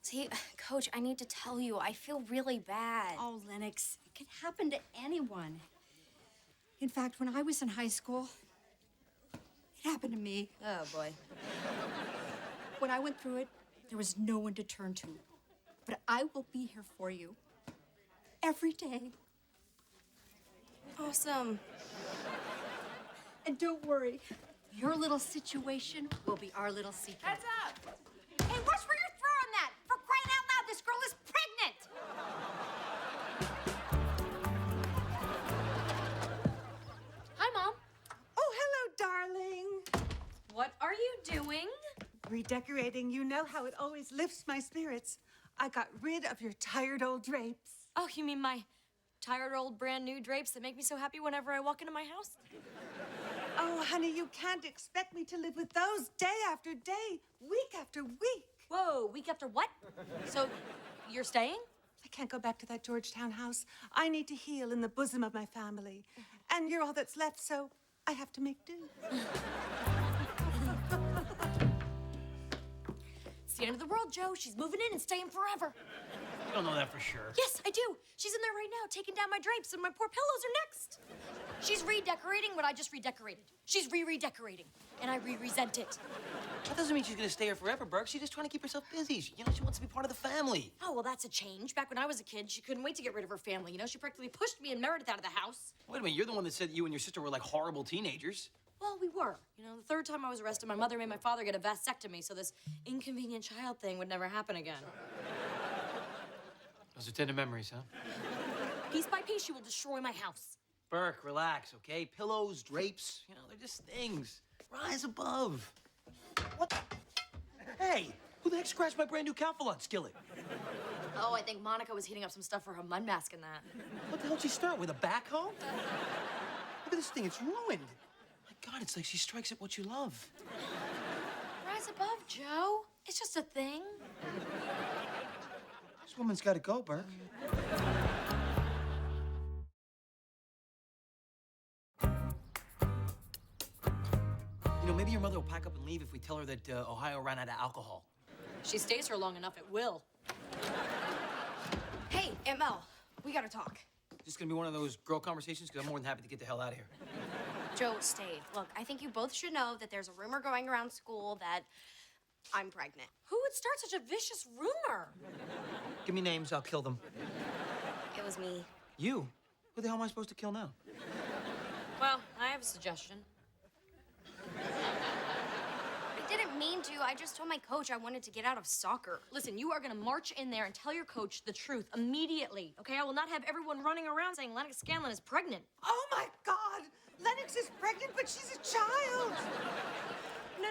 Speaker 12: See, Coach, I need to tell you, I feel really bad.
Speaker 18: Oh, Lennox, it can happen to anyone. In fact, when I was in high school, it happened to me.
Speaker 3: Oh, boy.
Speaker 18: When I went through it, there was no one to turn to. But I will be here for you every day.
Speaker 12: Awesome.
Speaker 18: And don't worry, your little situation will be our little secret.
Speaker 3: Heads up!
Speaker 18: Hey, watch where you're throwing that! For crying out loud, this girl is pregnant!
Speaker 3: Hi, Mom.
Speaker 17: Oh, hello, darling.
Speaker 3: What are you doing?
Speaker 17: Redecorating. You know how it always lifts my spirits. I got rid of your tired old drapes.
Speaker 3: Oh, you mean my tired old brand new drapes that make me so happy whenever I walk into my house?
Speaker 17: Oh, honey, you can't expect me to live with those day after day, week after week.
Speaker 3: Whoa, week after what? So, you're staying?
Speaker 17: I can't go back to that Georgetown house. I need to heal in the bosom of my family. And you're all that's left, so I have to make do.
Speaker 3: It's the end of the world, Joe. She's moving in and staying forever.
Speaker 7: You don't know that for sure.
Speaker 3: Yes, I do. She's in there right now, taking down my drapes, and my poor pillows are next. She's redecorating what I just redecorated. She's redecorating, and I resent it.
Speaker 7: That doesn't mean she's going to stay here forever, Burke. She's just trying to keep herself busy. You know, she wants to be part of the family.
Speaker 3: Oh, well, that's a change. Back when I was a kid, she couldn't wait to get rid of her family. You know, she practically pushed me and Meredith out of the house.
Speaker 7: Wait a minute, you're the one that said that you and your sister were like horrible teenagers.
Speaker 3: Well, we were. You know, the third time I was arrested, my mother made my father get a vasectomy so this inconvenient child thing would never happen again.
Speaker 7: Those are tender memories, huh?
Speaker 3: Piece by piece, she will destroy my house.
Speaker 7: Burke, relax, okay? Pillows, drapes, you know, they're just things. Rise above. What the? Hey, who the heck scratched my brand new Calphalon skillet?
Speaker 3: Oh, I think Monica was heating up some stuff for her mud mask in that.
Speaker 7: What the hell did she start with, a backhoe? Look at this thing, it's ruined. My God, it's like she strikes at what you love.
Speaker 3: Rise above, Joe. It's just a thing.
Speaker 7: This woman's got to go, Burke. You know, maybe your mother will pack up and leave if we tell her that Ohio ran out of alcohol.
Speaker 3: She stays here long enough, it will.
Speaker 12: Hey, ML, we gotta talk.
Speaker 7: Is this gonna be one of those girl conversations? Because I'm more than happy to get the hell out of here.
Speaker 12: Joe, stay. Look, I think you both should know that there's a rumor going around school that I'm pregnant.
Speaker 3: Who would start such a vicious rumor?
Speaker 7: Give me names, I'll kill them.
Speaker 12: It was me.
Speaker 7: You? Who the hell am I supposed to kill now?
Speaker 3: Well, I have a suggestion.
Speaker 12: I didn't mean to. I just told my coach I wanted to get out of soccer.
Speaker 3: Listen, you are gonna march in there and tell your coach the truth immediately, okay? I will not have everyone running around saying Lennox Scanlon is pregnant.
Speaker 17: Oh my God! Lennox is pregnant, but she's a child.
Speaker 12: No.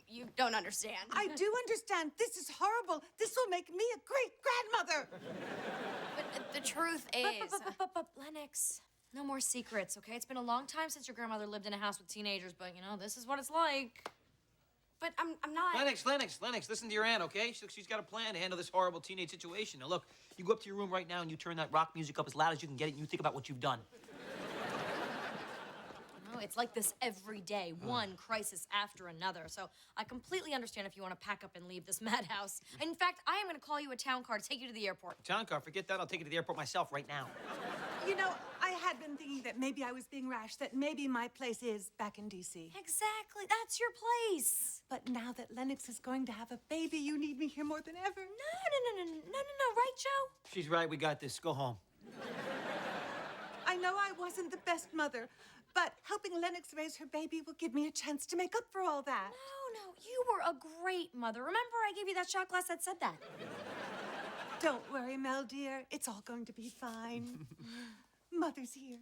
Speaker 12: You don't understand.
Speaker 17: I do understand. This is horrible. This will make me a great grandmother.
Speaker 12: But the truth is...
Speaker 3: But, Lennox, no more secrets, okay? It's been a long time since your grandmother lived in a house with teenagers, but, you know, this is what it's like.
Speaker 12: But I'm not...
Speaker 7: Lennox, listen to your aunt, okay? She's got a plan to handle this horrible teenage situation. Now, look, you go up to your room right now and you turn that rock music up as loud as you can get it, and you think about what you've done.
Speaker 3: No, it's like this every day, one crisis after another. So I completely understand if you want to pack up and leave this madhouse. In fact, I am going to call you a town car to take you to the airport.
Speaker 7: Town car, forget that. I'll take you to the airport myself right now.
Speaker 17: You know, I had been thinking that maybe I was being rash, that maybe my place is back in D.C.
Speaker 3: Exactly. That's your place.
Speaker 17: But now that Lennox is going to have a baby, you need me here more than ever.
Speaker 3: No. Right, Joe?
Speaker 7: She's right. We got this. Go home.
Speaker 17: I know I wasn't the best mother, but helping Lennox raise her baby will give me a chance to make up for all that.
Speaker 3: No. You were a great mother. Remember, I gave you that shot glass that said that.
Speaker 17: Don't worry, Mel, dear. It's all going to be fine. Mother's here.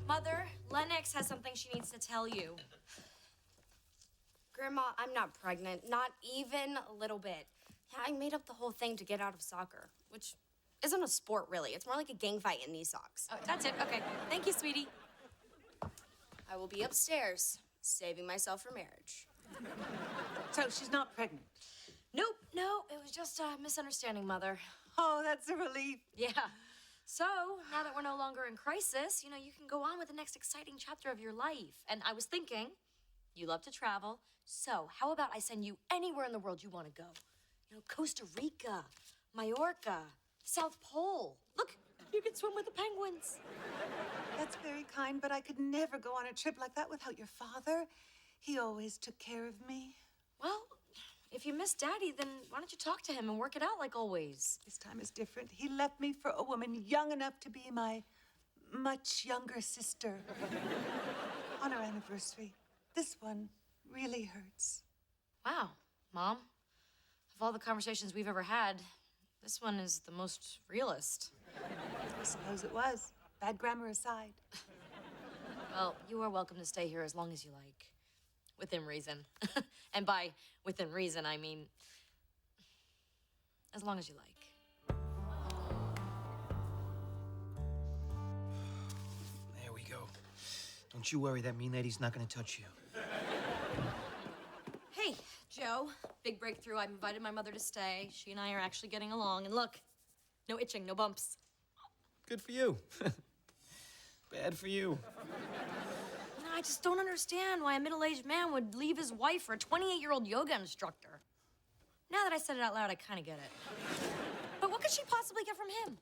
Speaker 3: Mother, Lennox has something she needs to tell you.
Speaker 12: Grandma, I'm not pregnant. Not even a little bit. Yeah, I made up the whole thing to get out of soccer, which isn't a sport, really. It's more like a gang fight in these socks.
Speaker 3: Oh, that's it. Okay. Thank you, sweetie.
Speaker 12: I will be upstairs, saving myself for marriage.
Speaker 17: So she's not pregnant?
Speaker 3: Nope. No, it was just a misunderstanding, Mother.
Speaker 17: Oh, that's a relief.
Speaker 3: Yeah. So, now that we're no longer in crisis, you know, you can go on with the next exciting chapter of your life. And I was thinking, you love to travel, so how about I send you anywhere in the world you want to go? You know, Costa Rica, Mallorca, South Pole. Look, you can swim with the penguins.
Speaker 17: That's very kind, but I could never go on a trip like that without your father. He always took care of me.
Speaker 3: Well, if you miss Daddy, then why don't you talk to him and work it out like always?
Speaker 17: This time is different. He left me for a woman young enough to be my much younger sister. On our anniversary. This one really hurts.
Speaker 3: Wow, Mom. Of all the conversations we've ever had, this one is the most realist.
Speaker 17: I suppose it was. Bad grammar aside.
Speaker 3: Well, you are welcome to stay here as long as you like. Within reason. And by within reason, I mean as long as you like.
Speaker 7: There we go. Don't you worry, that mean lady's not gonna touch you.
Speaker 3: Hey, Joe. Big breakthrough. I've invited my mother to stay. She and I are actually getting along. And look, no itching, no bumps.
Speaker 7: Good for you. Bad for you.
Speaker 3: I just don't understand why a middle-aged man would leave his wife for a 28-year-old yoga instructor. Now that I said it out loud, I kind of get it. But what could she possibly get from him?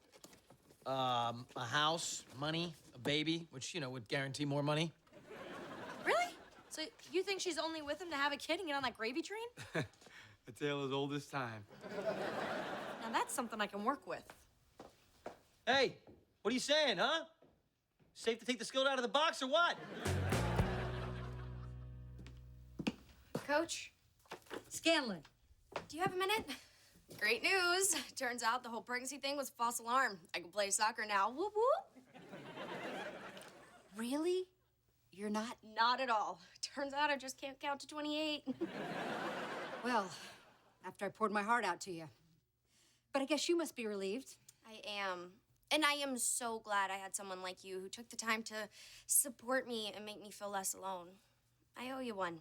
Speaker 7: A house, money, a baby, which, you know, would guarantee more money.
Speaker 3: Really? So you think she's only with him to have a kid and get on that gravy train?
Speaker 5: A tale as old as time.
Speaker 3: Now that's something I can work with.
Speaker 7: Hey, What are you saying, huh? Safe to take the skillet out of the box or what?
Speaker 18: Coach,
Speaker 4: Scanlon.
Speaker 12: Do you have a minute? Great news. Turns out the whole pregnancy thing was a false alarm. I can play soccer now. Whoop whoop.
Speaker 18: really? You're not?
Speaker 12: Not at all. Turns out I just can't count to 28.
Speaker 18: Well, after I poured my heart out to you. But I guess you must be relieved.
Speaker 12: I am. And I am so glad I had someone like you who took the time to support me and make me feel less alone. I owe you one.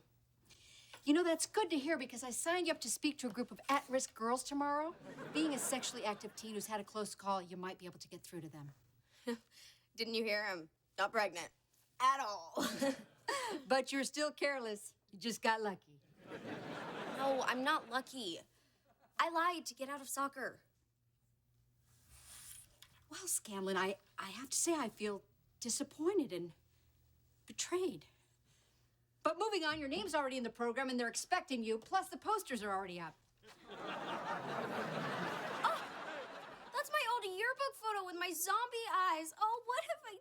Speaker 18: You know, that's good to hear because I signed you up to speak to a group of at-risk girls tomorrow. Being a sexually active teen who's had a close call, you might be able to get through to them.
Speaker 12: Didn't you hear? I'm not pregnant. At all.
Speaker 18: But you're still careless. You just got lucky.
Speaker 12: No, I'm not lucky. I lied to get out of soccer.
Speaker 18: Well, Scanlon, I have to say I feel disappointed and betrayed. But moving on, your name's already in the program and they're expecting you, plus the posters are already up.
Speaker 12: Oh, that's my old yearbook photo with my zombie eyes. Oh, what have I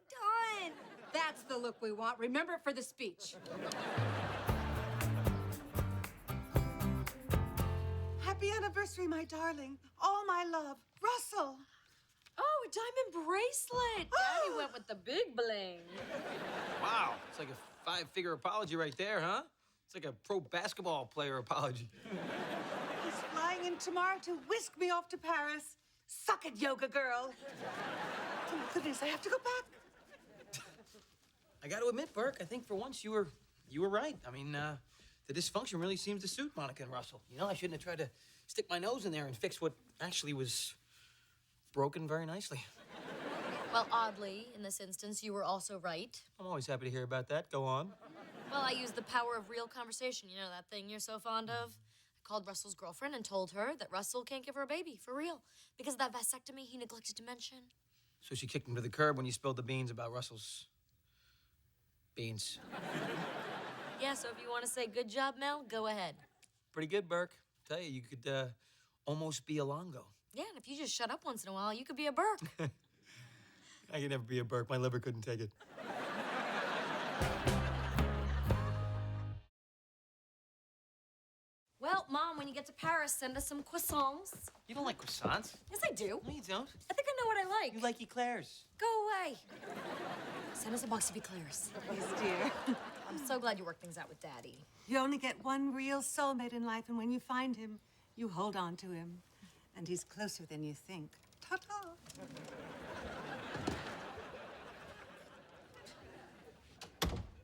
Speaker 12: done?
Speaker 18: That's the look we want. Remember it for the speech.
Speaker 17: Happy anniversary, my darling. All my love. Russell.
Speaker 3: Oh, a diamond bracelet. Daddy went with the big bling.
Speaker 7: Wow, it's like a five-figure apology right there, huh? It's like a pro basketball player apology.
Speaker 17: He's flying in tomorrow to whisk me off to Paris. Suck it, yoga girl. Oh, my goodness, I have to go back.
Speaker 7: I got to admit, Burke, I think for once you were right. I mean, the dysfunction really seems to suit Monica and Russell. You know, I shouldn't have tried to stick my nose in there and fix what actually was broken very nicely.
Speaker 3: Well, oddly, in this instance, you were also right.
Speaker 7: I'm always happy to hear about that. Go on.
Speaker 3: Well, I used the power of real conversation. You know, that thing you're so fond of? I called Russell's girlfriend and told her that Russell can't give her a baby, for real. Because of that vasectomy he neglected to mention.
Speaker 7: So she kicked him to the curb when you spilled the beans about Russell's beans.
Speaker 3: Yeah, so if you want to say good job, Mel, go ahead.
Speaker 7: Pretty good, Burke. Tell you, you could almost be a Longo.
Speaker 3: Yeah, and if you just shut up once in a while, you could be a Burke.
Speaker 7: I could never be a Burke. My liver couldn't take it.
Speaker 3: Well, Mom, when you get to Paris, send us some croissants.
Speaker 7: You don't like croissants?
Speaker 3: Yes, I do.
Speaker 7: No, you don't.
Speaker 3: I think I know what I like.
Speaker 7: You like eclairs.
Speaker 3: Go away. Send us a box of eclairs.
Speaker 17: Yes, dear.
Speaker 3: I'm so glad you worked things out with Daddy.
Speaker 17: You only get one real soulmate in life, and when you find him, you hold on to him. And he's closer than you think. Ta-ta.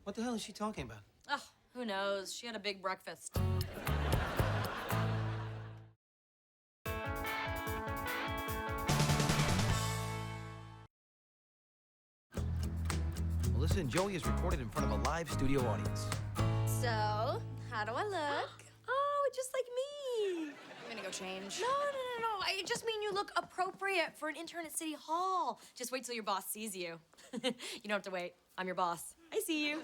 Speaker 7: What the hell is she talking about?
Speaker 3: Oh, who knows? She had a big breakfast.
Speaker 7: Melissa and Joey is recorded in front of a live studio audience.
Speaker 12: So, how do I look?
Speaker 3: Oh, just like me.
Speaker 12: I'm gonna go change.
Speaker 3: No. I just mean you look appropriate for an intern at City Hall. Just wait till your boss sees you. You don't have to wait. I'm your boss. I see you.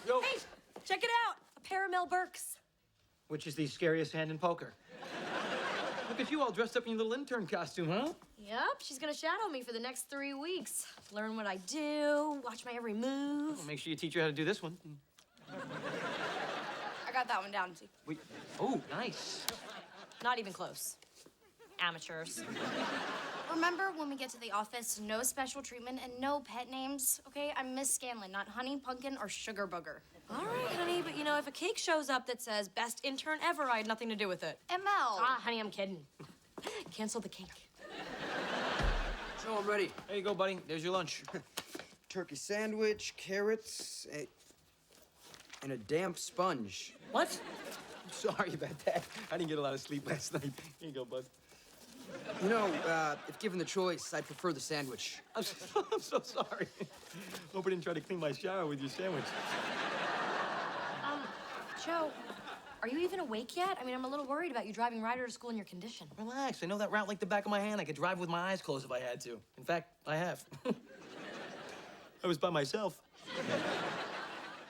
Speaker 7: Yo.
Speaker 3: Hey, check it out. A pair of Mel Burks.
Speaker 7: Which is the scariest hand in poker. Look at you all dressed up in your little intern costume, huh?
Speaker 3: Yep, she's gonna shadow me for the next 3 weeks. Learn what I do, watch my every move.
Speaker 7: Well, make sure you teach her how to do this one.
Speaker 12: I got that one down.
Speaker 7: Wait. Oh, nice.
Speaker 3: Not even close. Amateurs.
Speaker 12: Remember when we get to the office, no special treatment and no pet names, okay? I'm Miss Scanlon, not Honey, Pumpkin, or Sugar Booger.
Speaker 3: All right, honey, but you know, if a cake shows up that says best intern ever, I had nothing to do with it.
Speaker 12: ML.
Speaker 3: Ah, honey, I'm kidding. Cancel the cake.
Speaker 16: Joe, I'm ready.
Speaker 7: There you go, buddy. There's your lunch.
Speaker 16: Turkey sandwich, carrots, and a damp sponge.
Speaker 7: What? I'm sorry about that. I didn't get a lot of sleep last night. Here you go, bud.
Speaker 16: You know, if given the choice, I'd prefer the sandwich.
Speaker 7: I'm so sorry. Hope I didn't try to clean my shower with your sandwich.
Speaker 3: Joe, are you even awake yet? I mean, I'm a little worried about you driving Ryder to school in your condition.
Speaker 7: Relax. I know that route like the back of my hand. I could drive with my eyes closed if I had to. In fact, I have. I was by myself.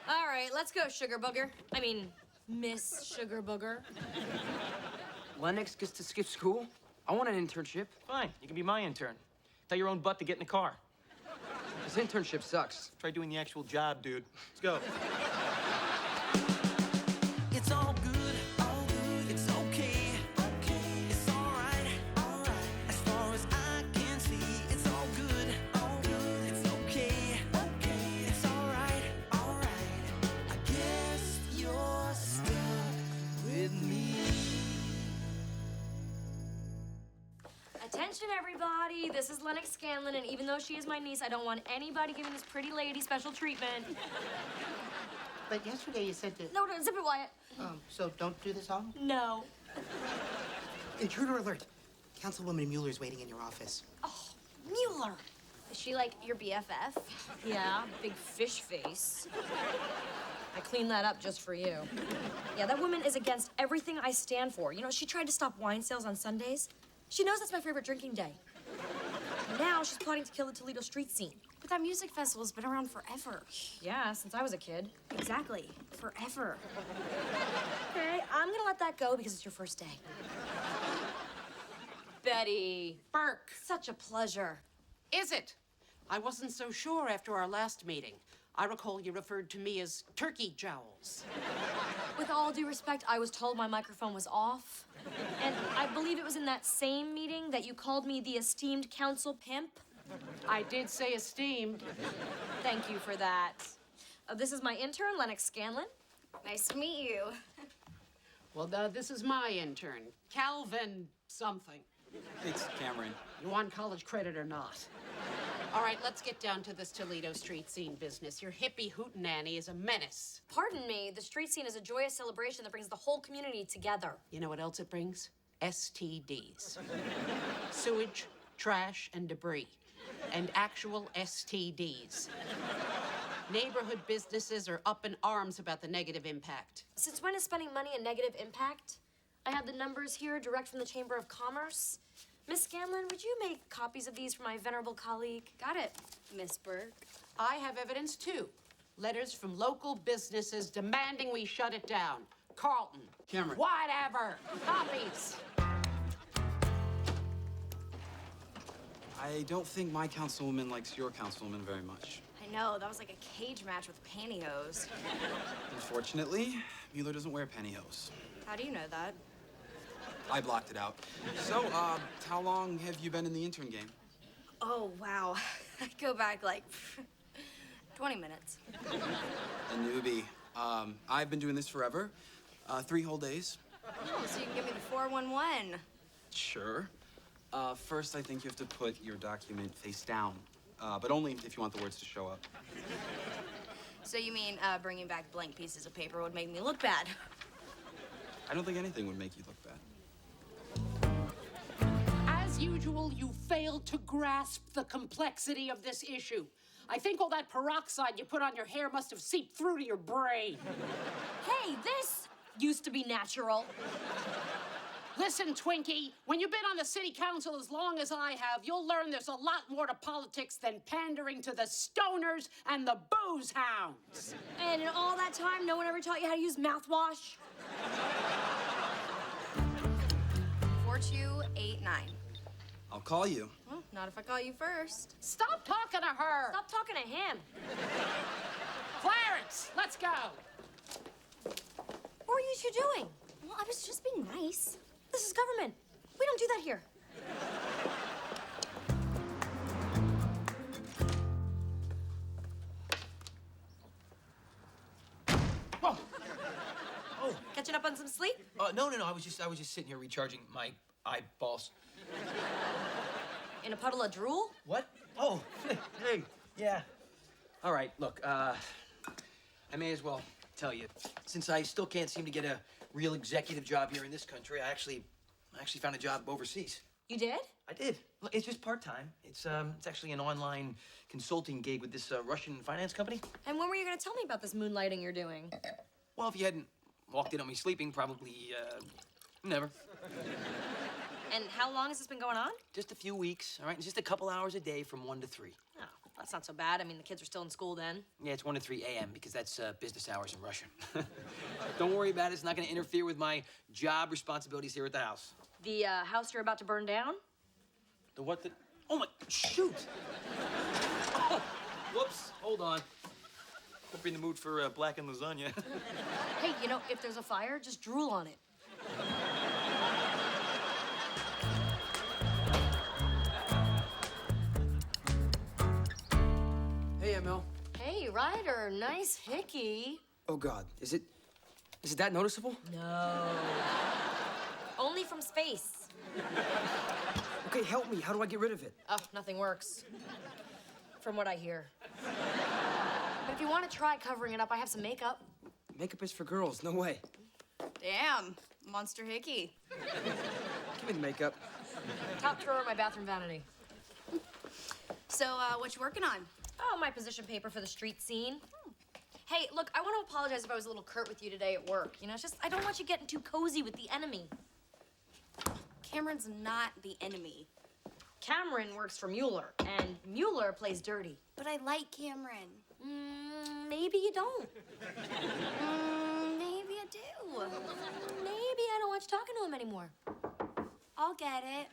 Speaker 3: All right, let's go, Sugar Booger. I mean, Miss Sugar Booger.
Speaker 16: Lennox gets to skip school? I want an internship.
Speaker 7: Fine. You can be my intern. Tell your own butt to get in the car.
Speaker 16: This internship sucks.
Speaker 7: Try doing the actual job, dude. Let's go.
Speaker 1: It's all good, it's okay, it's all right, as far as I can see, it's all good, it's okay, it's all right, I guess you're stuck with me.
Speaker 2: Attention, everybody. This is Lennox Scanlon, and even though she is my niece, I don't want anybody giving this pretty lady special treatment.
Speaker 15: But yesterday you said that...
Speaker 2: No, zip it, Wyatt.
Speaker 15: So don't do this all?
Speaker 2: No.
Speaker 15: Intruder alert. Councilwoman Mueller's waiting in your office.
Speaker 2: Mueller.
Speaker 12: Is she like your BFF?
Speaker 3: Yeah, big fish face. I cleaned that up just for you. Yeah, that woman is against everything I stand for. You know, she tried to stop wine sales on Sundays. She knows that's my favorite drinking day. Now she's plotting to kill the Toledo street scene.
Speaker 12: But that music festival's been around forever.
Speaker 3: Yeah, since I was a kid.
Speaker 12: Exactly. Forever.
Speaker 3: Okay, I'm gonna let that go because it's your first day. Betty.
Speaker 19: Burke.
Speaker 3: Such a pleasure.
Speaker 19: Is it? I wasn't so sure after our last meeting. I recall you referred to me as turkey jowls.
Speaker 3: With all due respect, I was told my microphone was off. And I believe it was in that same meeting that you called me the esteemed council pimp.
Speaker 19: I did say esteemed.
Speaker 3: Thank you for that. This is my intern, Lennox Scanlon.
Speaker 12: Nice to meet you.
Speaker 19: Well, this is my intern, Calvin something.
Speaker 7: It's Cameron.
Speaker 19: You want college credit or not? All right, let's get down to this Toledo street scene business. Your hippie hootenanny is a menace.
Speaker 3: Pardon me, the street scene is a joyous celebration that brings the whole community together.
Speaker 19: You know what else it brings? STDs. Sewage, trash, and debris. And actual STDs. Neighborhood businesses are up in arms about the negative impact.
Speaker 3: Since when is spending money a negative impact? I have the numbers here direct from the Chamber of Commerce. Miss Scanlon, would you make copies of these for my venerable colleague?
Speaker 12: Got it, Miss Burke.
Speaker 19: I have evidence, too. Letters from local businesses demanding we shut it down. Carlton.
Speaker 7: Cameron.
Speaker 19: Whatever. Copies.
Speaker 20: I don't think my councilwoman likes your councilwoman very much.
Speaker 12: I know, that was like a cage match with pantyhose.
Speaker 20: Unfortunately, Mueller doesn't wear pantyhose.
Speaker 12: How do you know that?
Speaker 20: I blocked it out. So, how long have you been in the intern game?
Speaker 12: Oh, wow. I go back like 20 minutes.
Speaker 20: A newbie. I've been doing this forever. 3 whole days.
Speaker 12: Oh, so you can give me the 411.
Speaker 20: Sure. First, I think you have to put your document face down, but only if you want the words to show up.
Speaker 12: So you mean bringing back blank pieces of paper would make me look bad?
Speaker 20: I don't think anything would make you look bad.
Speaker 19: As usual, you failed to grasp the complexity of this issue. I think all that peroxide you put on your hair must have seeped through to your brain.
Speaker 3: Hey, this used to be natural.
Speaker 19: Listen, Twinkie, when you've been on the city council as long as I have, you'll learn there's a lot more to politics than pandering to the stoners and the booze hounds.
Speaker 3: And in all that time, no one ever taught you how to use mouthwash?
Speaker 12: 4289.
Speaker 20: I'll call you.
Speaker 12: Well, not if I call you first.
Speaker 19: Stop talking to her.
Speaker 3: Stop talking to him.
Speaker 19: Clarence, let's go.
Speaker 3: What were you two doing?
Speaker 12: Well, I was just being nice.
Speaker 3: This is government. We don't do that here.
Speaker 7: Oh. Oh.
Speaker 3: Catching up on some sleep?
Speaker 7: No. I was just sitting here recharging my eyeballs.
Speaker 3: In a puddle of drool?
Speaker 7: What? Oh, hey, yeah. All right, look, I may as well tell you, since I still can't seem to get a real executive job here in this country, I actually found a job overseas.
Speaker 3: You did?
Speaker 7: I did. Look, it's just part-time. It's actually an online consulting gig with this Russian finance company.
Speaker 3: And when were you gonna tell me about this moonlighting you're doing?
Speaker 7: Well, if you hadn't walked in on me sleeping, probably, never.
Speaker 3: And how long has this been going on?
Speaker 7: Just a few weeks, all right? It's just a couple hours a day from 1 to 3.
Speaker 3: Oh, that's not so bad. I mean, the kids are still in school then.
Speaker 7: Yeah, it's 1 to 3 a.m. because that's business hours in Russian. Don't worry about it. It's not going to interfere with my job responsibilities here at the house.
Speaker 3: The house you're about to burn down?
Speaker 7: The what? Oh my, shoot! Oh, whoops, hold on. Hope you're in the mood for blackened lasagna.
Speaker 3: Hey, you know, if there's a fire, just drool on it.
Speaker 16: Hey, ML.
Speaker 3: Hey, Ryder, nice hickey.
Speaker 16: Oh, God. Is it that noticeable?
Speaker 3: No. Only from space.
Speaker 16: Okay, help me. How do I get rid of it?
Speaker 3: Oh, nothing works. From what I hear. But if you want to try covering it up, I have some makeup.
Speaker 16: Makeup is for girls. No way.
Speaker 4: Damn, monster hickey.
Speaker 16: Give me the makeup.
Speaker 3: Top drawer of my bathroom vanity.
Speaker 4: So, what you working on?
Speaker 3: Oh, my position paper for the street scene. Hey, look, I want to apologize if I was a little curt with you today at work. You know, it's just, I don't want you getting too cozy with the enemy.
Speaker 4: Cameron's not the enemy.
Speaker 3: Cameron works for Mueller, and Mueller plays dirty.
Speaker 4: But I like Cameron.
Speaker 3: Maybe you don't.
Speaker 4: Maybe I do.
Speaker 3: Maybe I don't want you talking to him anymore.
Speaker 4: I'll get it.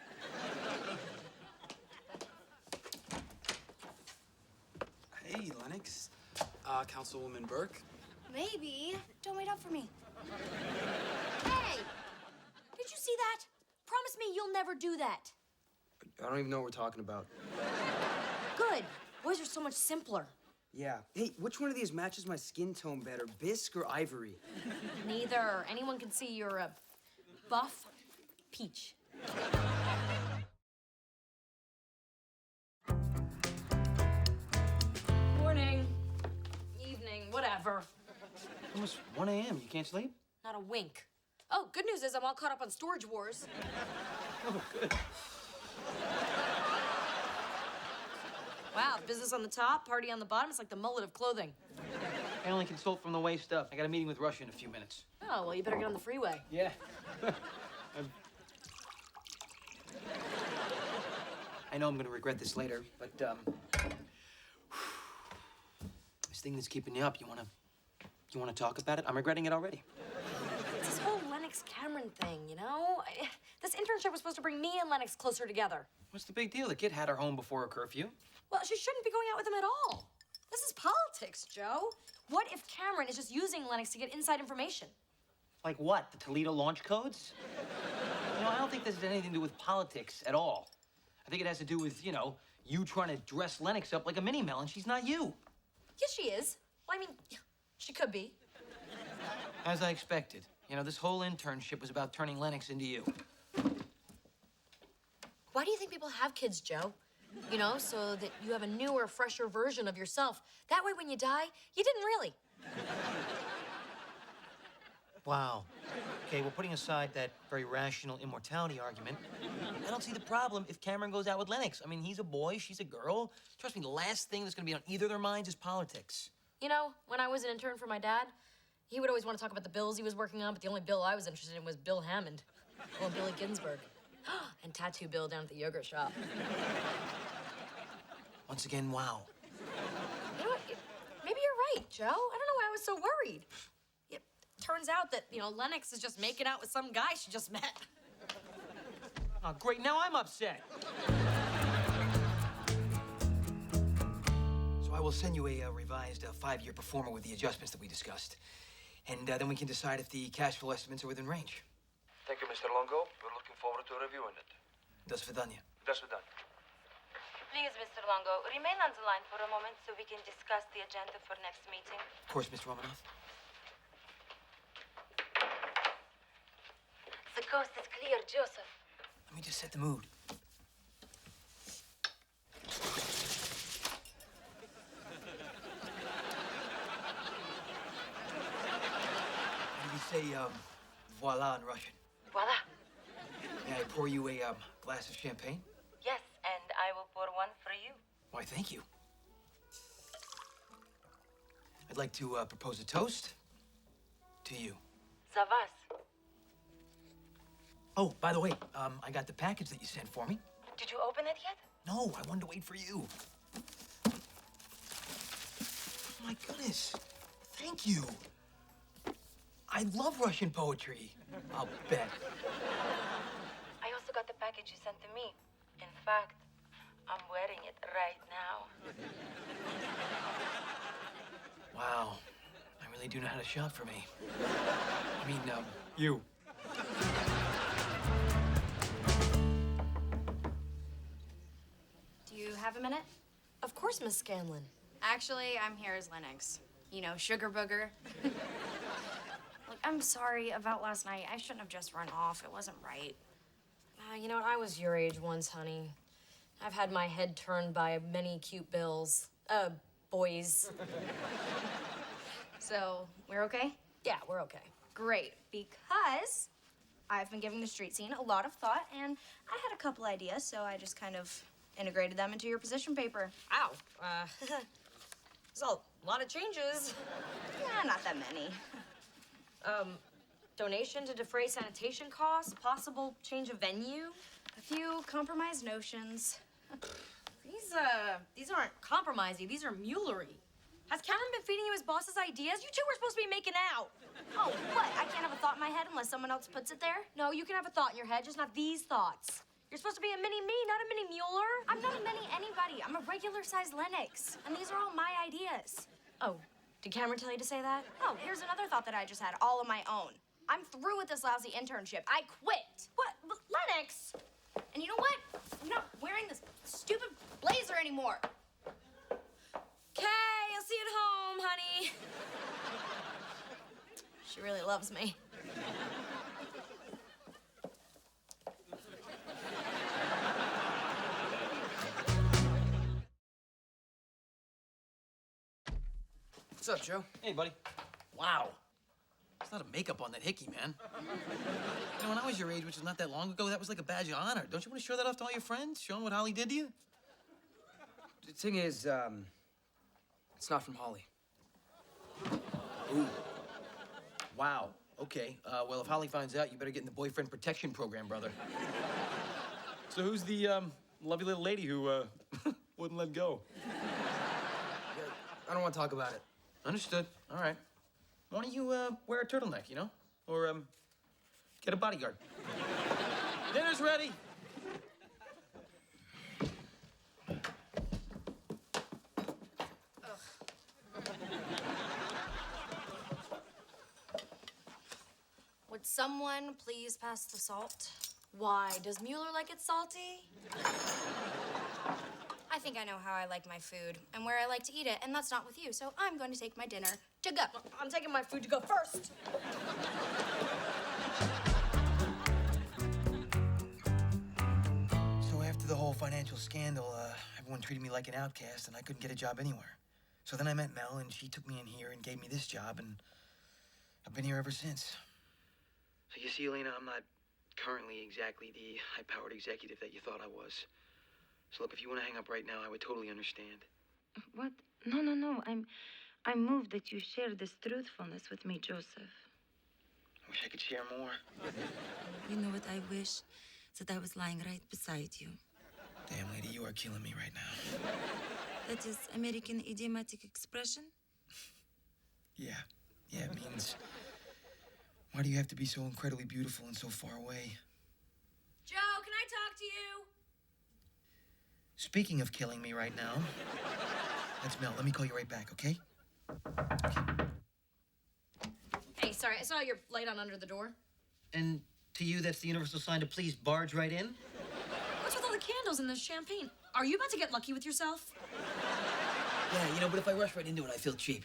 Speaker 20: Hey, Lennox. Councilwoman Burke.
Speaker 4: Maybe. Don't wait up for me.
Speaker 3: Hey! Did you see that? Promise me you'll never do that.
Speaker 16: I don't even know what we're talking about.
Speaker 3: Good. Boys are so much simpler.
Speaker 16: Yeah. Hey, which one of these matches my skin tone better, bisque or ivory?
Speaker 3: Neither. Anyone can see you're a buff peach. Morning. Evening. Whatever.
Speaker 7: Almost 1 a.m. You can't sleep?
Speaker 3: Not a wink. Oh, good news is I'm all caught up on Storage Wars.
Speaker 7: Oh, good.
Speaker 3: Wow, business on the top, party on the bottom. It's like the mullet of clothing.
Speaker 7: I only consult from the waist up. I got a meeting with Russia in a few minutes.
Speaker 3: Oh, well, you better get on the freeway.
Speaker 7: Yeah. I know I'm gonna regret this later, but this thing that's keeping you up, you wanna talk about it? I'm regretting it already.
Speaker 3: It's this whole Lennox Cameron thing, you know? This internship was supposed to bring me and Lennox closer together.
Speaker 7: What's the big deal? The kid had her home before a curfew.
Speaker 3: Well, she shouldn't be going out with him at all. This is politics, Joe. What if Cameron is just using Lennox to get inside information?
Speaker 7: Like what? The Toledo launch codes? You know, I don't think this has anything to do with politics at all. I think it has to do with, you trying to dress Lennox up like a mini-mel, and she's not you.
Speaker 3: Yes, she is. Well, I mean, she could be.
Speaker 7: As I expected. This whole internship was about turning Lennox into you.
Speaker 3: Why do you think people have kids, Joe? So that you have a newer, fresher version of yourself. That way, when you die, you didn't really.
Speaker 7: Wow. Okay, well, putting aside that very rational immortality argument, I don't see the problem if Cameron goes out with Lennox. I mean, he's a boy, she's a girl. Trust me, the last thing that's gonna be on either of their minds is politics.
Speaker 3: When I was an intern for my dad, he would always want to talk about the bills he was working on, but the only bill I was interested in was Bill Hammond. Or Billy Ginsburg. And Tattoo Bill down at the yogurt shop.
Speaker 7: Once again, wow.
Speaker 3: You know what? Maybe you're right, Joe. I don't know why I was so worried. It turns out that, Lennox is just making out with some guy she just met.
Speaker 7: Oh, great. Now I'm upset. So I will send you a revised 5-year performer with the adjustments that we discussed. And then we can decide if the cash flow estimates are within range.
Speaker 21: Thank you, Mr. Longo. We're looking forward to reviewing it.
Speaker 7: До свидания.
Speaker 21: До свидания.
Speaker 11: Please, Mr. Longo, remain on the line for a moment so we can discuss the agenda for next meeting.
Speaker 7: Of course, Mr. Romanoff.
Speaker 11: The coast is clear, Joseph.
Speaker 7: Let me just set the mood. How do you say, voila in Russian?
Speaker 11: Voila.
Speaker 7: May I pour you a glass of champagne?
Speaker 11: Yes, and I will pour one for you.
Speaker 7: Why, thank you. I'd like to propose a toast to you.
Speaker 11: Savas.
Speaker 7: Oh, by the way, I got the package that you sent for me.
Speaker 11: Did you open it yet?
Speaker 7: No, I wanted to wait for you. Oh, my goodness. Thank you. I love Russian poetry. I'll bet.
Speaker 11: I also got the package you sent to me. In fact, I'm
Speaker 7: they do know how to shop for me. I mean,
Speaker 5: You.
Speaker 12: Do you have a minute?
Speaker 3: Of course, Miss Scanlon.
Speaker 12: Actually, I'm here as Lennox. You know, sugar booger. Look, I'm sorry about last night. I shouldn't have just run off. It wasn't right.
Speaker 3: You know what? I was your age once, honey. I've had my head turned by many cute boys.
Speaker 12: So, we're okay?
Speaker 3: Yeah, we're okay.
Speaker 12: Great, because I've been giving the street scene a lot of thought, and I had a couple ideas, so I just kind of integrated them into your position paper.
Speaker 3: Ow. There's a lot of changes.
Speaker 12: Yeah, not that many.
Speaker 3: Donation to defray sanitation costs, possible change of venue.
Speaker 12: A few compromised notions.
Speaker 3: These aren't compromising, these are Muellery. Has Cameron been feeding you his boss's ideas? You two were supposed to be making out.
Speaker 12: Oh, what? I can't have a thought in my head unless someone else puts it there?
Speaker 3: No, you can have a thought in your head, just not these thoughts. You're supposed to be a mini me, not a mini Mueller.
Speaker 12: I'm not a mini anybody. I'm a regular-sized Lennox, and these are all my ideas.
Speaker 3: Oh, did Cameron tell you to say that?
Speaker 12: Oh, here's another thought that I just had, all of my own. I'm through with this lousy internship. I quit.
Speaker 3: What? Lennox!
Speaker 12: And you know what? I'm not wearing this stupid blazer anymore.
Speaker 3: Okay, I'll see you at home, honey. She really loves me.
Speaker 16: What's up, Joe?
Speaker 7: Hey, buddy. Wow. There's a lot of makeup on that hickey, man. You know, when I was your age, which is not that long ago, that was like a badge of honor. Don't you want to show that off to all your friends? Show them what Holly did to you?
Speaker 16: The thing is, it's not from Holly.
Speaker 7: Ooh. Wow. Okay. Well, if Holly finds out, you better get in the boyfriend protection program, brother.
Speaker 5: So who's the lovely little lady who wouldn't let go?
Speaker 16: I don't want to talk about it.
Speaker 7: Understood. All right. Why don't you wear a turtleneck, you know? Or get a bodyguard. Dinner's ready.
Speaker 12: Would someone please pass the salt?
Speaker 3: Why? Does Mueller like it salty?
Speaker 12: I think I know how I like my food and where I like to eat it, and that's not with you, so I'm going to take my dinner to go.
Speaker 3: I'm taking my food to go first.
Speaker 7: So after the whole financial scandal, everyone treated me like an outcast, and I couldn't get a job anywhere. So then I met Mel, and she took me in here and gave me this job, and I've been here ever since. So you see, Elena, I'm not currently exactly the high-powered executive that you thought I was. So look, if you want to hang up right now, I would totally understand.
Speaker 11: What? No. I'm moved that you share this truthfulness with me, Joseph.
Speaker 7: I wish I could share more.
Speaker 11: You know what I wish? That I was lying right beside you.
Speaker 7: Damn, lady, you are killing me right now.
Speaker 11: That is American idiomatic expression?
Speaker 7: Yeah, it means... Why do you have to be so incredibly beautiful and so far away?
Speaker 12: Joe, can I talk to you?
Speaker 7: Speaking of killing me right now, that's Mel. Let me call you right back, okay?
Speaker 3: Hey, sorry, I saw your light on under the door.
Speaker 7: And to you, that's the universal sign to please barge right in?
Speaker 3: What's with all the candles and the champagne? Are you about to get lucky with yourself?
Speaker 7: Yeah, you know, but if I rush right into it, I feel cheap.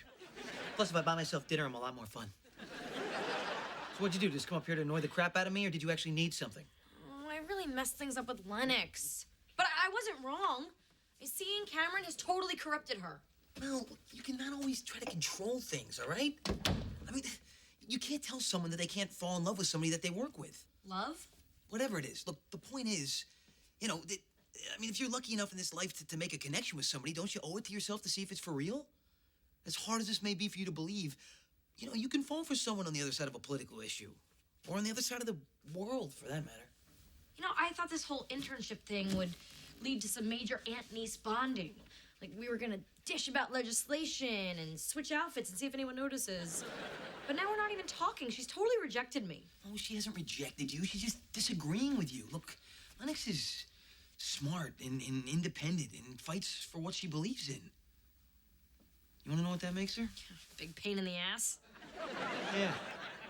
Speaker 7: Plus, if I buy myself dinner, I'm a lot more fun. So what'd you do? Just come up here to annoy the crap out of me, or did you actually need something?
Speaker 3: Oh, I really messed things up with Lennox. But I wasn't wrong. Seeing Cameron has totally corrupted her.
Speaker 7: Well, you cannot always try to control things, all right? I mean, you can't tell someone that they can't fall in love with somebody that they work with.
Speaker 3: Love?
Speaker 7: Whatever it is. Look, the point is, you know, if you're lucky enough in this life to make a connection with somebody, don't you owe it to yourself to see if it's for real? As hard as this may be for you to believe, you know, you can fall for someone on the other side of a political issue. Or on the other side of the world, for that matter.
Speaker 3: You know, I thought this whole internship thing would lead to some major aunt-niece bonding. Like, we were gonna dish about legislation and switch outfits and see if anyone notices. But now we're not even talking. She's totally rejected me.
Speaker 7: Oh, she hasn't rejected you. She's just disagreeing with you. Look, Lennox is smart and independent and fights for what she believes in. You want to know what that makes her?
Speaker 3: Big pain in the ass.
Speaker 7: Yeah,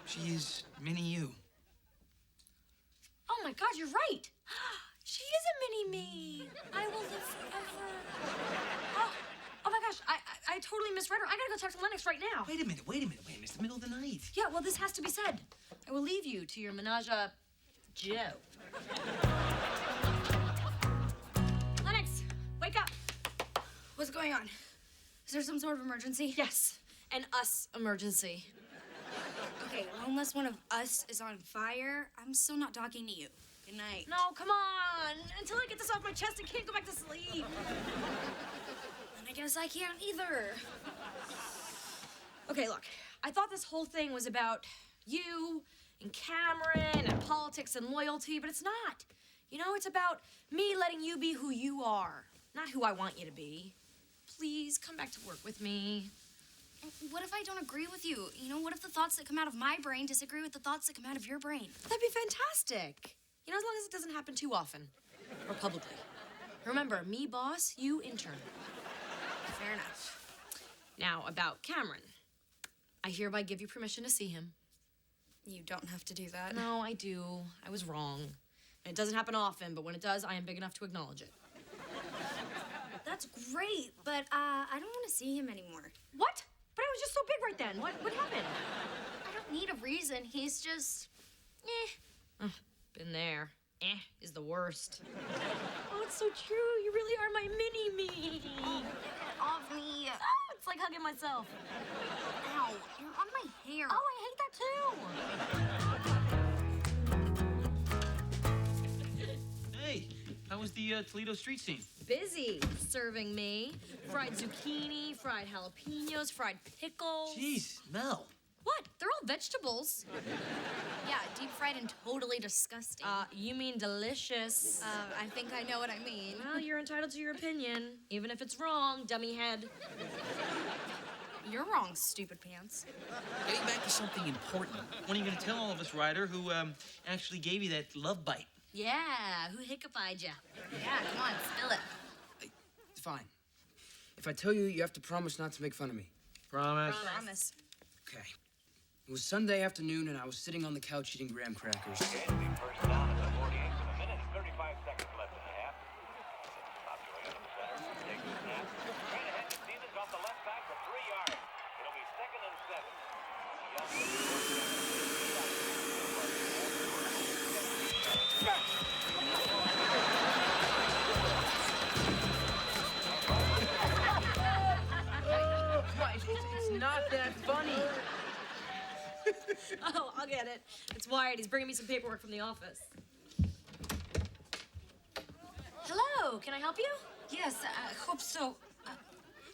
Speaker 7: she is mini you.
Speaker 3: Oh my God, you're right. She is a mini-me. I will live forever. Oh my gosh, I totally misread her. I gotta go talk to Lennox right now.
Speaker 7: Wait a minute. It's the middle of the night.
Speaker 3: Yeah, well, this has to be said. I will leave you to your menage a Joe. Lennox, wake up.
Speaker 12: What's going on? Is there some sort of emergency?
Speaker 3: Yes, an us emergency.
Speaker 12: Okay, well, unless one of us is on fire, I'm still not talking to you. Good night.
Speaker 3: No, come on. Until I get this off my chest, I can't go back to sleep.
Speaker 12: And I guess I can't either.
Speaker 3: Okay, look, I thought this whole thing was about you and Cameron and politics and loyalty, but it's not. You know, it's about me letting you be who you are, not who I want you to be. Please come back to work with me.
Speaker 12: What if I don't agree with you? You know, what if the thoughts that come out of my brain disagree with the thoughts that come out of your brain?
Speaker 3: That'd be fantastic. You know, as long as it doesn't happen too often or publicly. Remember, me boss, you intern.
Speaker 12: Fair enough.
Speaker 3: Now, about Cameron. I hereby give you permission to see him.
Speaker 12: You don't have to do that.
Speaker 3: No, I do. I was wrong. And it doesn't happen often, but when it does, I am big enough to acknowledge it.
Speaker 12: That's great, but I don't want to see him anymore.
Speaker 3: What? But I was just so big right then. What happened?
Speaker 12: I don't need a reason. He's just,
Speaker 3: Been there. Is the worst. Oh, it's so true. You really are my mini-me.
Speaker 12: Off me.
Speaker 3: Oh, it's like hugging myself.
Speaker 12: Ow, you're on my hair.
Speaker 3: Oh, I hate that too.
Speaker 7: Hey, how was the Toledo street scene?
Speaker 3: Busy serving me. Fried zucchini, fried jalapenos, fried pickles.
Speaker 7: Jeez, Mel.
Speaker 3: What? They're all vegetables.
Speaker 12: Yeah, deep fried and totally disgusting.
Speaker 3: You mean delicious.
Speaker 12: I think I know what I mean.
Speaker 3: Well, you're entitled to your opinion, even if it's wrong, dummy head.
Speaker 12: You're wrong, stupid pants.
Speaker 7: Getting back to something important. When are you going to tell all of us, Ryder, who actually gave you that love bite?
Speaker 3: Yeah, who hiccupied ya?
Speaker 12: Yeah, come on, spill it.
Speaker 16: Fine. If I tell you, you have to promise not to make fun of me.
Speaker 7: Promise?
Speaker 12: Promise.
Speaker 16: Okay. It was Sunday afternoon, and I was sitting on the couch eating graham crackers.
Speaker 8: First down at the 48th of a minute, 35 seconds left in the half. Stop going out of the center. Takes the snap. Straight ahead to Stevens off the left side for 3 yards. It'll be 2nd and 7.
Speaker 6: What? It's not that funny.
Speaker 3: Oh, I'll get it. It's Wyatt. He's bringing me some paperwork from the office. Hello, can I help you?
Speaker 22: Yes, I hope so.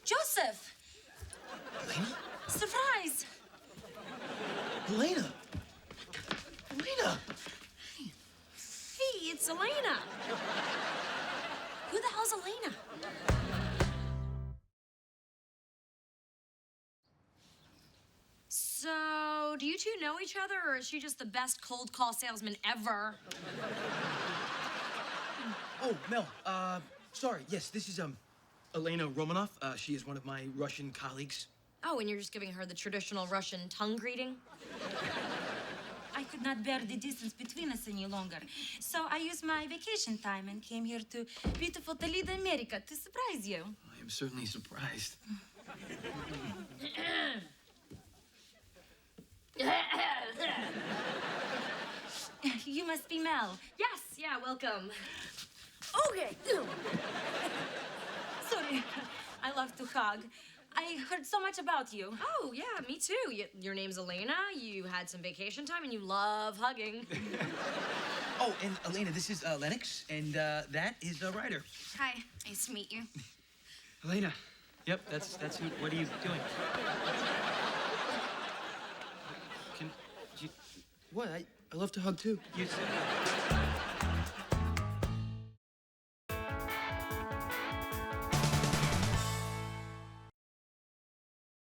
Speaker 22: Joseph!
Speaker 7: Elena?
Speaker 22: Surprise!
Speaker 7: Elena! Elena!
Speaker 3: Hey, it's Elena. Who the hell's Elena? So, do you two know each other, or is she just the best cold call salesman ever?
Speaker 7: Oh, Mel, sorry. Yes, this is, Elena Romanov. She is one of my Russian colleagues.
Speaker 3: Oh, and you're just giving her the traditional Russian tongue greeting?
Speaker 22: I could not bear the distance between us any longer. So I used my vacation time and came here to beautiful Toledo, America to surprise you.
Speaker 7: I am certainly surprised.
Speaker 22: You must be Mel.
Speaker 3: Yes, yeah, welcome.
Speaker 22: Okay. Sorry. I love to hug. I heard so much about you.
Speaker 3: Oh, yeah, me too. Your name's Elena, you had some vacation time, and you love hugging.
Speaker 7: Oh, and Elena, this is Lennox, and that is Ryder.
Speaker 12: Hi, nice to meet you.
Speaker 7: Elena. Yep, that's me. What are you doing? Can you... What? I love to hug, too. You...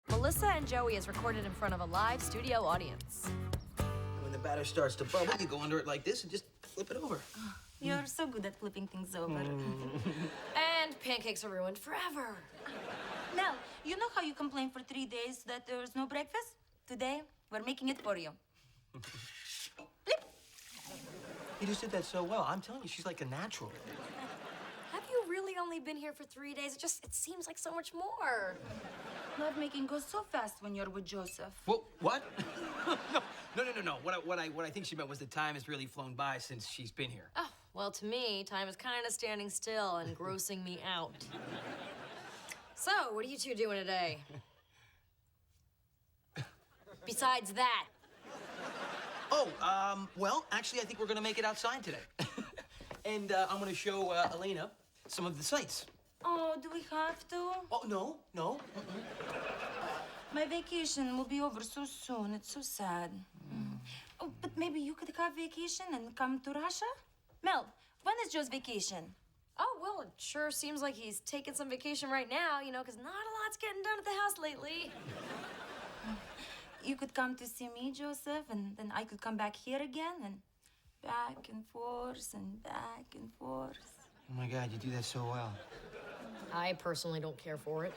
Speaker 3: Melissa and Joey is recorded in front of a live studio audience.
Speaker 7: When the batter starts to bubble, you go under it like this and just flip it over.
Speaker 22: You're so good at flipping things over.
Speaker 3: And pancakes are ruined forever.
Speaker 22: Mel, you know how you complained for 3 days that there was no breakfast? today, we're making it for you.
Speaker 7: You just did that so well. I'm telling you, she's like a natural.
Speaker 2: Have you really only been here for 3 days? It seems like so much more.
Speaker 22: Lovemaking goes so fast when you're with Joseph.
Speaker 7: Well, what? No. What I think she meant was the time has really flown by since she's been here.
Speaker 2: Oh, well, to me, time is kind of standing still and grossing me out. So, what are you two doing today? Besides that.
Speaker 7: Oh, well, actually, I think we're gonna make it outside today. And I'm gonna show Elena some of the sights.
Speaker 22: Oh, do we have to?
Speaker 7: Oh, no.
Speaker 22: My vacation will be over so soon. It's so sad. Oh, but maybe you could have vacation and come to Russia? Mel, when is Joe's vacation?
Speaker 2: Oh, well, it sure seems like he's taking some vacation right now, you know, because not a lot's getting done at the house lately.
Speaker 22: You could come to see me, Joseph, and then I could come back here again, and back and forth and back and forth.
Speaker 7: Oh my God, you do that so well.
Speaker 2: I personally don't care for it.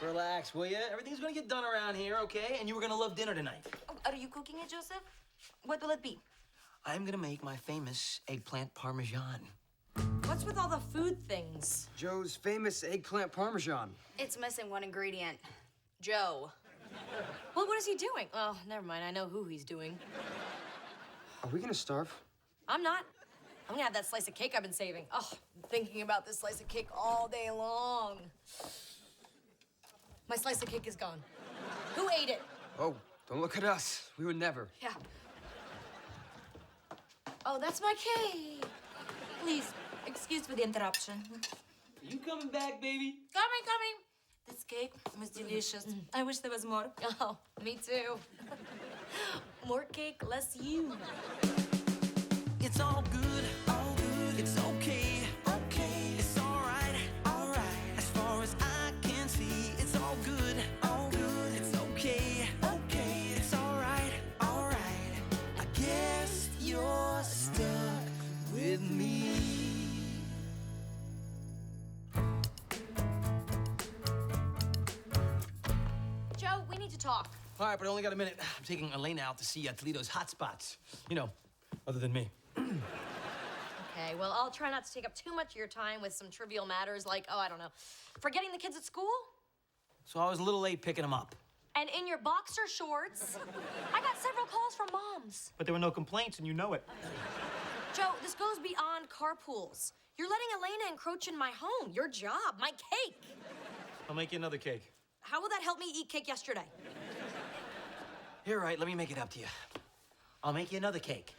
Speaker 7: Relax, will ya? Everything's gonna get done around here, okay? And you were gonna love dinner tonight.
Speaker 22: Oh, are you cooking it, Joseph? What will it be?
Speaker 7: I'm gonna make my famous eggplant parmesan.
Speaker 2: What's with all the food things?
Speaker 16: Joe's famous eggplant parmesan.
Speaker 12: It's missing one ingredient.
Speaker 2: Joe. Well, what is he doing? Oh, never mind. I know who he's doing.
Speaker 16: Are we gonna starve?
Speaker 2: I'm not. I'm gonna have that slice of cake I've been saving. Oh, I'm thinking about this slice of cake all day long. My slice of cake is gone. Who ate it?
Speaker 16: Oh, don't look at us. We would never.
Speaker 2: Yeah. Oh, that's my cake.
Speaker 22: Please, excuse for the interruption.
Speaker 7: You coming back, baby?
Speaker 22: Coming. This cake was delicious. I wish there was more.
Speaker 2: Oh, me too. More cake, less you.
Speaker 1: It's all good, it's okay, it's all right, as far as I can see, it's all good, it's okay, it's all right, I guess you're stuck with me.
Speaker 2: Joe, we need to talk.
Speaker 7: All right, but I only got a minute. I'm taking Elena out to see Toledo's hot spots. You know, other than me.
Speaker 2: Okay, well, I'll try not to take up too much of your time with some trivial matters like, oh, I don't know, forgetting the kids at school?
Speaker 7: So I was a little late picking them up.
Speaker 2: And in your boxer shorts? I got several calls from moms.
Speaker 5: But there were no complaints, and you know it.
Speaker 2: Joe, this goes beyond carpools. You're letting Elena encroach in my home, your job, my cake.
Speaker 5: I'll make you another cake.
Speaker 2: How will that help me eat cake yesterday?
Speaker 7: You're right, let me make it up to you. I'll make you another cake.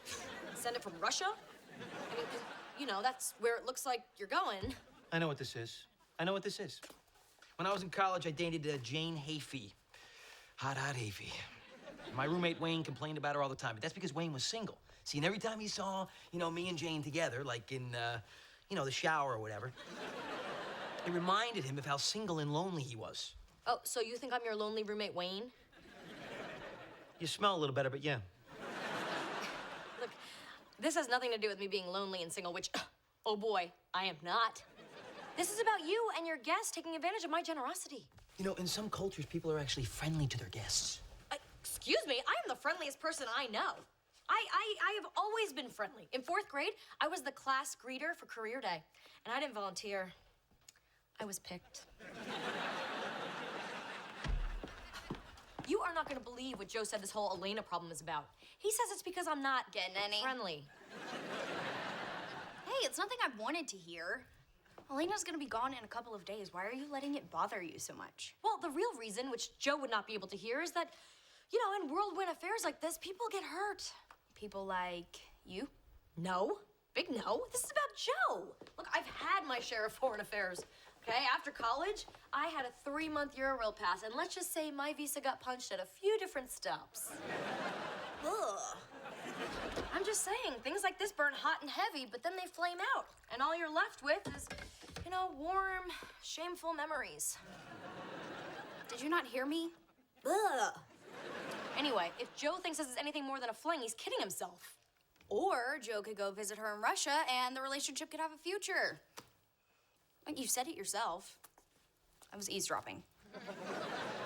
Speaker 2: Send it from Russia? I mean, 'cause, you know, that's where it looks like you're going.
Speaker 7: I know what this is. When I was in college, I dated Jane Hafey. Hot Hafey. My roommate Wayne complained about her all the time, but that's because Wayne was single. See, and every time he saw, me and Jane together, like in, the shower or whatever, it reminded him of how single and lonely he was.
Speaker 2: Oh, so you think I'm your lonely roommate, Wayne?
Speaker 7: You smell a little better, but yeah.
Speaker 2: Look, this has nothing to do with me being lonely and single, which, oh boy, I am not. This is about you and your guests taking advantage of my generosity.
Speaker 7: In some cultures, people are actually friendly to their guests.
Speaker 2: Excuse me, I am the friendliest person I know. I have always been friendly. In 4th grade, I was the class greeter for career day, and I didn't volunteer. I was picked. You are not gonna believe what Joe said this whole Elena problem is about. He says it's because I'm not
Speaker 12: getting any
Speaker 2: friendly.
Speaker 12: Hey, it's nothing I wanted to hear. Elena's gonna be gone in a couple of days. Why are you letting it bother you so much?
Speaker 2: Well, the real reason, which Joe would not be able to hear, is that, in whirlwind affairs like this, people get hurt.
Speaker 12: People like you?
Speaker 2: No. Big no. This is about Joe. Look, I've had my share of foreign affairs. Okay, after college, I had a 3-month Euro pass, and let's just say my visa got punched at a few different stops. Ugh. I'm just saying, things like this burn hot and heavy, but then they flame out, and all you're left with is, warm, shameful memories.
Speaker 12: Did you not hear me?
Speaker 2: Ugh. Anyway, if Joe thinks this is anything more than a fling, he's kidding himself.
Speaker 12: Or Joe could go visit her in Russia, and the relationship could have a future. You said it yourself. I was eavesdropping.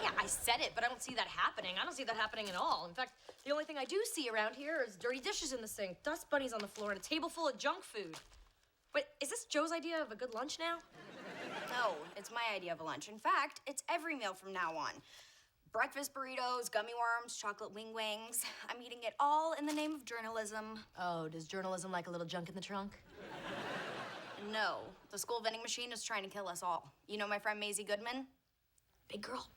Speaker 3: Yeah, I said it, but I don't see that happening. I don't see that happening at all. In fact, the only thing I do see around here is dirty dishes in the sink, dust bunnies on the floor, and a table full of junk food. Wait, is this Joe's idea of a good lunch now?
Speaker 12: No, it's my idea of a lunch. In fact, it's every meal from now on. Breakfast burritos, gummy worms, chocolate wings. I'm eating it all in the name of journalism.
Speaker 3: Oh, does journalism like a little junk in the trunk?
Speaker 12: No, the school vending machine is trying to kill us all. You know my friend Maisie Goodman?
Speaker 3: Big girl.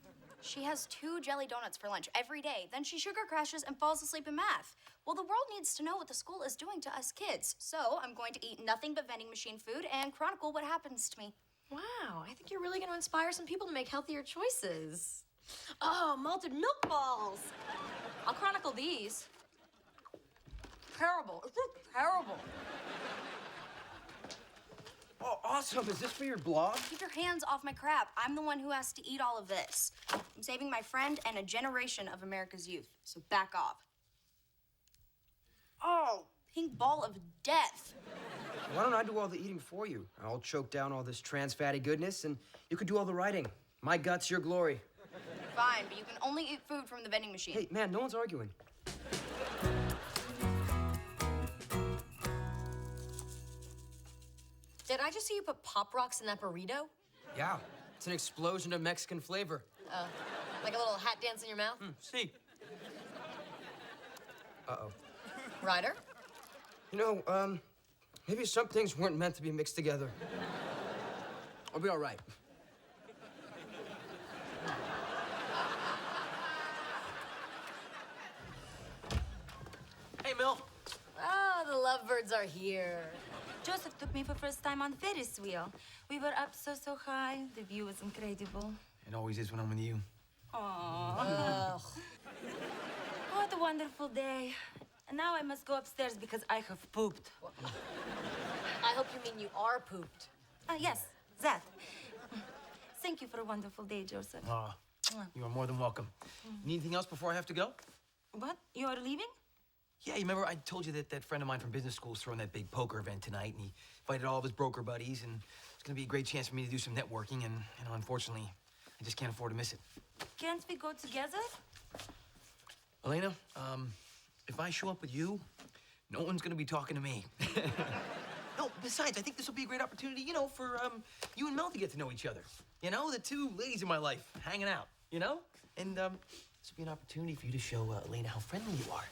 Speaker 12: She has 2 jelly donuts for lunch every day. Then she sugar crashes and falls asleep in math. Well, the world needs to know what the school is doing to us kids. So I'm going to eat nothing but vending machine food and chronicle what happens to me.
Speaker 3: Wow, I think you're really going to inspire some people to make healthier choices. Oh, malted milk balls. I'll chronicle these. Terrible. It's just terrible.
Speaker 9: Oh, awesome. Is this for your blog?
Speaker 12: Keep your hands off my crap. I'm the one who has to eat all of this. I'm saving my friend and a generation of America's youth. So back off. Oh, pink ball of death.
Speaker 9: Why don't I do all the eating for you? I'll choke down all this trans fatty goodness, and you could do all the writing. My guts, your glory.
Speaker 12: Fine, but you can only eat food from the vending machine.
Speaker 9: Hey, man, no one's arguing.
Speaker 3: Did I just see you put Pop Rocks in that burrito?
Speaker 9: Yeah, it's an explosion of Mexican flavor.
Speaker 3: Like a little hat dance in your mouth?
Speaker 9: See. Uh-oh.
Speaker 3: Ryder?
Speaker 9: You know, maybe some things weren't meant to be mixed together. I'll be all right.
Speaker 7: Hey, Mil.
Speaker 3: Oh, the lovebirds are here.
Speaker 22: Joseph took me for first time on Ferris wheel. We were up so high. The view was incredible.
Speaker 7: It always is when I'm with you.
Speaker 22: Aww. What a wonderful day. And now I must go upstairs because I have pooped.
Speaker 3: I hope you mean you are pooped.
Speaker 22: Yes, that. Thank you for a wonderful day, Joseph.
Speaker 7: You are more than welcome. Need anything else before I have to go?
Speaker 22: What? You are leaving?
Speaker 7: Yeah, you remember I told you that friend of mine from business school is throwing that big poker event tonight, and he invited all of his broker buddies, and it's gonna be a great chance for me to do some networking, and, unfortunately, I just can't afford to miss it.
Speaker 22: Can't we go together?
Speaker 7: Elena, if I show up with you, no one's gonna be talking to me. No, besides, I think this will be a great opportunity, for you and Mel to get to know each other. The 2 ladies in my life hanging out, And this will be an opportunity for you to show Elena how friendly you are.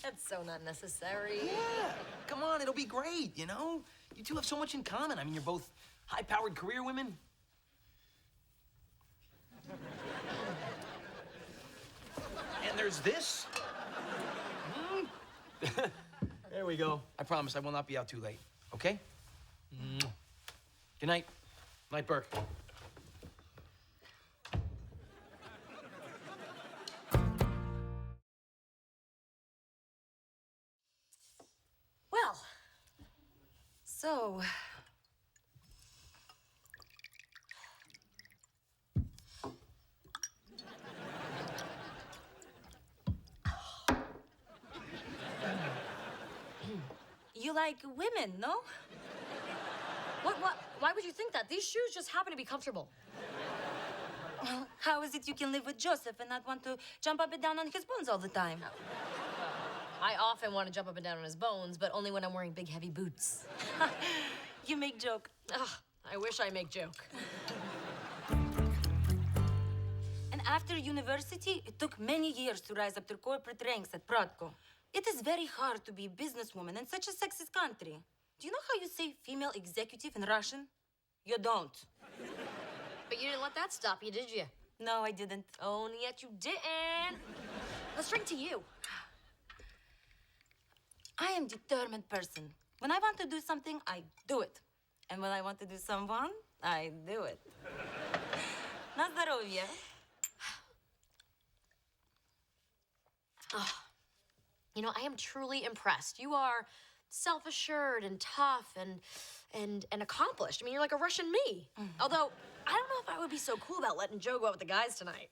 Speaker 3: That's so not necessary.
Speaker 7: Yeah, come on, it'll be great, You 2 have so much in common. I mean, you're both high-powered career women. And there's this. There we go. I promise I will not be out too late, okay? Good night. Night, Burke.
Speaker 3: Well, so...
Speaker 22: You like women, no?
Speaker 3: What? Why would you think that? These shoes just happen to be comfortable.
Speaker 22: Well, how is it you can live with Joseph and not want to jump up and down on his bones all the time?
Speaker 3: I often want to jump up and down on his bones, but only when I'm wearing big, heavy boots.
Speaker 22: You make joke.
Speaker 3: Ugh, I wish I make joke.
Speaker 22: And after university, it took many years to rise up to corporate ranks at Prodco. It is very hard to be a businesswoman in such a sexist country. Do you know how you say female executive in Russian? You don't.
Speaker 3: But you didn't let that stop you, did you?
Speaker 22: No, I didn't.
Speaker 3: Only yet you didn't. Let's drink to you.
Speaker 22: I am a determined person. When I want to do something, I do it. And when I want to do someone, I do it. На здоровье.
Speaker 3: I am truly impressed. You are self-assured and tough and accomplished. I mean, you're like a Russian me. Although, I don't know if I would be so cool about letting Joe go out with the guys tonight.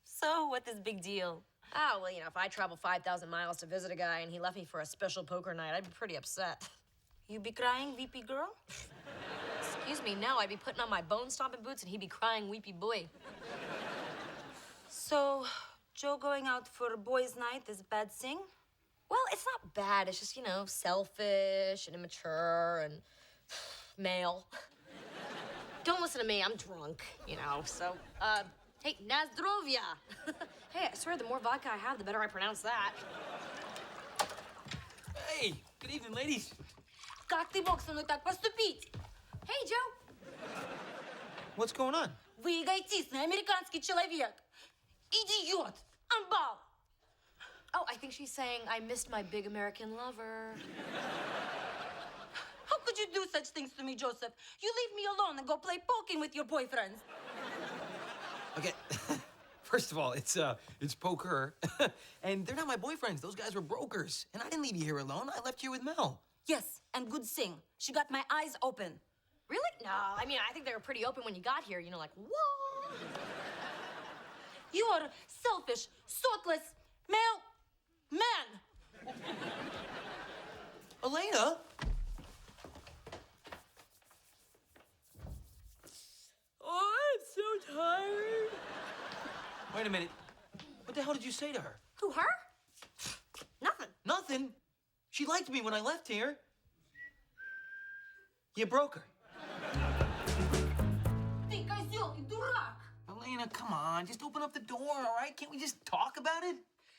Speaker 22: So, what is big deal?
Speaker 3: Oh, well, if I travel 5,000 miles to visit a guy and he left me for a special poker night, I'd be pretty upset.
Speaker 22: You be crying, VP girl?
Speaker 3: Excuse me, now I'd be putting on my bone-stomping boots and he'd be crying weepy boy.
Speaker 22: So, Joe going out for a boys' night is a bad thing?
Speaker 3: Well, it's not bad. It's just, you know, selfish and immature and male. Don't listen to me. I'm drunk, you know. So, hey, Nazdrovia. Hey, I swear the more vodka I have, the better I pronounce that.
Speaker 7: Hey, good evening, ladies.
Speaker 22: Как ты мог со мной так поступить?
Speaker 3: Hey, Joe.
Speaker 7: What's going on?
Speaker 22: Вы эгоистичный американский человек. Идиот. Амбал.
Speaker 3: Oh, I think she's saying I missed my big American lover.
Speaker 22: How could you do such things to me, Joseph? You leave me alone and go play poking with your boyfriends.
Speaker 7: Okay, first of all, it's poker, and they're not my boyfriends. Those guys were brokers, and I didn't leave you here alone. I left you with Mel.
Speaker 22: Yes, and good thing. She got my eyes open.
Speaker 3: Really? No, I mean, I think they were pretty open when you got here. You know, like, whoa.
Speaker 22: You are selfish, thoughtless, male man.
Speaker 7: Elena?
Speaker 22: Oh, I'm so tired.
Speaker 7: Wait a minute. What the hell did you say to her?
Speaker 3: Who, her? Nothing.
Speaker 7: Nothing. She liked me when I left here. You broke her.
Speaker 22: Ты козел и дурак.
Speaker 7: Elena, come on. Just open up the door, all right? Can't we just talk about it?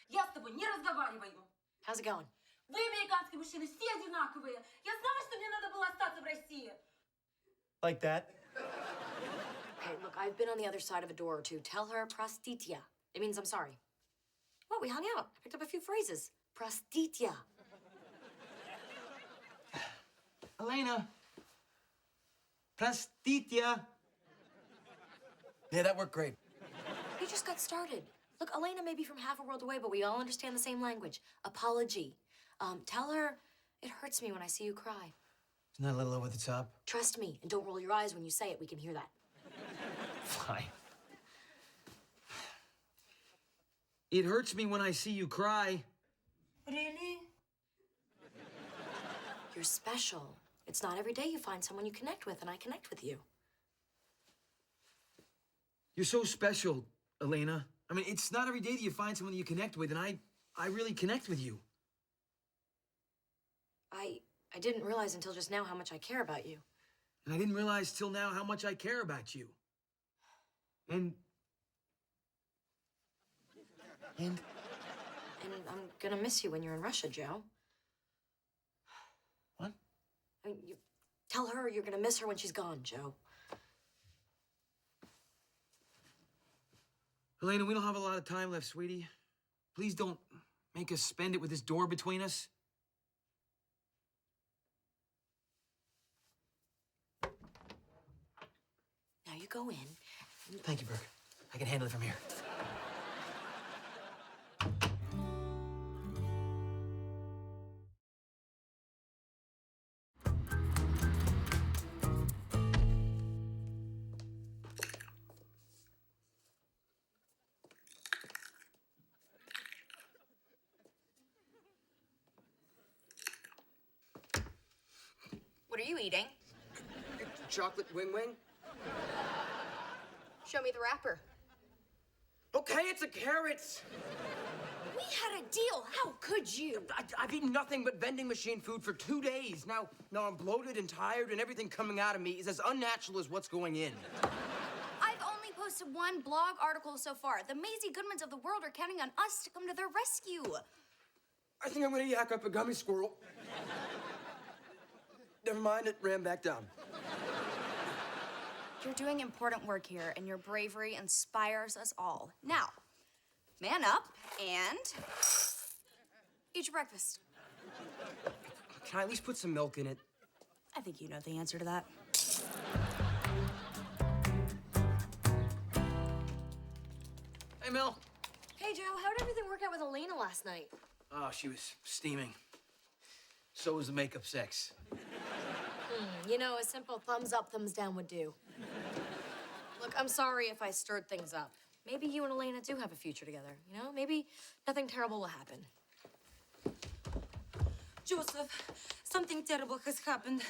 Speaker 22: Я с тобой не разговариваю.
Speaker 3: How's it going?
Speaker 22: Вы, американские мужчины, все одинаковые. Я знала, что мне надо было остаться в России.
Speaker 7: Like that?
Speaker 3: Okay, look, I've been on the other side of a door or two. Tell her prostitya. It means I'm sorry. Well, we hung out. I picked up a few phrases. Prostitya.
Speaker 7: Elena. Prostitya. Yeah, that worked great.
Speaker 3: We just got started. Look, Elena may be from half a world away, but we all understand the same language. Apology. Tell her it hurts me when I see you cry.
Speaker 7: Isn't that a little over the top?
Speaker 3: Trust me, and don't roll your eyes when you say it. We can hear that.
Speaker 7: Fine. It hurts me when I see you cry.
Speaker 22: Really?
Speaker 3: You're special. It's not every day you find someone you connect with, and I connect with you.
Speaker 7: You're so special, Elena. I mean, it's not every day that you find someone that you connect with, and I really connect with you.
Speaker 3: I didn't realize until just now how much I care about you.
Speaker 7: And I didn't realize till now how much I care about you. And
Speaker 3: And I'm gonna miss you when you're in Russia, Joe.
Speaker 7: What?
Speaker 3: I mean, you tell her you're gonna miss her when she's gone, Joe.
Speaker 7: Elena, we don't have a lot of time left, sweetie. Please don't make us spend it with this door between us.
Speaker 3: Now you go in.
Speaker 7: Thank you, Burke. I can handle it from here.
Speaker 3: What are you eating?
Speaker 16: Chocolate wing wing?
Speaker 3: Show me the wrapper.
Speaker 16: Okay, it's a carrot.
Speaker 12: We had a deal. How could you?
Speaker 16: I've eaten nothing but vending machine food for 2 days. Now I'm bloated and tired, and everything coming out of me is as unnatural as what's going in.
Speaker 12: I've only posted one blog article so far. The Maisie Goodmans of the world are counting on us to come to their rescue.
Speaker 16: I think I'm gonna yak up a gummy squirrel. Never mind, it ran back down.
Speaker 12: You're doing important work here, and your bravery inspires us all. Now, man up and eat your breakfast.
Speaker 16: Can I at least put some milk in it?
Speaker 12: I think you know the answer to that.
Speaker 7: Hey, Mel.
Speaker 3: Hey, Joe, how did everything work out with Elena last night?
Speaker 7: Oh, she was steaming. So was the makeup sex.
Speaker 3: You know, a simple thumbs up, thumbs down would do. Look, I'm sorry if I stirred things up. Maybe you and Elena do have a future together, you know? Maybe nothing terrible will happen.
Speaker 22: Joseph, something terrible has happened.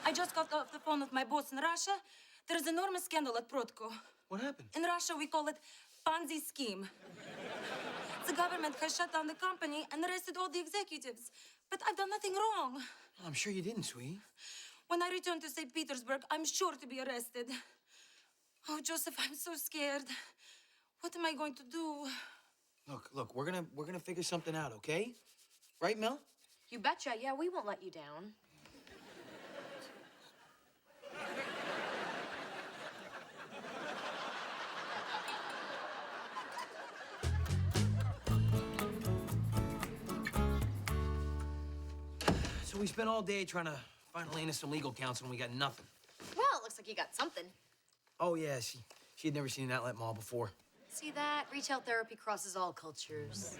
Speaker 22: I just got off the phone with my boss in Russia. There's an enormous scandal at Protko.
Speaker 7: What happened?
Speaker 22: In Russia, we call it Ponzi scheme. The government has shut down the company and arrested all the executives. But I've done nothing wrong.
Speaker 7: Well, I'm sure you didn't, sweetie.
Speaker 22: When I return to St. Petersburg, I'm sure to be arrested. Oh, Joseph, I'm so scared. What am I going to do?
Speaker 7: Look, we're gonna figure something out, okay? Right, Mel?
Speaker 3: You betcha. Yeah, we won't let you down.
Speaker 7: So we spent all day trying to find Elena some legal counsel, and we got nothing.
Speaker 3: Well, it looks like you got something.
Speaker 7: Oh yeah, she had never seen an outlet mall before.
Speaker 3: See that? Retail therapy crosses all cultures.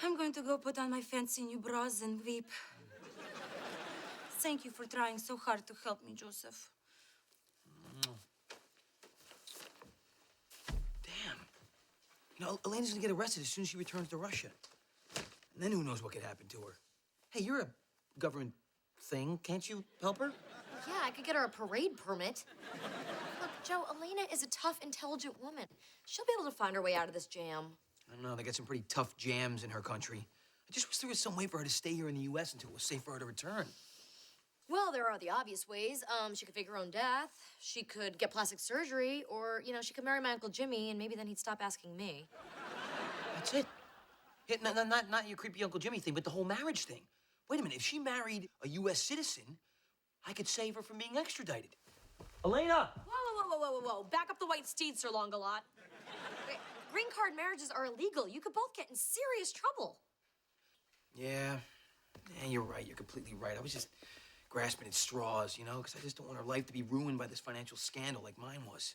Speaker 22: I'm going to go put on my fancy new bras and weep. Thank you for trying so hard to help me, Joseph.
Speaker 7: Damn. You know, Elena's gonna get arrested as soon as she returns to Russia. And then who knows what could happen to her. Hey, you're a government thing. Can't you help her?
Speaker 3: Yeah, I could get her a parade permit. Look, Joe, Elena is a tough, intelligent woman. She'll be able to find her way out of this jam.
Speaker 7: I don't know, they got some pretty tough jams in her country. I just wish there was some way for her to stay here in the U.S. until it was safe for her to return.
Speaker 3: Well, there are the obvious ways. She could fake her own death. She could get plastic surgery, or, you know, she could marry my Uncle Jimmy, and maybe then he'd stop asking me.
Speaker 7: That's it. Yeah, not your creepy Uncle Jimmy thing, but the whole marriage thing. Wait a minute, if she married a U.S. citizen, I could save her from being extradited. Elena!
Speaker 3: Whoa. Back up the white steed, Sir Longalot. Wait, green card marriages are illegal. You could both get in serious trouble.
Speaker 7: Yeah, you're right. You're completely right. I was just grasping at straws, you know, because I just don't want her life to be ruined by this financial scandal like mine was.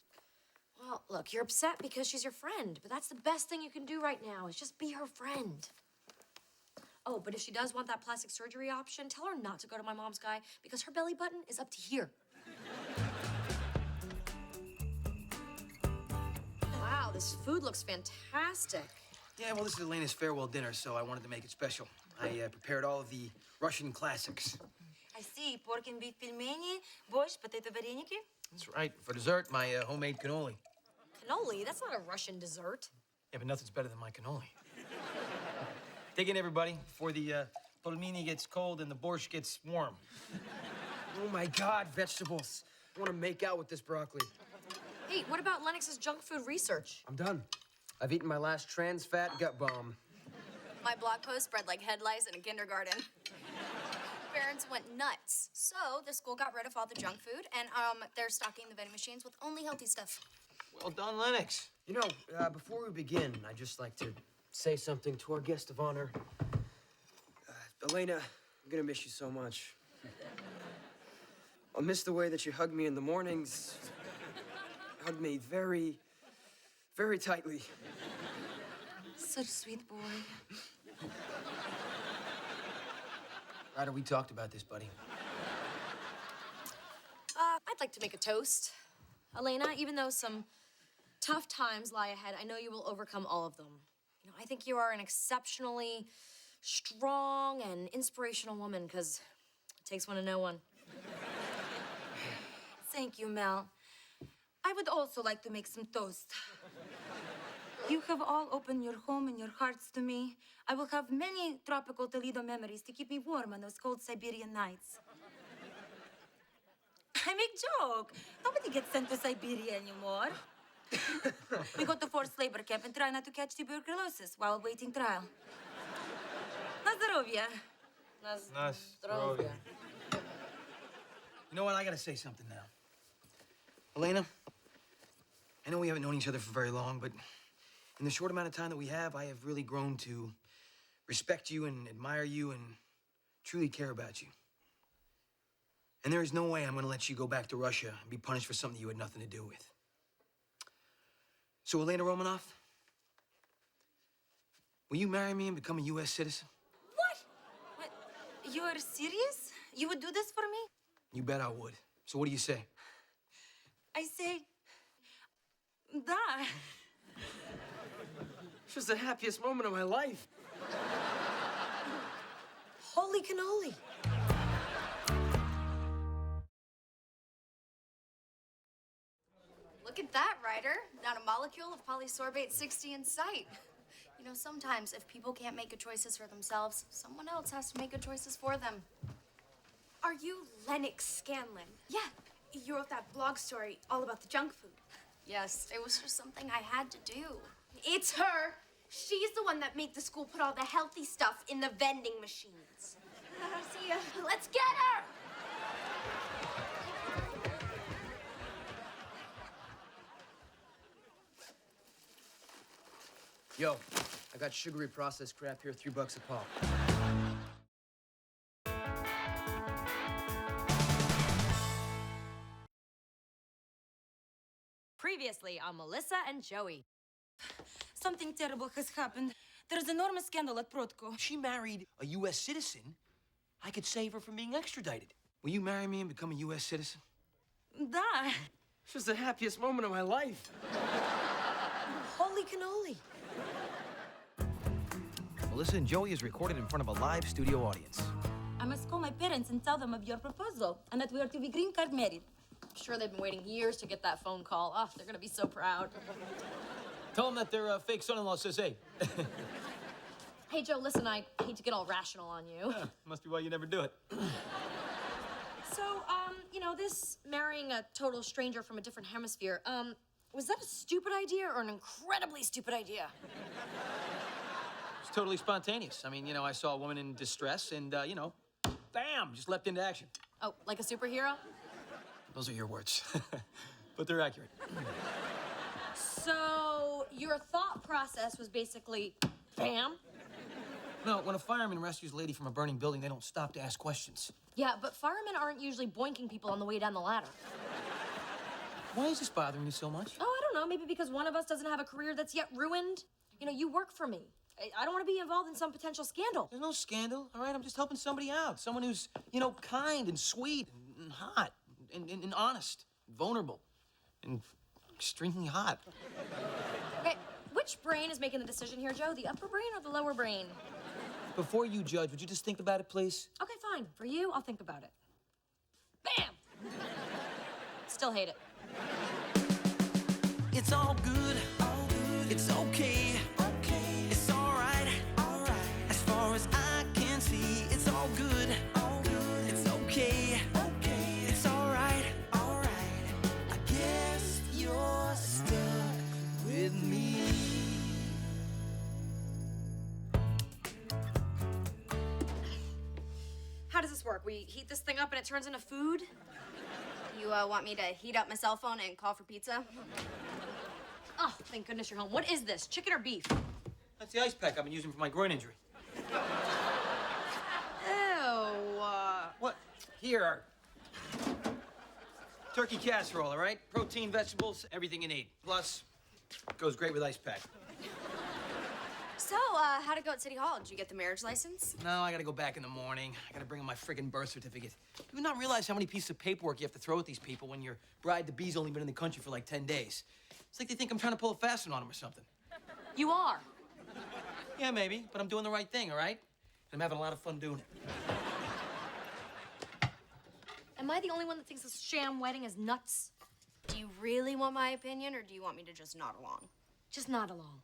Speaker 3: Well, look, you're upset because she's your friend, but that's the best thing you can do right now is just be her friend. Oh, but if she does want that plastic surgery option, tell her not to go to my mom's guy because her belly button is up to here. Wow, this food looks fantastic.
Speaker 7: Yeah, well, this is Elena's farewell dinner, so I wanted to make it special. I prepared all of the Russian classics.
Speaker 22: I see. Pork and beef pelmeni, borscht, potato vareniki.
Speaker 7: That's right. For dessert, my homemade cannoli.
Speaker 3: Cannoli? That's not a Russian dessert.
Speaker 7: Yeah, but nothing's better than my cannoli. Dig in, everybody, before the pelmeni gets cold and the borscht gets warm.
Speaker 16: Oh my God, vegetables. I want to make out with this broccoli.
Speaker 3: Hey, what about Lennox's junk food research?
Speaker 16: I'm done. I've eaten my last trans fat gut bomb.
Speaker 12: My blog post spread like head lice in a kindergarten. Parents went nuts. So the school got rid of all the junk food, and they're stocking the vending machines with only healthy stuff.
Speaker 7: Well done, Lennox.
Speaker 16: You know, before we begin, I'd just like to say something to our guest of honor. Elena, I'm gonna miss you so much. I'll miss the way that you hug me in the mornings. Hug me very, very tightly.
Speaker 22: Such sweet boy.
Speaker 7: Ryder, we talked about this, buddy.
Speaker 3: I'd like to make a toast. Elena, even though some tough times lie ahead, I know you will overcome all of them. You know, I think you are an exceptionally strong and inspirational woman, because it takes one to know one.
Speaker 22: Thank you, Mel. I would also like to make some toast. You have all opened your home and your hearts to me. I will have many tropical Toledo memories to keep me warm on those cold Siberian nights. I make joke. Nobody gets sent to Siberia anymore. We go to forced labor camp and try not to catch tuberculosis while waiting trial. Na zdrowie.
Speaker 7: You know what? I gotta say something now. Elena, I know we haven't known each other for very long, but in the short amount of time that we have, I have really grown to respect you and admire you and truly care about you. And there is no way I'm gonna let you go back to Russia and be punished for something you had nothing to do with. So, Elena Romanoff, will you marry me and become a U.S. citizen?
Speaker 22: What? You are serious? You would do this for me?
Speaker 7: You bet I would. So what do you say?
Speaker 22: I say, da.
Speaker 16: This was the happiest moment of my life.
Speaker 3: Holy cannoli.
Speaker 12: Look at that, Ryder. Not a molecule of polysorbate 60 in sight. You know, sometimes if people can't make good choices for themselves, someone else has to make good choices for them.
Speaker 10: Are you Lennox Scanlon?
Speaker 12: Yeah.
Speaker 10: You wrote that blog story all about the junk food.
Speaker 12: Yes, it was just something I had to do.
Speaker 10: It's her. She's the one that made the school put all the healthy stuff in the vending machines.
Speaker 12: See ya. Let's get her!
Speaker 16: Yo, I got sugary processed crap here, $3 a pop.
Speaker 11: Previously on Melissa and Joey. Something terrible has happened. There's enormous scandal at Protko.
Speaker 7: If she married a U.S. citizen, I could save her from being extradited. Will you marry me and become a U.S. citizen?
Speaker 11: Da.
Speaker 16: This was the happiest moment of my life.
Speaker 11: Holy cannoli.
Speaker 7: Melissa and Joey is recorded in front of a live studio audience.
Speaker 11: I must call my parents and tell them of your proposal and that we are to be green card married.
Speaker 3: I'm sure they've been waiting years to get that phone call. Oh, they're gonna be so proud.
Speaker 7: Tell them that their fake son-in-law says, hey.
Speaker 3: Hey, Joe, listen, I hate to get all rational on you.
Speaker 7: Yeah, must be why you never do it.
Speaker 3: So, you know, this marrying a total stranger from a different hemisphere, was that a stupid idea or an incredibly stupid idea?
Speaker 7: It's totally spontaneous. I mean, you know, I saw a woman in distress and, you know, bam, just leapt into action.
Speaker 3: Oh, like a superhero?
Speaker 7: Those are your words, but they're accurate.
Speaker 3: So, your thought process was basically, bam?
Speaker 7: No, when a fireman rescues a lady from a burning building, they don't stop to ask questions.
Speaker 3: Yeah, but firemen aren't usually boinking people on the way down the ladder.
Speaker 7: Why is this bothering you so much?
Speaker 3: Oh, I don't know. Maybe because one of us doesn't have a career that's yet ruined. You know, you work for me. I don't want to be involved in some potential scandal.
Speaker 7: There's no scandal, all right? I'm just helping somebody out. Someone who's, you know, kind and sweet and hot and honest, and vulnerable, and extremely hot.
Speaker 3: Okay, which brain is making the decision here, Joe? The upper brain or the lower brain?
Speaker 7: Before you judge, would you just think about it, please?
Speaker 3: Okay, fine. For you, I'll think about it. Bam! Still hate it.
Speaker 1: It's all good, it's okay, it's all right, as far as I can see. It's all good, it's okay, it's all right, I guess you're stuck with me.
Speaker 3: How does this work? We heat this thing up and it turns into food?
Speaker 12: You want me to heat up my cell phone and call for pizza?
Speaker 3: Oh, thank goodness you're home. What is this, chicken or beef?
Speaker 7: That's the ice pack I've been using for my groin injury.
Speaker 3: Ew.
Speaker 7: What? Here. Turkey casserole, all right? Protein, vegetables, everything you need. Plus, goes great with ice pack.
Speaker 12: So, how'd it go at City Hall? Did you get the marriage license?
Speaker 7: No, I gotta go back in the morning. I gotta bring in my friggin' birth certificate. You would not realize how many pieces of paperwork you have to throw at these people when your bride-to-be's only been in the country for like 10 days. It's like they think I'm trying to pull a fast one on them or something.
Speaker 3: You are.
Speaker 7: Yeah, maybe, but I'm doing the right thing, all right? And I'm having a lot of fun doing it.
Speaker 3: Am I the only one that thinks this sham wedding is nuts?
Speaker 12: Do you really want my opinion, or do you want me to just nod along?
Speaker 3: Just nod along.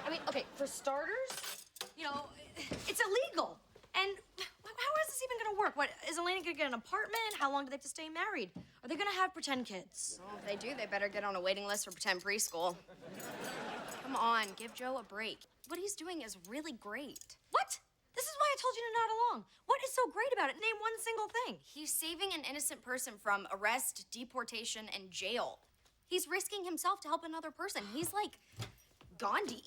Speaker 3: I mean, okay, for starters, you know, it's illegal. And how is this even gonna work? What, is Elena gonna get an apartment? How long do they have to stay married? Are they gonna have pretend kids?
Speaker 12: Well, if they do, they better get on a waiting list for pretend preschool. Come on, give Joe a break. What he's doing is really great.
Speaker 3: What? This is why I told you to nod along. What is so great about it? Name one single thing.
Speaker 12: He's saving an innocent person from arrest, deportation, and jail. He's risking himself to help another person. He's like Gandhi.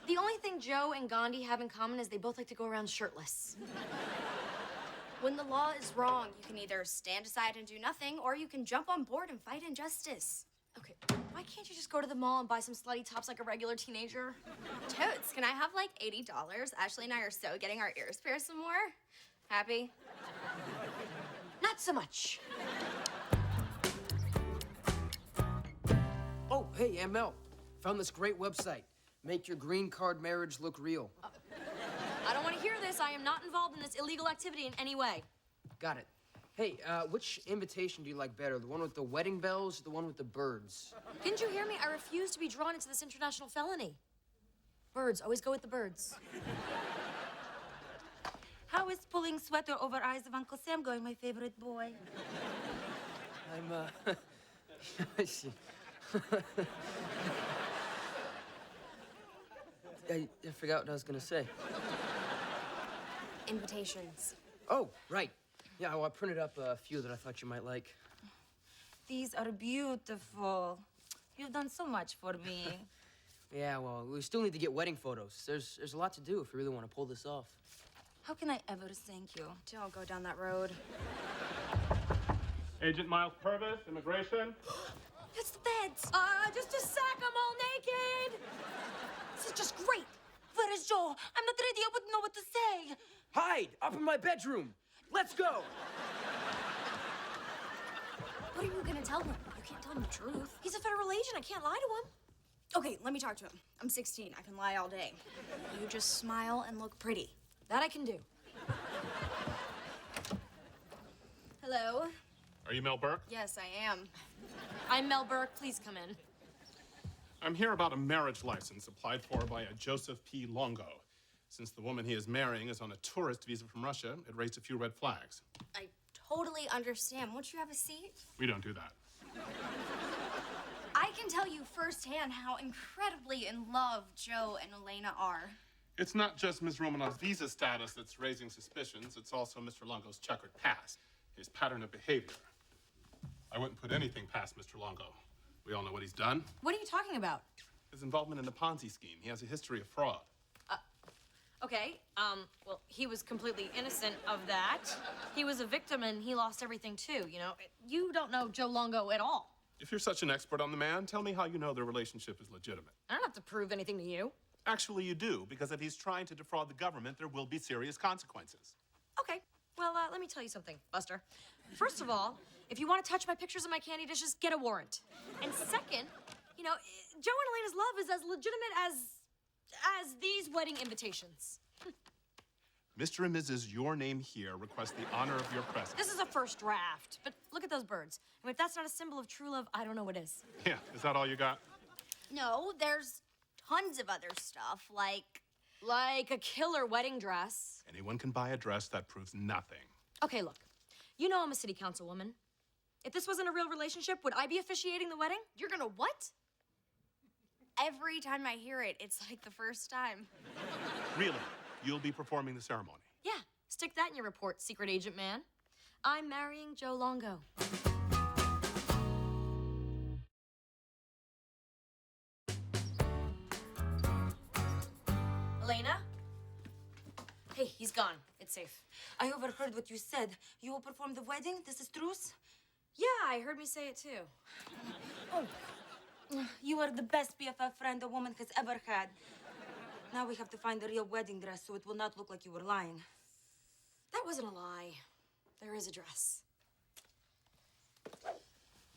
Speaker 3: The only thing Joe and Gandhi have in common is they both like to go around shirtless.
Speaker 12: When the law is wrong, you can either stand aside and do nothing, or you can jump on board and fight injustice.
Speaker 3: Okay, why can't you just go to the mall and buy some slutty tops like a regular teenager?
Speaker 12: Totes, can I have like $80? Ashley and I are so getting our ears pierced some more. Happy?
Speaker 3: Not so much.
Speaker 16: Oh, hey, ML. Found this great website. Make your green card marriage look real.
Speaker 3: I don't want to hear this. I am not involved in this illegal activity in any way.
Speaker 16: Got it. Hey, which invitation do you like better? The one with the wedding bells or the one with the birds?
Speaker 3: Didn't you hear me? I refuse to be drawn into this international felony. Birds, always go with the birds.
Speaker 22: How is pulling sweater over eyes of Uncle Sam going, my favorite boy?
Speaker 16: I'm, I forgot what I was gonna say.
Speaker 12: Invitations.
Speaker 16: Oh, right. Yeah, well, I printed up a few that I thought you might like.
Speaker 22: These are beautiful. You've done so much for me.
Speaker 16: Yeah, well, we still need to get wedding photos. There's a lot to do if we really want to pull this off.
Speaker 22: How can I ever thank you?
Speaker 12: Don't go down that road.
Speaker 13: Agent Miles Purvis, immigration.
Speaker 22: It's the beds.
Speaker 3: Just a sec, I'm all naked.
Speaker 22: This is just great. Where is Joe? I'm not ready. I wouldn't know what to say.
Speaker 16: Hide up in my bedroom. Let's go.
Speaker 12: What are you gonna tell him? You can't tell him the truth.
Speaker 3: He's a federal agent. I can't lie to him.
Speaker 12: Okay, let me talk to him. I'm 16. I can lie all day. You just smile and look pretty.
Speaker 3: That I can do.
Speaker 12: Hello?
Speaker 13: Are you Mel Burke?
Speaker 12: Yes, I am.
Speaker 3: I'm Mel Burke. Please come in.
Speaker 13: I'm here about a marriage license applied for by a Joseph P. Longo. Since the woman he is marrying is on a tourist visa from Russia, it raised a few red flags.
Speaker 12: I totally understand. Won't you have a seat?
Speaker 13: We don't do that.
Speaker 12: I can tell you firsthand how incredibly in love Joe and Elena are.
Speaker 13: It's not just Ms. Romanov's visa status that's raising suspicions. It's also Mr. Longo's checkered past, his pattern of behavior. I wouldn't put anything past Mr. Longo. We all know what he's done.
Speaker 3: What are you talking about?
Speaker 13: His involvement in the Ponzi scheme. He has a history of fraud.
Speaker 3: Okay, well, he was completely innocent of that. He was a victim and he lost everything too, you know? You don't know Joe Longo at all.
Speaker 13: If you're such an expert on the man, tell me how you know their relationship is legitimate.
Speaker 3: I don't have to prove anything to you.
Speaker 13: Actually, you do, because if he's trying to defraud the government, there will be serious consequences.
Speaker 3: Okay, well, let me tell you something, Buster. First of all, if you want to touch my pictures of my candy dishes, get a warrant. And second, you know, Joe and Elena's love is as legitimate as these wedding invitations.
Speaker 13: Mr. and Mrs. Your Name Here request the honor of your presence.
Speaker 3: This is a first draft, but look at those birds. I mean, if that's not a symbol of true love, I don't know what is.
Speaker 13: Yeah, is that all you got?
Speaker 12: No, there's tons of other stuff, like
Speaker 3: a killer wedding dress.
Speaker 13: Anyone can buy a dress that proves nothing.
Speaker 3: Okay, look, you know I'm a city councilwoman. If this wasn't a real relationship, would I be officiating the wedding?
Speaker 12: You're gonna what? Every time I hear it, it's like the first time.
Speaker 13: Really? You'll be performing the ceremony?
Speaker 3: Yeah, stick that in your report, secret agent man. I'm marrying Joe Longo. Elena? Hey, he's gone. It's safe.
Speaker 22: I overheard what you said. You will perform the wedding? This is truth?
Speaker 3: Yeah, I heard me say it too.
Speaker 22: Oh. You are the best BFF friend a woman has ever had. Now we have to find the real wedding dress so it will not look like you were lying.
Speaker 3: That wasn't a lie. There is a dress.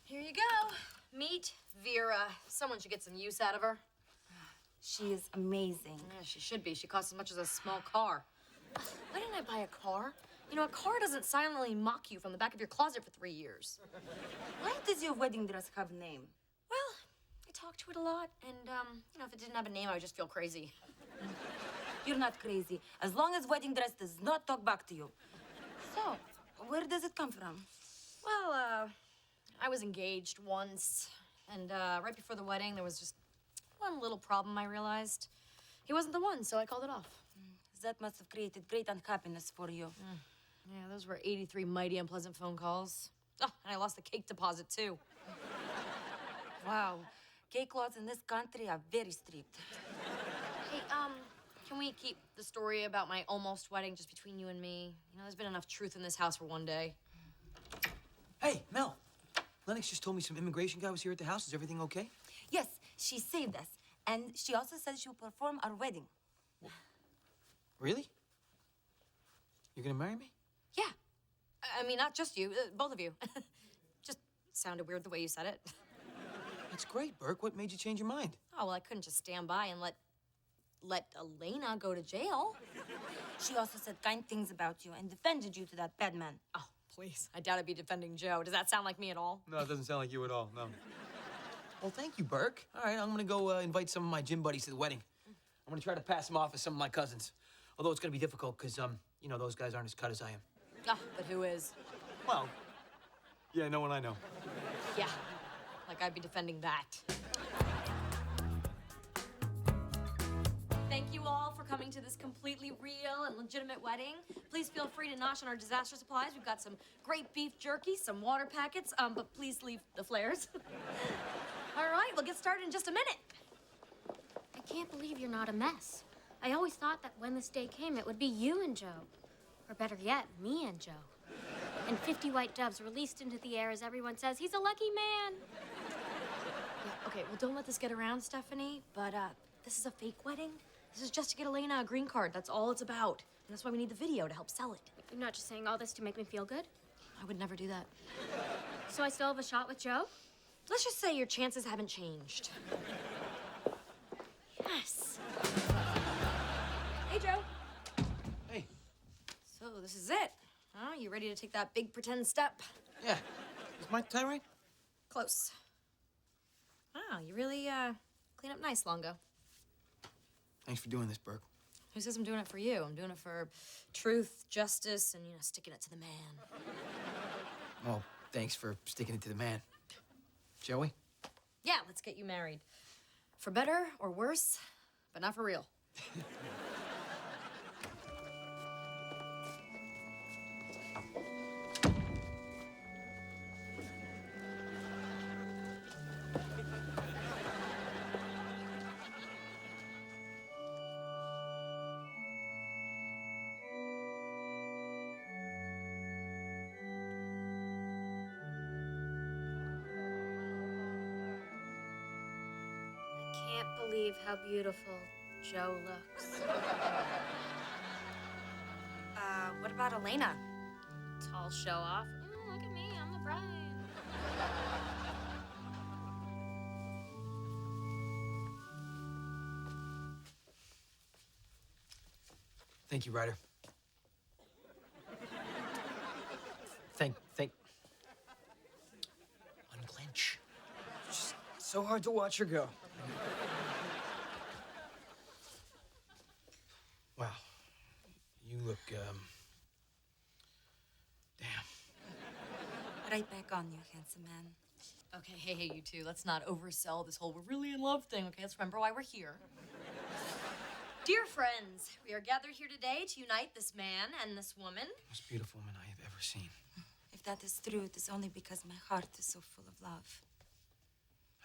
Speaker 3: Here you go. Meet Vera. Someone should get some use out of her.
Speaker 22: She is amazing.
Speaker 3: Yeah, she should be. She costs as much as a small car. Why didn't I buy a car? You know, a car doesn't silently mock you from the back of your closet for 3 years.
Speaker 22: Why does your wedding dress have a name?
Speaker 3: Well, I talk to it a lot, and, you know, if it didn't have a name, I would just feel crazy.
Speaker 22: You're not crazy, as long as wedding dress does not talk back to you. So, where does it come from?
Speaker 3: Well, I was engaged once, and right before the wedding, there was just one little problem I realized. He wasn't the one, so I called it off.
Speaker 22: That must have created great unhappiness for you.
Speaker 3: Yeah, those were 83 mighty unpleasant phone calls. Oh, and I lost the cake deposit, too.
Speaker 22: Wow, cake laws in this country are very strict.
Speaker 3: Hey, can we keep the story about my almost wedding just between you and me? You know, there's been enough truth in this house for one day.
Speaker 7: Hey, Mel. Lennox just told me some immigration guy was here at the house. Is everything okay?
Speaker 22: Yes, she saved us. And she also said she will perform our wedding.
Speaker 7: Really? You're gonna marry me?
Speaker 3: Yeah. I mean, not just you, both of you. Just sounded weird the way you said it.
Speaker 7: That's great, Burke. What made you change your mind?
Speaker 3: Oh, well, I couldn't just stand by and let Elena go to jail.
Speaker 22: She also said kind things about you and defended you to that bad man.
Speaker 3: Oh, please. I doubt I'd be defending Joe. Does that sound like me at all?
Speaker 7: No, it doesn't sound like you at all, no. Well, thank you, Burke. All right, I'm gonna go invite some of my gym buddies to the wedding. I'm gonna try to pass them off as some of my cousins. Although it's gonna be difficult, because, you know, those guys aren't as cut as I am.
Speaker 3: Ah, but who is?
Speaker 7: Well, yeah, no one I know.
Speaker 3: Yeah, like I'd be defending that. Thank you all for coming to this completely real and legitimate wedding. Please feel free to nosh on our disaster supplies. We've got some great beef jerky, some water packets, but please leave the flares. All right, we'll get started in just a minute.
Speaker 2: I can't believe you're not a mess. I always thought that when this day came, it would be you and Joe. Or better yet, me and Joe. And 50 white doves released into the air as everyone says, he's a lucky man.
Speaker 3: Yeah, okay, well, don't let this get around, Stephanie, but this is a fake wedding. This is just to get Elena a green card. That's all it's about. And that's why we need the video to help sell it.
Speaker 2: You're not just saying all this to make me feel good?
Speaker 3: I would never do that.
Speaker 2: So I still have a shot with Joe?
Speaker 3: Let's just say your chances haven't changed.
Speaker 2: Yes.
Speaker 3: Hey, Joe.
Speaker 7: Hey.
Speaker 3: So this is it. Huh? You ready to take that big pretend step?
Speaker 7: Yeah. Is my tie right?
Speaker 3: Close. Wow, you really clean up nice, Longo.
Speaker 7: Thanks for doing this, Burke.
Speaker 3: Who says I'm doing it for you? I'm doing it for truth, justice, and, you know, sticking it to the man.
Speaker 7: Well, thanks for sticking it to the man. Shall we?
Speaker 3: Yeah, let's get you married. For better or worse, but not for real.
Speaker 2: I can't believe how beautiful Joe looks.
Speaker 12: What about Elena?
Speaker 2: Tall show off. Look at me, I'm the bride.
Speaker 7: Thank you, Ryder. Thank. Unclench.
Speaker 9: Just so hard to watch her go.
Speaker 7: Wow. You look, damn.
Speaker 22: Right back on you, handsome man.
Speaker 3: Okay, hey, you two, let's not oversell this whole we're really in love thing, okay? Let's remember why we're here. Dear friends, we are gathered here today to unite this man and this woman.
Speaker 7: Most beautiful woman I have ever seen.
Speaker 22: If that is true, it is only because my heart is so full of love.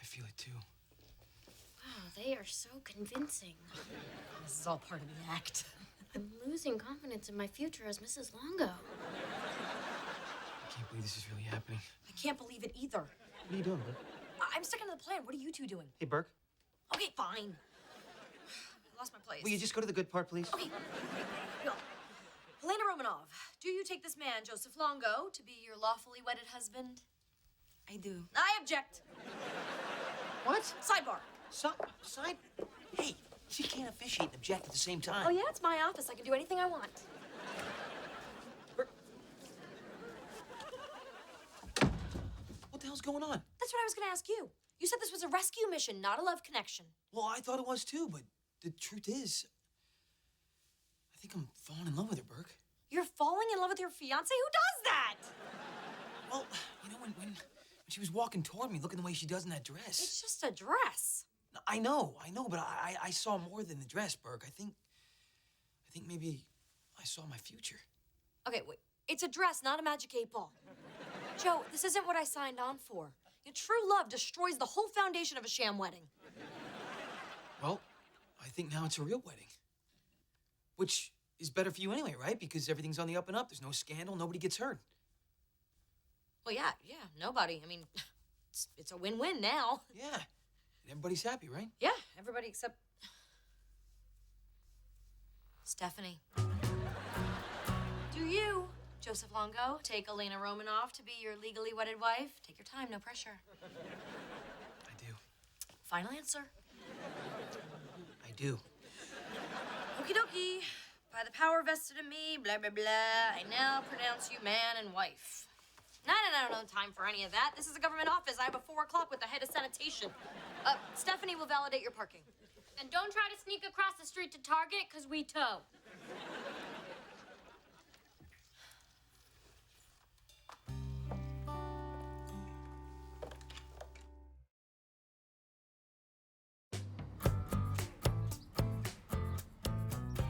Speaker 7: I feel it too.
Speaker 2: Wow, they are so convincing.
Speaker 3: This is all part of the act.
Speaker 2: I'm losing confidence in my future as Mrs. Longo.
Speaker 7: I can't believe this is really happening.
Speaker 3: I can't believe it either.
Speaker 7: What are you doing, Burke?
Speaker 3: I'm sticking to the plan. What are you two doing?
Speaker 7: Hey, Burke.
Speaker 3: Okay, fine. I lost my place.
Speaker 7: Will you just go to the good part, please?
Speaker 3: Okay. Go. Helena Romanov, do you take this man, Joseph Longo, to be your lawfully wedded husband?
Speaker 22: I do.
Speaker 3: I object.
Speaker 7: What?
Speaker 3: Sidebar.
Speaker 7: Side? Hey, she can't officiate and object at the same time.
Speaker 3: Oh, yeah? It's my office. I can do anything I want.
Speaker 7: What the hell's going on?
Speaker 3: That's what I was going to ask you. You said this was a rescue mission, not a love connection.
Speaker 7: Well, I thought it was too, but the truth is, I think I'm falling in love with her, Burke.
Speaker 3: You're falling in love with your fiance? Who does that?
Speaker 7: Well, you know, when she was walking toward me, looking the way she does in that dress.
Speaker 3: It's just a dress.
Speaker 7: I know, but I saw more than the dress, Burke. I think maybe I saw my future.
Speaker 3: Okay, wait. It's a dress, not a magic 8-ball. Joe, this isn't what I signed on for. Your true love destroys the whole foundation of a sham wedding.
Speaker 7: Well, I think now it's a real wedding. Which is better for you anyway, right? Because everything's on the up and up. There's no scandal. Nobody gets hurt.
Speaker 3: Well, yeah, nobody. I mean, it's a win-win now.
Speaker 7: Yeah. And everybody's happy, right?
Speaker 3: Yeah, everybody except Stephanie. Do you, Joseph Longo, take Elena Romanov to be your legally wedded wife? Take your time, no pressure.
Speaker 7: I do.
Speaker 3: Final answer.
Speaker 7: I do.
Speaker 3: Okie dokie. by the power vested in me, blah, blah, blah, I now pronounce you man and wife. No, time for any of that. This is a government office. I have a 4 o'clock with the head of sanitation. Stephanie will validate your parking.
Speaker 2: And don't try to sneak across the street to Target, because we tow.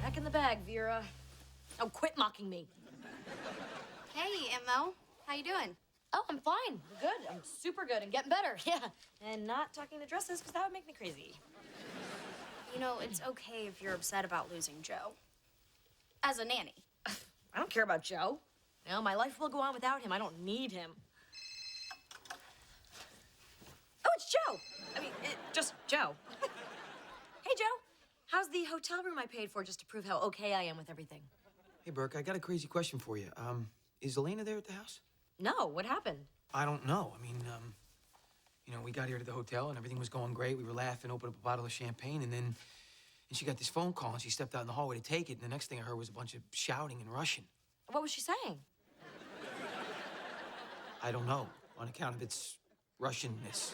Speaker 3: Back in the bag, Vera. Oh, quit mocking me.
Speaker 12: Hey, Mo. How you doing?
Speaker 3: Oh, I'm fine. Good. I'm super good and getting better. Yeah. And not talking to dresses, because that would make me crazy.
Speaker 12: You know, it's okay if you're upset about losing Joe. As a nanny.
Speaker 3: I don't care about Joe. You know, my life will go on without him. I don't need him. Oh, it's Joe. I mean, just Joe. Hey, Joe. How's the hotel room I paid for just to prove how okay I am with everything?
Speaker 7: Hey, Burke, I got a crazy question for you. Is Elena there at the house?
Speaker 3: No, what happened?
Speaker 7: I don't know. I mean, you know, we got here to the hotel and everything was going great. We were laughing, opened up a bottle of champagne, and she got this phone call and she stepped out in the hallway to take it. And the next thing I heard was a bunch of shouting in Russian.
Speaker 3: What was she saying?
Speaker 7: I don't know, on account of its Russianness.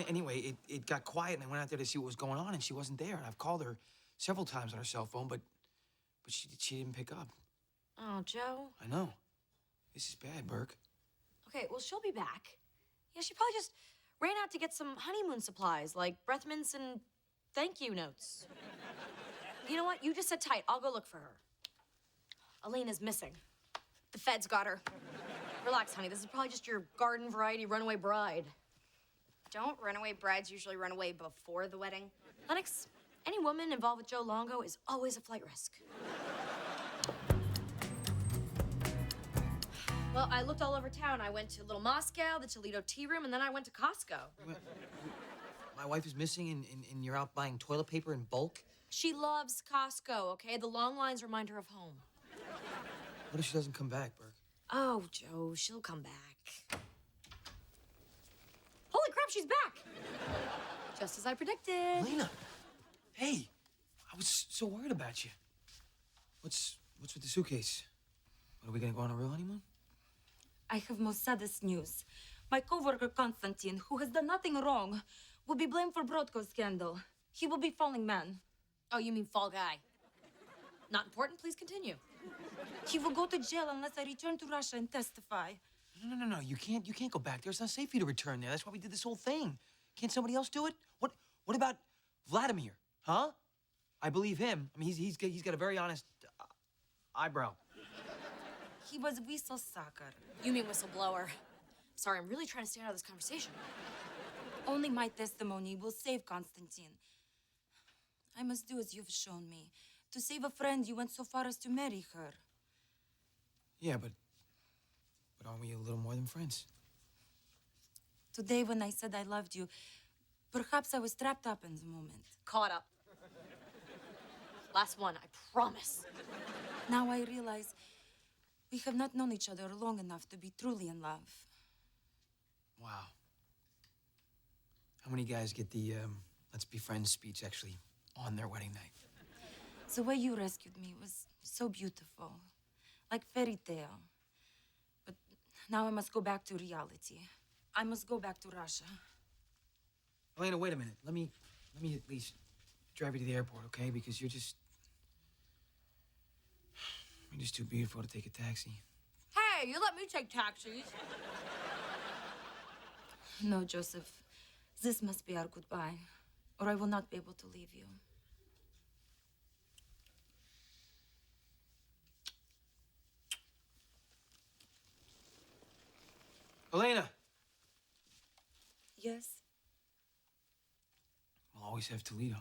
Speaker 7: Anyway, it got quiet and I went out there to see what was going on and she wasn't there. And I've called her several times on her cell phone, but she didn't pick up.
Speaker 3: Oh, Joe.
Speaker 7: I know. This is bad, Burke.
Speaker 3: Okay, well, she'll be back. Yeah, she probably just ran out to get some honeymoon supplies, like breath mints and thank you notes. You know what? You just sit tight. I'll go look for her. Elena's missing.
Speaker 12: The feds got her.
Speaker 3: Relax, honey. This is probably just your garden variety runaway bride.
Speaker 12: Don't runaway brides usually run away before the wedding?
Speaker 3: Lennox, any woman involved with Joe Longo is always a flight risk. Well, I looked all over town. I went to Little Moscow, the Toledo Tea Room, and then I went to Costco.
Speaker 7: My wife is missing and you're out buying toilet paper in bulk?
Speaker 3: She loves Costco, okay? The long lines remind her of home.
Speaker 7: What if she doesn't come back, Burke?
Speaker 3: Oh, Joe, she'll come back. Holy crap, she's back! Just as I predicted.
Speaker 7: Elena! Hey! I was so worried about you. What's with the suitcase? What, are we gonna go on a real honeymoon?
Speaker 22: I have most saddest news. My coworker Konstantin, who has done nothing wrong, will be blamed for Brodko's scandal. He will be falling man.
Speaker 3: Oh, you mean fall guy. Not important, please continue.
Speaker 22: He will go to jail unless I return to Russia and testify.
Speaker 7: No. You can't go back there. It's not safe for you to return there. That's why we did this whole thing. Can't somebody else do it? What about Vladimir? Huh? I believe him. I mean, he's got a very honest eyebrow.
Speaker 22: He was whistle sucker.
Speaker 3: You mean whistleblower. Sorry, I'm really trying to stay out of this conversation.
Speaker 22: Only my testimony will save Konstantin. I must do as you've shown me. To save a friend, you went so far as to marry her.
Speaker 7: Yeah, but aren't we a little more than friends?
Speaker 22: Today, when I said I loved you, perhaps I was trapped up in the moment.
Speaker 3: Caught up. Last one, I promise.
Speaker 22: Now I realize we have not known each other long enough to be truly in love.
Speaker 7: Wow. How many guys get the let's be friends speech actually on their wedding night?
Speaker 22: The way you rescued me was so beautiful, like fairy tale. But now I must go back to reality. I must go back to Russia.
Speaker 7: Elena, wait a minute. Let me at least drive you to the airport, okay? Because you're just too beautiful to take a taxi.
Speaker 3: Hey, you let me take taxis.
Speaker 22: No, Joseph. This must be our goodbye, or I will not be able to leave you.
Speaker 7: Elena!
Speaker 22: Yes?
Speaker 7: We'll always have Toledo.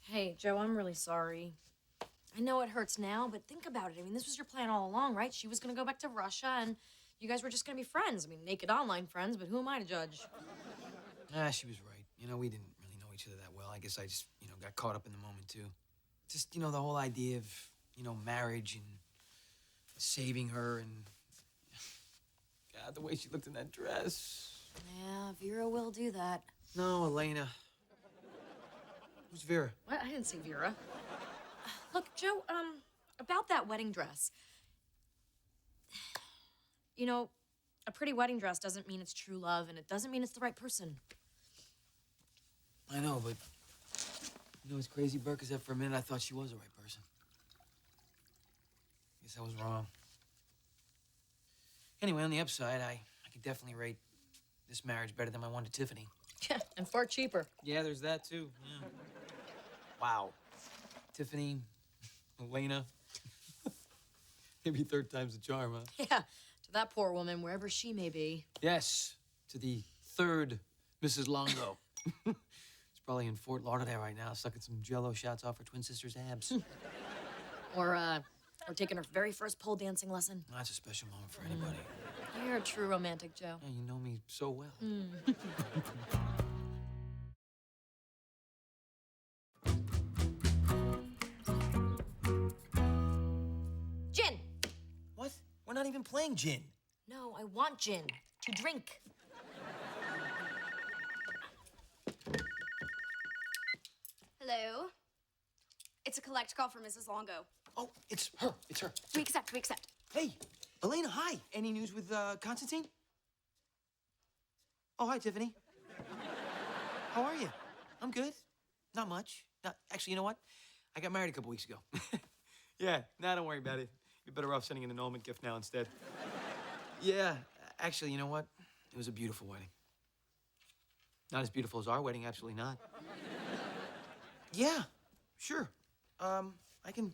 Speaker 3: Hey, Joe, I'm really sorry. I know it hurts now, but think about it. I mean, this was your plan all along, right? She was gonna go back to Russia, and you guys were just gonna be friends. I mean, naked online friends, but who am I to judge?
Speaker 7: She was right. You know, we didn't really know each other that well. I guess I just, got caught up in the moment, too. Just, the whole idea of, marriage and saving her and... God, the way she looked in that dress.
Speaker 3: Yeah, Vera will do that.
Speaker 7: No, Elena. Who's Vera?
Speaker 3: What? I didn't see Vera. Look, Joe, about that wedding dress. You know, a pretty wedding dress doesn't mean it's true love, and it doesn't mean it's the right person.
Speaker 7: I know, but you know what's crazy, Burke, is that for a minute I thought she was the right person. Guess I was wrong. Anyway, on the upside, I could definitely rate this marriage better than my one to Tiffany.
Speaker 3: Yeah, and far cheaper.
Speaker 7: Yeah, there's that too. Yeah. Wow. Tiffany, Elena. Maybe third time's the charm, huh?
Speaker 3: Yeah, to that poor woman, wherever she may be.
Speaker 7: Yes, to the third Mrs. Longo. She's probably in Fort Lauderdale right now, sucking some Jell-O shots off her twin sister's abs.
Speaker 3: Or taking her very first pole dancing lesson.
Speaker 7: That's a special moment for anybody.
Speaker 3: You're a true romantic, Joe.
Speaker 7: Yeah, you know me so well.
Speaker 3: Gin!
Speaker 7: What? We're not even playing gin.
Speaker 3: No, I want gin to drink.
Speaker 12: Hello? It's a collect call for Mrs. Longo.
Speaker 7: Oh, it's her. It's her.
Speaker 12: We accept, we accept.
Speaker 7: Hey, Elena, hi. Any news with Constantine? Oh, hi, Tiffany. How are you? I'm good. Not much. Actually, you know what? I got married a couple weeks ago. Yeah, don't worry about it. You're better off sending an annulment gift now instead. Yeah, actually, you know what? It was a beautiful wedding. Not as beautiful as our wedding, absolutely not. Yeah, sure. I can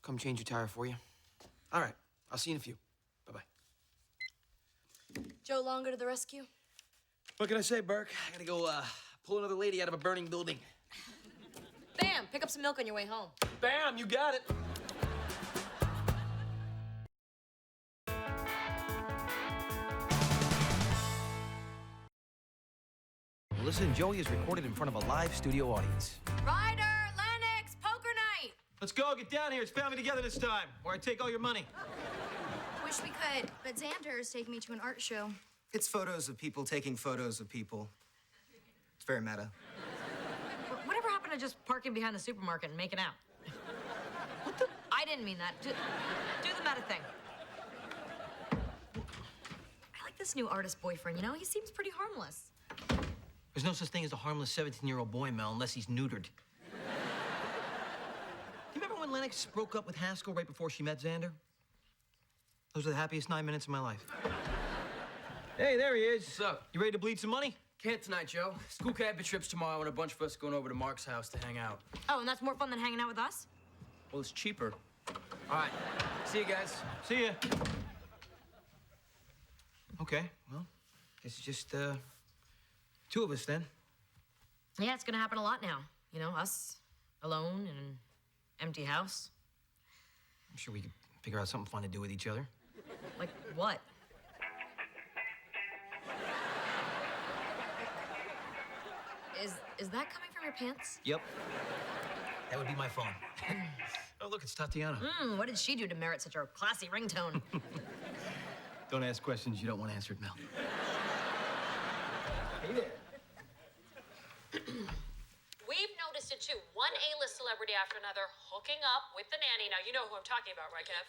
Speaker 7: come change your tire for you. All right, I'll see you in a few. Bye-bye.
Speaker 3: Joe Longo to the rescue.
Speaker 7: What can I say, Burke? I gotta go pull another lady out of a burning building.
Speaker 3: Bam! Pick up some milk on your way home.
Speaker 7: Bam! You got it. Melissa and Joey is recorded in front of a live studio audience.
Speaker 3: Ryder, Lennox, poker night!
Speaker 7: Let's go, get down here. It's family together this time, or I take all your money.
Speaker 12: Wish we could, but Xander is taking me to an art show.
Speaker 14: It's photos of people taking photos of people. It's very meta.
Speaker 3: Whatever happened to just parking behind the supermarket and making out? What the? I didn't mean that. Do the meta thing. I like this new artist boyfriend, you know? He seems pretty harmless.
Speaker 7: There's no such thing as a harmless 17-year-old boy, Mel, unless he's neutered. Do you remember when Lennox broke up with Haskell right before she met Xander? Those are the happiest 9 minutes of my life. Hey, there he is.
Speaker 16: What's up?
Speaker 7: You ready to bleed some money?
Speaker 16: Can't tonight, Joe. School cabin trip's tomorrow, and a bunch of us going over to Mark's house to hang out.
Speaker 3: Oh, and that's more fun than hanging out with us?
Speaker 16: Well, it's cheaper. All right. See you guys.
Speaker 7: See ya. Okay, well, guess it's just, two of us then.
Speaker 3: Yeah, it's gonna happen a lot now. You know, us, alone, in an empty house.
Speaker 7: I'm sure we could figure out something fun to do with each other.
Speaker 3: Like what? Is that coming from your pants?
Speaker 7: Yep. That would be my phone. Oh, look, it's Tatiana.
Speaker 3: What did she do to merit such a classy ringtone?
Speaker 7: Don't ask questions you don't want answered, Mel.
Speaker 16: Hey there.
Speaker 18: We've noticed it too. One A-list celebrity after another hooking up with the nanny. Now, you know who I'm talking about, right, Kev?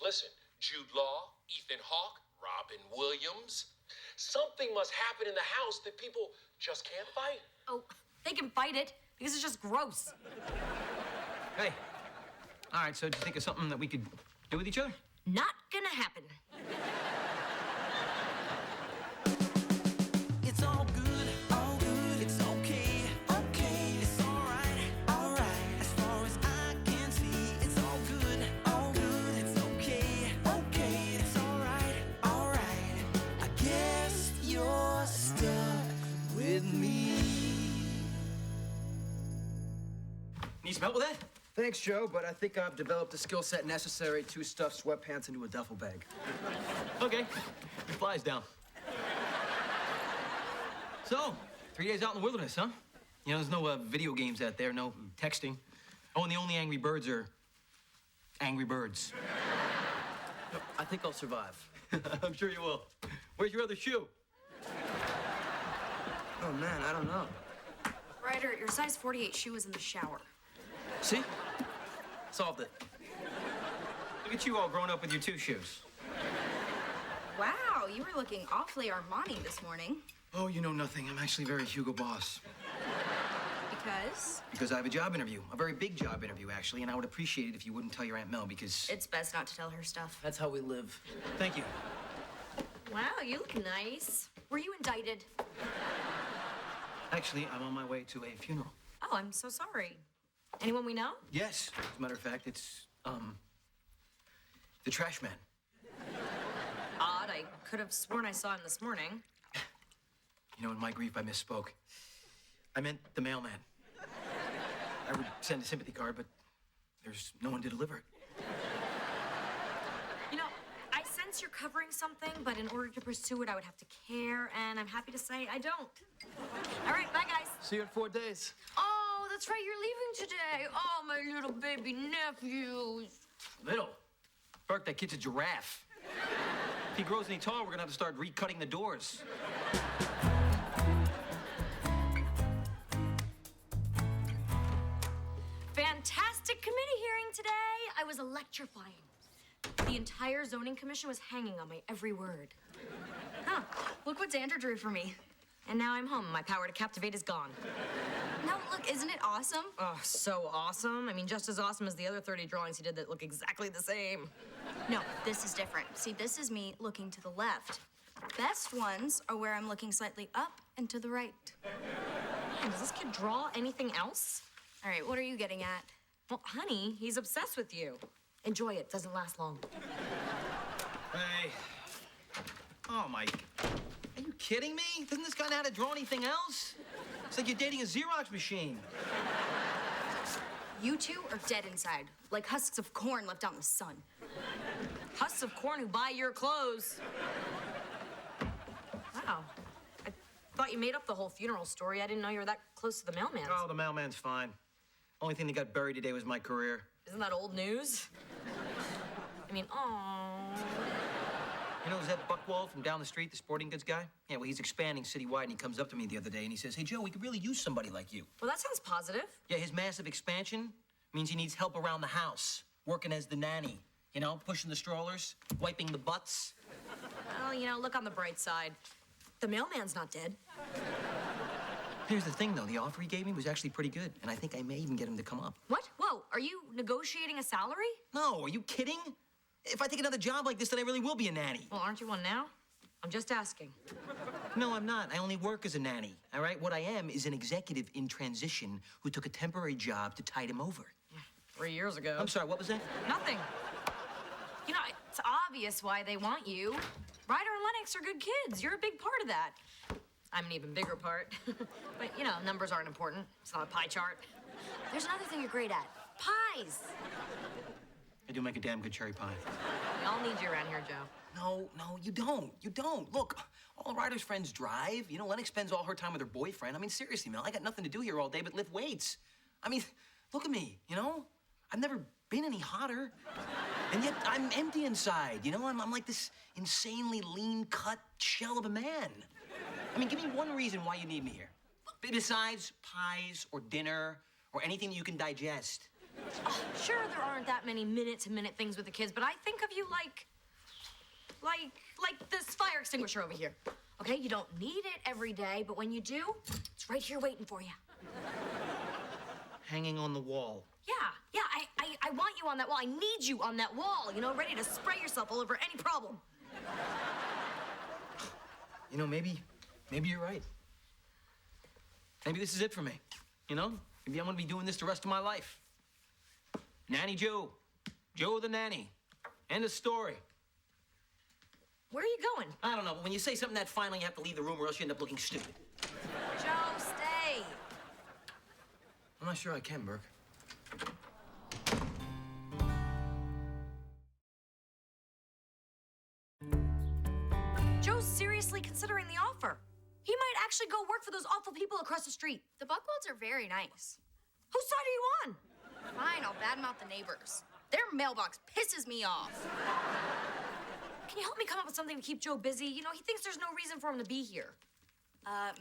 Speaker 23: Listen, Jude Law, Ethan Hawke, Robin Williams. Something must happen in the house that people just can't fight.
Speaker 3: Oh, they can fight it because it's just gross.
Speaker 7: Hey. All right, so did you think of something that we could do with each other?
Speaker 3: Not gonna happen.
Speaker 1: It's all good, it's okay, okay, it's all right, as far as I can see, it's all good, it's okay, okay, it's all right, I guess you're stuck with me.
Speaker 7: Need some help with that?
Speaker 16: Thanks, Joe, but I think I've developed the skill set necessary to stuff sweatpants into a duffel bag.
Speaker 7: Okay, your fly's down. So, 3 days out in the wilderness, huh? You know, there's no video games out there, no texting. Oh, and the only Angry Birds are Angry Birds.
Speaker 16: I think I'll survive.
Speaker 7: I'm sure you will. Where's your other shoe?
Speaker 14: Oh, man, I don't know.
Speaker 4: Ryder, your size 48 shoe is in the shower.
Speaker 7: See? Solved it. Look at you all grown up with your 2 shoes.
Speaker 4: Wow, you were looking awfully Armani this morning.
Speaker 7: Oh, you know nothing. I'm actually very Hugo Boss.
Speaker 4: Because?
Speaker 7: Because I have a job interview. A very big job interview, actually, and I would appreciate it if you wouldn't tell your Aunt Mel because...
Speaker 4: It's best not to tell her stuff.
Speaker 9: That's how we live.
Speaker 7: Thank you.
Speaker 3: Wow, you look nice. Were you indicted?
Speaker 7: Actually, I'm on my way to a funeral.
Speaker 3: Oh, I'm so sorry. Anyone we know?
Speaker 7: Yes. As a matter of fact, it's, the trash man.
Speaker 3: Odd. I could have sworn I saw him this morning.
Speaker 7: You know, in my grief, I misspoke. I meant the mailman. I would send a sympathy card, but there's no one to deliver it.
Speaker 3: You know, I sense you're covering something, but in order to pursue it, I would have to care, and I'm happy to say I don't. All right, bye, guys.
Speaker 9: See you in 4 days.
Speaker 3: Oh, that's right, you're leaving today. Oh, my little baby nephews.
Speaker 7: Little? Burke, that kid's a giraffe. If he grows any taller, we're gonna have to start recutting the doors.
Speaker 3: Fantastic committee hearing today. I was electrifying. The entire zoning commission was hanging on my every word. Huh, look what Xander drew for me. And now I'm home. My power to captivate is gone.
Speaker 4: No, look, isn't it awesome?
Speaker 3: Oh, so awesome. I mean, just as awesome as the other 30 drawings he did that look exactly the same.
Speaker 4: No, this is different. See, this is me looking to the left. Best ones are where I'm looking slightly up and to the right.
Speaker 3: Man, does this kid draw anything else?
Speaker 4: All right, what are you getting at?
Speaker 3: Well, honey, he's obsessed with you. Enjoy it. Doesn't last long.
Speaker 7: Hey. Oh, Mike. Are you kidding me? Doesn't this guy know how to draw anything else? It's like you're dating a Xerox machine.
Speaker 4: You two are dead inside, like husks of corn left out in the sun.
Speaker 3: Husks of corn who buy your clothes. Wow. I thought you made up the whole funeral story. I didn't know you were that close to the mailman.
Speaker 7: Oh, the mailman's fine. Only thing that got buried today was my career.
Speaker 3: Isn't that old news? I mean, oh.
Speaker 7: You know, Zeb Buckwald from down the street, the sporting goods guy? Yeah, well, he's expanding citywide, and he comes up to me the other day, and he says, hey, Joe, we could really use somebody like you.
Speaker 3: Well, that sounds positive.
Speaker 7: Yeah, his massive expansion means he needs help around the house, working as the nanny, you know, pushing the strollers, wiping the butts.
Speaker 3: Well, you know, look on the bright side. The mailman's not dead.
Speaker 7: Here's the thing, though. The offer he gave me was actually pretty good, and I think I may even get him to come up.
Speaker 3: What? Whoa, are you negotiating a salary?
Speaker 7: No, are you kidding? If I take another job like this, then I really will be a nanny.
Speaker 3: Well, aren't you one now? I'm just asking.
Speaker 7: No, I'm not. I only work as a nanny, all right? What I am is an executive in transition who took a temporary job to tide him over.
Speaker 3: 3 years ago.
Speaker 7: I'm sorry, what was that?
Speaker 3: Nothing. You know, it's obvious why they want you. Ryder and Lennox are good kids. You're a big part of that. I'm an even bigger part. But, you know, numbers aren't important. It's not a pie chart. There's another thing you're great at. Pies.
Speaker 7: I do make a damn good cherry pie.
Speaker 3: We all need you around here, Joe.
Speaker 7: No, you don't. You don't. Look, all Ryder's friends drive. You know, Lennox spends all her time with her boyfriend. I mean, seriously, Mel, I got nothing to do here all day but lift weights. I mean, look at me, you know? I've never been any hotter. And yet I'm empty inside, you know? I'm like this insanely lean-cut shell of a man. I mean, give me one reason why you need me here. Besides pies or dinner or anything that you can digest.
Speaker 3: Oh, sure, there aren't that many minute-to-minute things with the kids, but I think of you like this fire extinguisher over here. Okay, you don't need it every day, but when you do, it's right here waiting for you.
Speaker 7: Hanging on the wall.
Speaker 3: Yeah, I want you on that wall. I need you on that wall, you know, ready to spray yourself all over any problem.
Speaker 7: You know, maybe you're right. Maybe this is it for me, you know? Maybe I'm gonna be doing this the rest of my life. Nanny Joe. Joe the nanny. End of story.
Speaker 3: Where are you going?
Speaker 7: I don't know, but when you say something that final, you have to leave the room or else you end up looking stupid.
Speaker 3: Joe, stay.
Speaker 7: I'm not sure I can, Burke.
Speaker 3: Joe's seriously considering the offer. He might actually go work for those awful people across the street.
Speaker 4: The Buckwalds are very nice.
Speaker 3: Whose side are you on?
Speaker 4: Fine, I'll badmouth the neighbors. Their mailbox pisses me off.
Speaker 3: Can you help me come up with something to keep Joe busy? You know, he thinks there's no reason for him to be here.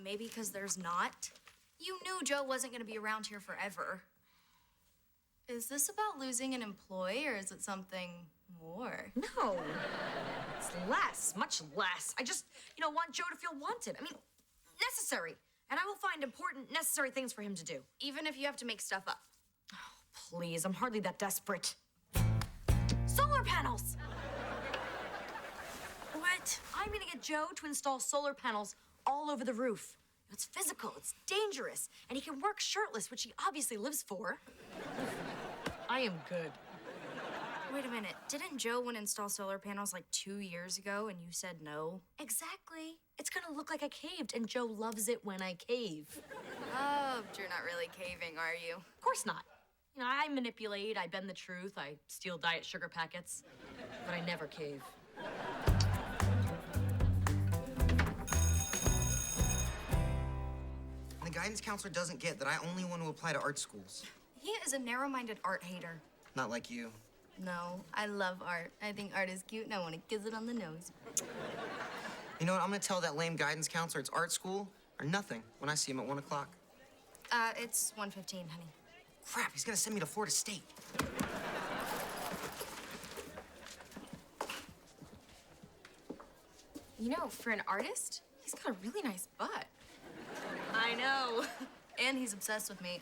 Speaker 12: Maybe because there's not. You knew Joe wasn't gonna be around here forever. Is this about losing an employee, or is it something more?
Speaker 3: No. It's less, much less. I just, want Joe to feel wanted. I mean, necessary. And I will find important, necessary things for him to do.
Speaker 12: Even if you have to make stuff up.
Speaker 3: Oh, please, I'm hardly that desperate. Solar panels!
Speaker 12: What?
Speaker 3: I'm gonna get Joe to install solar panels all over the roof. It's physical, it's dangerous, and he can work shirtless, which he obviously lives for. I am good.
Speaker 12: Wait a minute. Didn't Joe want to install solar panels like 2 years ago and you said no?
Speaker 3: Exactly. It's gonna look like I caved, and Joe loves it when I cave.
Speaker 12: Oh, but you're not really caving, are you?
Speaker 3: Of course not. I manipulate, I bend the truth, I steal diet sugar packets, but I never cave.
Speaker 14: The guidance counselor doesn't get that I only want to apply to art schools.
Speaker 12: He is a narrow-minded art hater.
Speaker 14: Not like you.
Speaker 12: No, I love art. I think art is cute and I want to kiss it on the nose.
Speaker 14: You know what? I'm gonna tell that lame guidance counselor it's art school or nothing when I see him at 1 o'clock.
Speaker 12: It's 1:15, honey.
Speaker 14: Crap, he's gonna send me to Florida State.
Speaker 10: You know, for an artist, he's got a really nice butt.
Speaker 12: I know. And he's obsessed with me.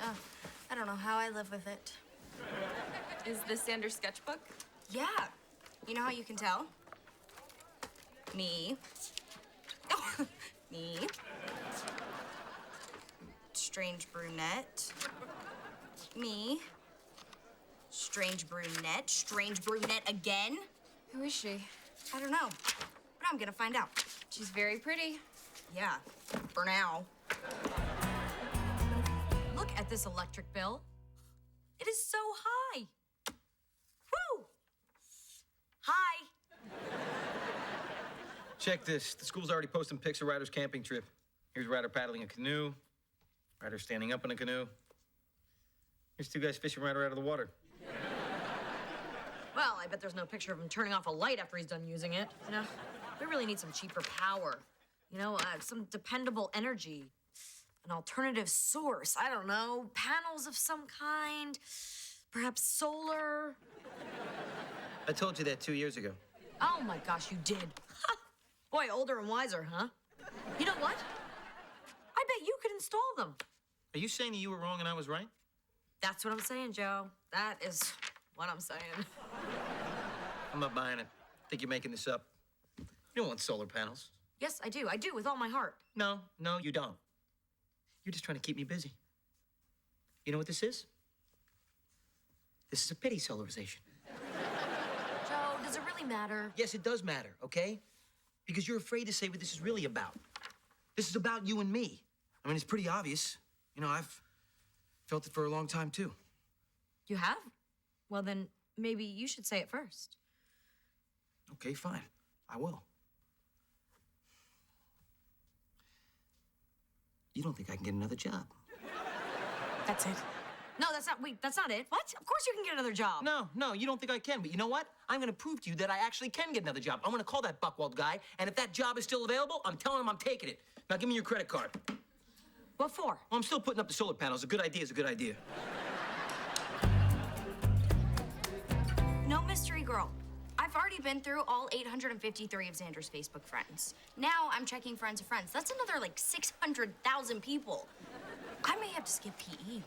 Speaker 12: I don't know how I live with it.
Speaker 10: Is this Xander's sketchbook?
Speaker 12: Yeah. You know how you can tell? Me. Me. Strange brunette. Me. Strange brunette. Strange brunette again.
Speaker 10: Who is she?
Speaker 12: I don't know. But I'm gonna find out.
Speaker 10: She's very pretty.
Speaker 12: Yeah, for now.
Speaker 3: Look at this electric bill. It is so high. Woo! Hi.
Speaker 7: Check this. The school's already posting pics of Ryder's camping trip. Here's Ryder paddling a canoe. Ryder standing up in a canoe. Here's 2 guys fishing Ryder out of the water.
Speaker 3: Well, I bet there's no picture of him turning off a light after he's done using it. We really need some cheaper power. Some dependable energy. An alternative source. I don't know. Panels of some kind. Perhaps solar.
Speaker 7: I told you that 2 years ago.
Speaker 3: Oh my gosh, you did. Boy, older and wiser, huh? You know what? I bet you could install them.
Speaker 7: Are you saying that you were wrong and I was right?
Speaker 3: That's what I'm saying, Joe. That is what I'm saying.
Speaker 7: I'm not buying it. I think you're making this up. You don't want solar panels.
Speaker 3: Yes, I do. I do, with all my heart.
Speaker 7: No, you don't. You're just trying to keep me busy. You know what this is? This is a pity solarization.
Speaker 3: Joe, does it really matter?
Speaker 7: Yes, it does matter, okay? Because you're afraid to say what this is really about. This is about you and me. I mean, it's pretty obvious. I've felt it for a long time, too.
Speaker 3: You have? Well, then maybe you should say it first.
Speaker 7: Okay, fine. I will. You don't think I can get another job?
Speaker 3: That's it. No, that's not it. What? Of course you can get another job.
Speaker 7: No, you don't think I can. But you know what? I'm gonna prove to you that I actually can get another job. I'm gonna call that Buckwald guy, and if that job is still available, I'm telling him I'm taking it. Now give me your credit card.
Speaker 3: What for?
Speaker 7: Well, I'm still putting up the solar panels. A good idea is a good idea.
Speaker 12: No mystery girl. I've already been through all 853 of Xander's Facebook friends. Now I'm checking friends of friends. That's another like 600,000 people. I may have to skip PE.
Speaker 10: You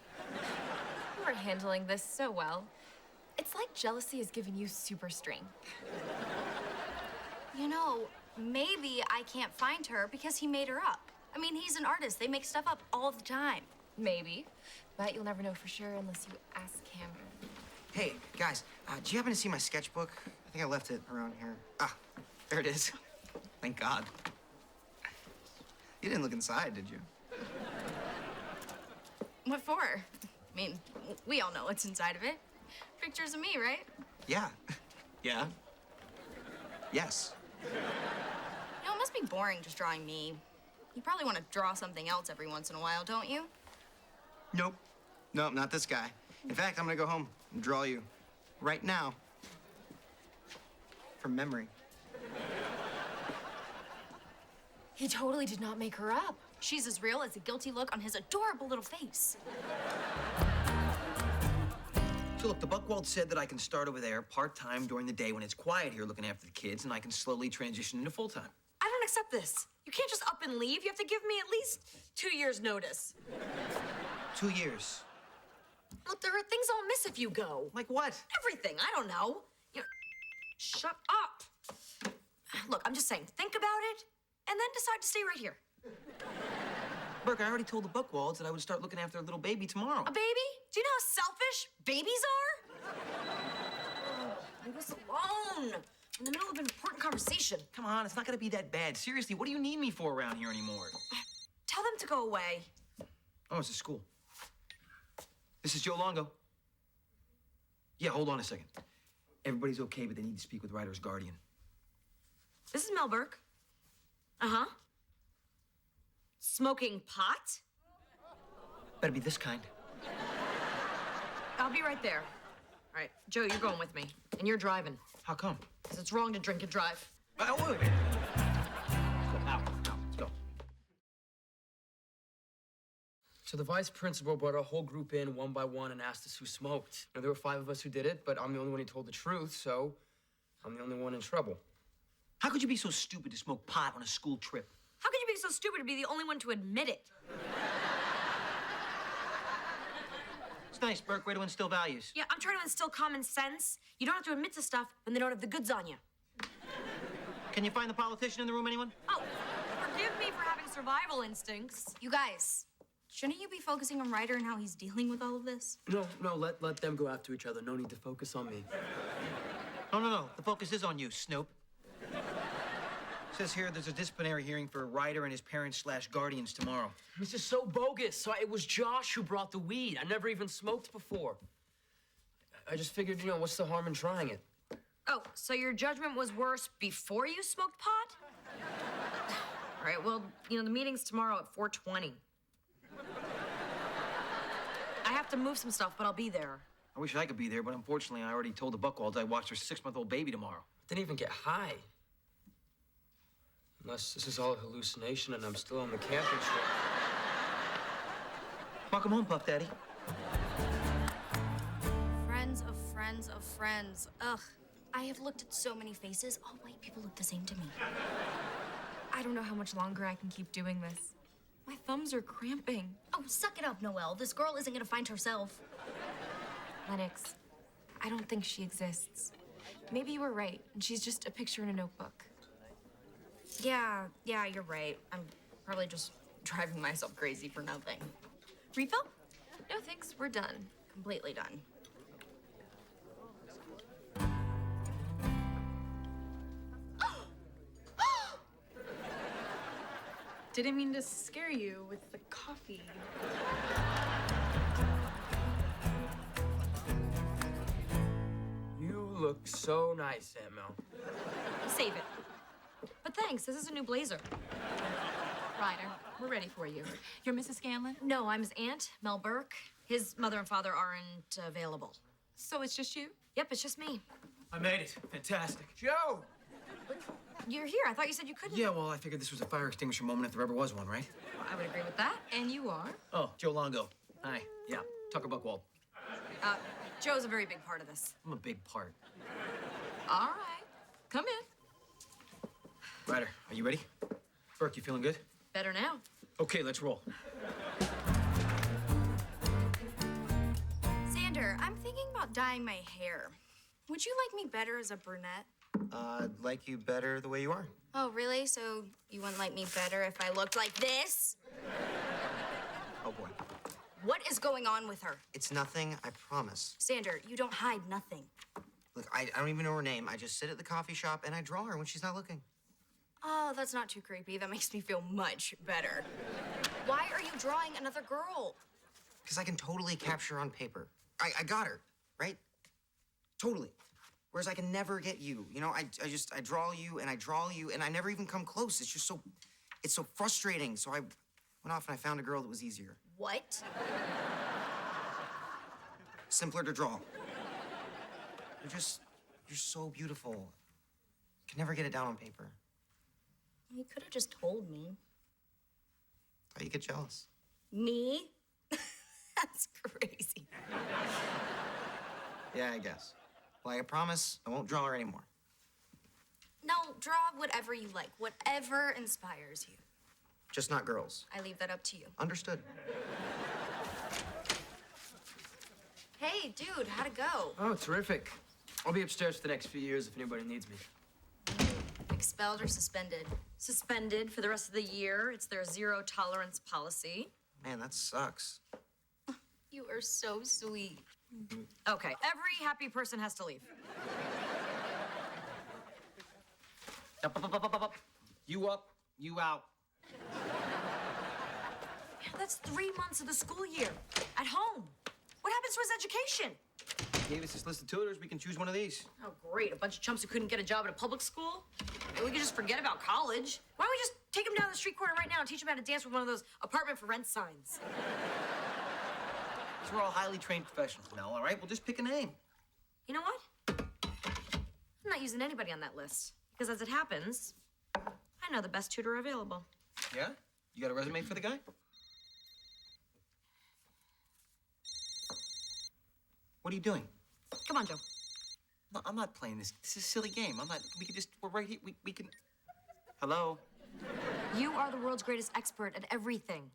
Speaker 10: are handling this so well. It's like jealousy has given you super strength.
Speaker 12: Maybe I can't find her because he made her up. I mean, he's an artist. They make stuff up all the time.
Speaker 10: Maybe, but you'll never know for sure unless you ask him.
Speaker 14: Hey, guys, do you happen to see my sketchbook? I think I left it around here. Ah, there it is. Thank God. You didn't look inside, did you?
Speaker 12: What for? I mean, we all know what's inside of it. Pictures of me, right?
Speaker 14: Yeah. Yeah. Yes.
Speaker 12: It must be boring just drawing me. You probably want to draw something else every once in a while, don't you?
Speaker 14: Nope. Nope, not this guy. In fact, I'm gonna go home and draw you right now from memory.
Speaker 3: He totally did not make her up.
Speaker 4: She's as real as the guilty look on his adorable little face.
Speaker 14: So look, the Buckwald said that I can start over there part-time during the day when it's quiet here looking after the kids, and I can slowly transition into full-time.
Speaker 3: I don't accept this. You can't just up and leave. You have to give me at least 2 years' notice.
Speaker 14: 2 years.
Speaker 3: Look, there are things I'll miss if you go.
Speaker 14: Like what?
Speaker 3: Everything. I don't know. Shut up. Look, I'm just saying, think about it, and then decide to stay right here.
Speaker 14: Burke, I already told the Buckwalds that I would start looking after a little baby tomorrow.
Speaker 3: A baby? Do you know how selfish babies are? Oh, leave us alone. In the middle of an important conversation.
Speaker 14: Come on, it's not gonna be that bad. Seriously, what do you need me for around here anymore?
Speaker 3: Tell them to go away.
Speaker 14: Oh, it's a school. This is Joe Longo. Yeah, hold on a second. Everybody's okay, but they need to speak with Ryder's guardian.
Speaker 3: This is Mel Burke. Uh-huh. Smoking pot?
Speaker 14: Better be this kind.
Speaker 3: I'll be right there. All right, Joe, you're going with me, and you're driving.
Speaker 14: How come?
Speaker 3: Because it's wrong to drink and drive.
Speaker 14: Oh, wait. Let's go.
Speaker 9: So the vice principal brought our whole group in one by one and asked us who smoked. Now, there were 5 of us who did it, but I'm the only one who told the truth, so I'm the only one in trouble.
Speaker 14: How could you be so stupid to smoke pot on a school trip?
Speaker 3: How could you be so stupid to be the only one to admit it?
Speaker 14: It's nice, Burke. Way to instill values.
Speaker 3: Yeah, I'm trying to instill common sense. You don't have to admit to stuff when they don't have the goods on you.
Speaker 14: Can you find the politician in the room, anyone?
Speaker 3: Oh, forgive me for having survival instincts.
Speaker 4: You guys, shouldn't you be focusing on Ryder and how he's dealing with all of this?
Speaker 9: No, let them go after each other. No need to focus on me.
Speaker 14: No. The focus is on you, Snoop. Says here there's a disciplinary hearing for Ryder and his parents/guardians tomorrow.
Speaker 9: This is so bogus. It was Josh who brought the weed. I never even smoked before. I just figured, what's the harm in trying it?
Speaker 3: Oh, so your judgment was worse before you smoked pot? All right, well, the meeting's tomorrow at 4:20. I have to move some stuff, but I'll be there.
Speaker 14: I wish I could be there, but unfortunately, I already told the Buckwalds I'd watch their 6-month-old baby tomorrow.
Speaker 9: Didn't even get high. Unless this is all a hallucination and I'm still on the camping trip.
Speaker 14: Welcome home, Puff Daddy.
Speaker 4: Friends of friends of friends. Ugh. I have looked at so many faces. All white people look the same to me.
Speaker 11: I don't know how much longer I can keep doing this. My thumbs are cramping.
Speaker 4: Oh, suck it up, Noelle. This girl isn't gonna find herself.
Speaker 11: Lennox, I don't think she exists. Maybe you were right, and she's just a picture in a notebook.
Speaker 3: Yeah, you're right. I'm probably just driving myself crazy for nothing.
Speaker 11: Refill? No, thanks. We're done.
Speaker 3: Completely done.
Speaker 11: Didn't mean to scare you with the coffee.
Speaker 9: You look so nice, Aunt Mel.
Speaker 3: Save it. But thanks, this is a new blazer.
Speaker 11: Ryder, we're ready for you. You're Mrs. Scanlon?
Speaker 3: No, I'm his aunt, Mel Burke. His mother and father aren't available.
Speaker 11: So it's just you?
Speaker 3: Yep, it's just me.
Speaker 14: I made it. Fantastic.
Speaker 9: Joe!
Speaker 3: You're here. I thought you said you couldn't.
Speaker 14: Yeah, well, I figured this was a fire extinguisher moment if there ever was one, right?
Speaker 3: I would agree with that. And you are?
Speaker 14: Oh, Joe Longo. Hi. Yeah, Tucker Buckwald.
Speaker 3: Joe's a very big part of this.
Speaker 14: I'm a big part.
Speaker 3: All right. Come in.
Speaker 14: Ryder, are you ready? Burke, you feeling good?
Speaker 3: Better now.
Speaker 14: Okay, let's roll.
Speaker 4: Xander, I'm thinking about dyeing my hair. Would you like me better as a brunette?
Speaker 14: I'd like you better the way you are.
Speaker 4: Oh, really? So you wouldn't like me better if I looked like this?
Speaker 14: Oh, boy.
Speaker 4: What is going on with her?
Speaker 14: It's nothing, I promise.
Speaker 4: Xander, you don't hide nothing.
Speaker 14: Look, I don't even know her name. I just sit at the coffee shop and I draw her when she's not looking.
Speaker 4: Oh, that's not too creepy. That makes me feel much better. Why are you drawing another girl?
Speaker 14: Because I can totally capture her on paper. I got her, right? Totally. Whereas I can never get you. I draw you and I never even come close. It's just so frustrating. So I went off and I found a girl that was easier.
Speaker 4: What?
Speaker 14: Simpler to draw. You're so beautiful. Can never get it down on paper.
Speaker 4: You could have just told me.
Speaker 14: Thought you get jealous.
Speaker 4: Me? That's crazy.
Speaker 14: Yeah, I guess. Well, I promise I won't draw her anymore.
Speaker 4: No, draw whatever you like, whatever inspires you.
Speaker 14: Just not girls.
Speaker 4: I leave that up to you.
Speaker 14: Understood.
Speaker 4: Hey, dude, how'd it go?
Speaker 9: Oh, terrific. I'll be upstairs for the next few years if anybody needs me.
Speaker 4: Expelled or suspended?
Speaker 3: Suspended for the rest of the year. It's their zero tolerance policy.
Speaker 14: Man, that sucks.
Speaker 4: You are so sweet.
Speaker 3: Okay, every happy person has to leave.
Speaker 7: Up. You up, you out.
Speaker 3: Yeah, that's 3 months of the school year. At home. What happens to his education?
Speaker 7: Gave us this list of tutors. We can choose one of these.
Speaker 3: Oh, great. A bunch of chumps who couldn't get a job at a public school? Maybe we could just forget about college. Why don't we just take him down the street corner right now and teach him how to dance with one of those apartment for rent signs?
Speaker 7: These are all highly trained professionals, Mel, all right? We'll just pick a name.
Speaker 3: You know what? I'm not using anybody on that list. Because as it happens, I know the best tutor available.
Speaker 7: Yeah? You got a resume for the guy? What are you doing?
Speaker 3: Come on, Joe.
Speaker 7: No, I'm not playing this. This is a silly game. We can just, we're right here. We can. Hello?
Speaker 3: You are the world's greatest expert at everything.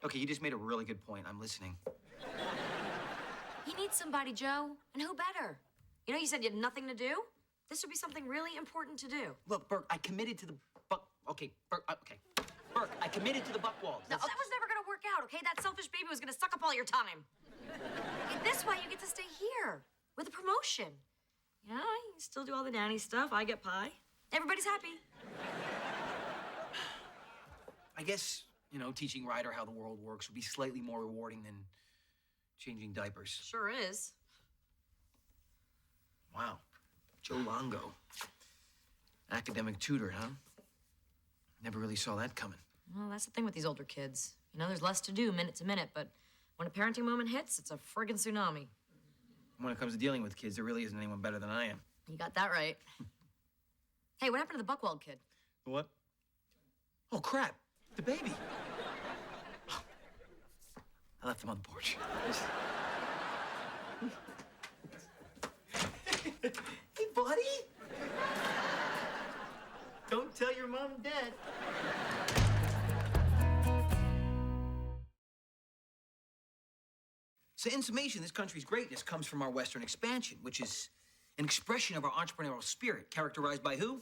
Speaker 7: Okay, you just made a really good point. I'm listening.
Speaker 3: He needs somebody, Joe. And who better? You know, you said you had nothing to do? This would be something really important to do.
Speaker 7: Look, Burke, I committed to the Buck. Okay, Burke, Burke, I committed to the Buckwalds.
Speaker 3: No, that was never gonna work out, okay? That selfish baby was gonna suck up all your time. And this way, you get to stay here with a promotion. You know, you still do all the nanny stuff. I get pie. Everybody's happy.
Speaker 7: I guess, you know, teaching Ryder how the world works would be slightly more rewarding than changing diapers.
Speaker 3: Sure is.
Speaker 7: Wow. Joe Longo. Academic tutor, huh? Never really saw that coming.
Speaker 3: Well, that's the thing with these older kids. You know, there's less to do minute to minute, but when a parenting moment hits, it's a friggin' tsunami.
Speaker 7: When it comes to dealing with kids, there really isn't anyone better than I am.
Speaker 3: You got that right. Hey, what happened to the Buckwald kid?
Speaker 7: What? Oh, crap. The baby. I left him on the porch. Hey, buddy. Don't tell your mom and dad. So in summation, this country's greatness comes from our Western expansion, which is an expression of our entrepreneurial spirit, characterized by who?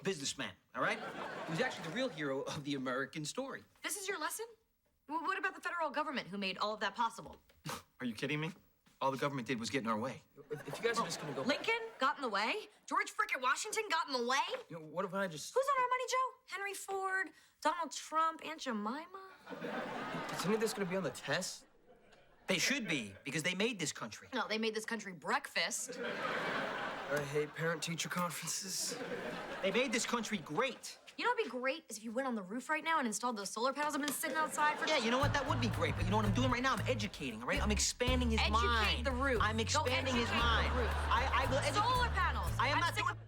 Speaker 7: Businessman, all right? Who's actually the real hero of the American story.
Speaker 3: This is your lesson? Well, what about the federal government who made all of that possible?
Speaker 7: Are you kidding me? All the government did was get in our way.
Speaker 9: If you guys are just gonna go...
Speaker 3: Lincoln got in the way? George frickin' Washington got in the way?
Speaker 9: You know, what if I just...
Speaker 3: Who's on our money, Joe? Henry Ford, Donald Trump, Aunt Jemima?
Speaker 9: Is any of this gonna be on the test?
Speaker 7: They should be, because they made this country.
Speaker 3: No, they made this country breakfast.
Speaker 9: I hate parent-teacher conferences.
Speaker 7: They made this country great.
Speaker 3: You know what'd be great is if you went on the roof right now and installed those solar panels I've been sitting outside for...
Speaker 7: Yeah, you know what? That would be great. But you know what I'm doing right now? I'm educating, all right? I'm expanding his mind.
Speaker 3: Educate the roof.
Speaker 7: I'm expanding
Speaker 3: Go
Speaker 7: his
Speaker 3: educate
Speaker 7: mind.
Speaker 3: the roof.
Speaker 7: I will educate.
Speaker 3: Solar panels.
Speaker 7: I am
Speaker 3: I'm
Speaker 7: not
Speaker 3: sick
Speaker 7: doing...
Speaker 3: of-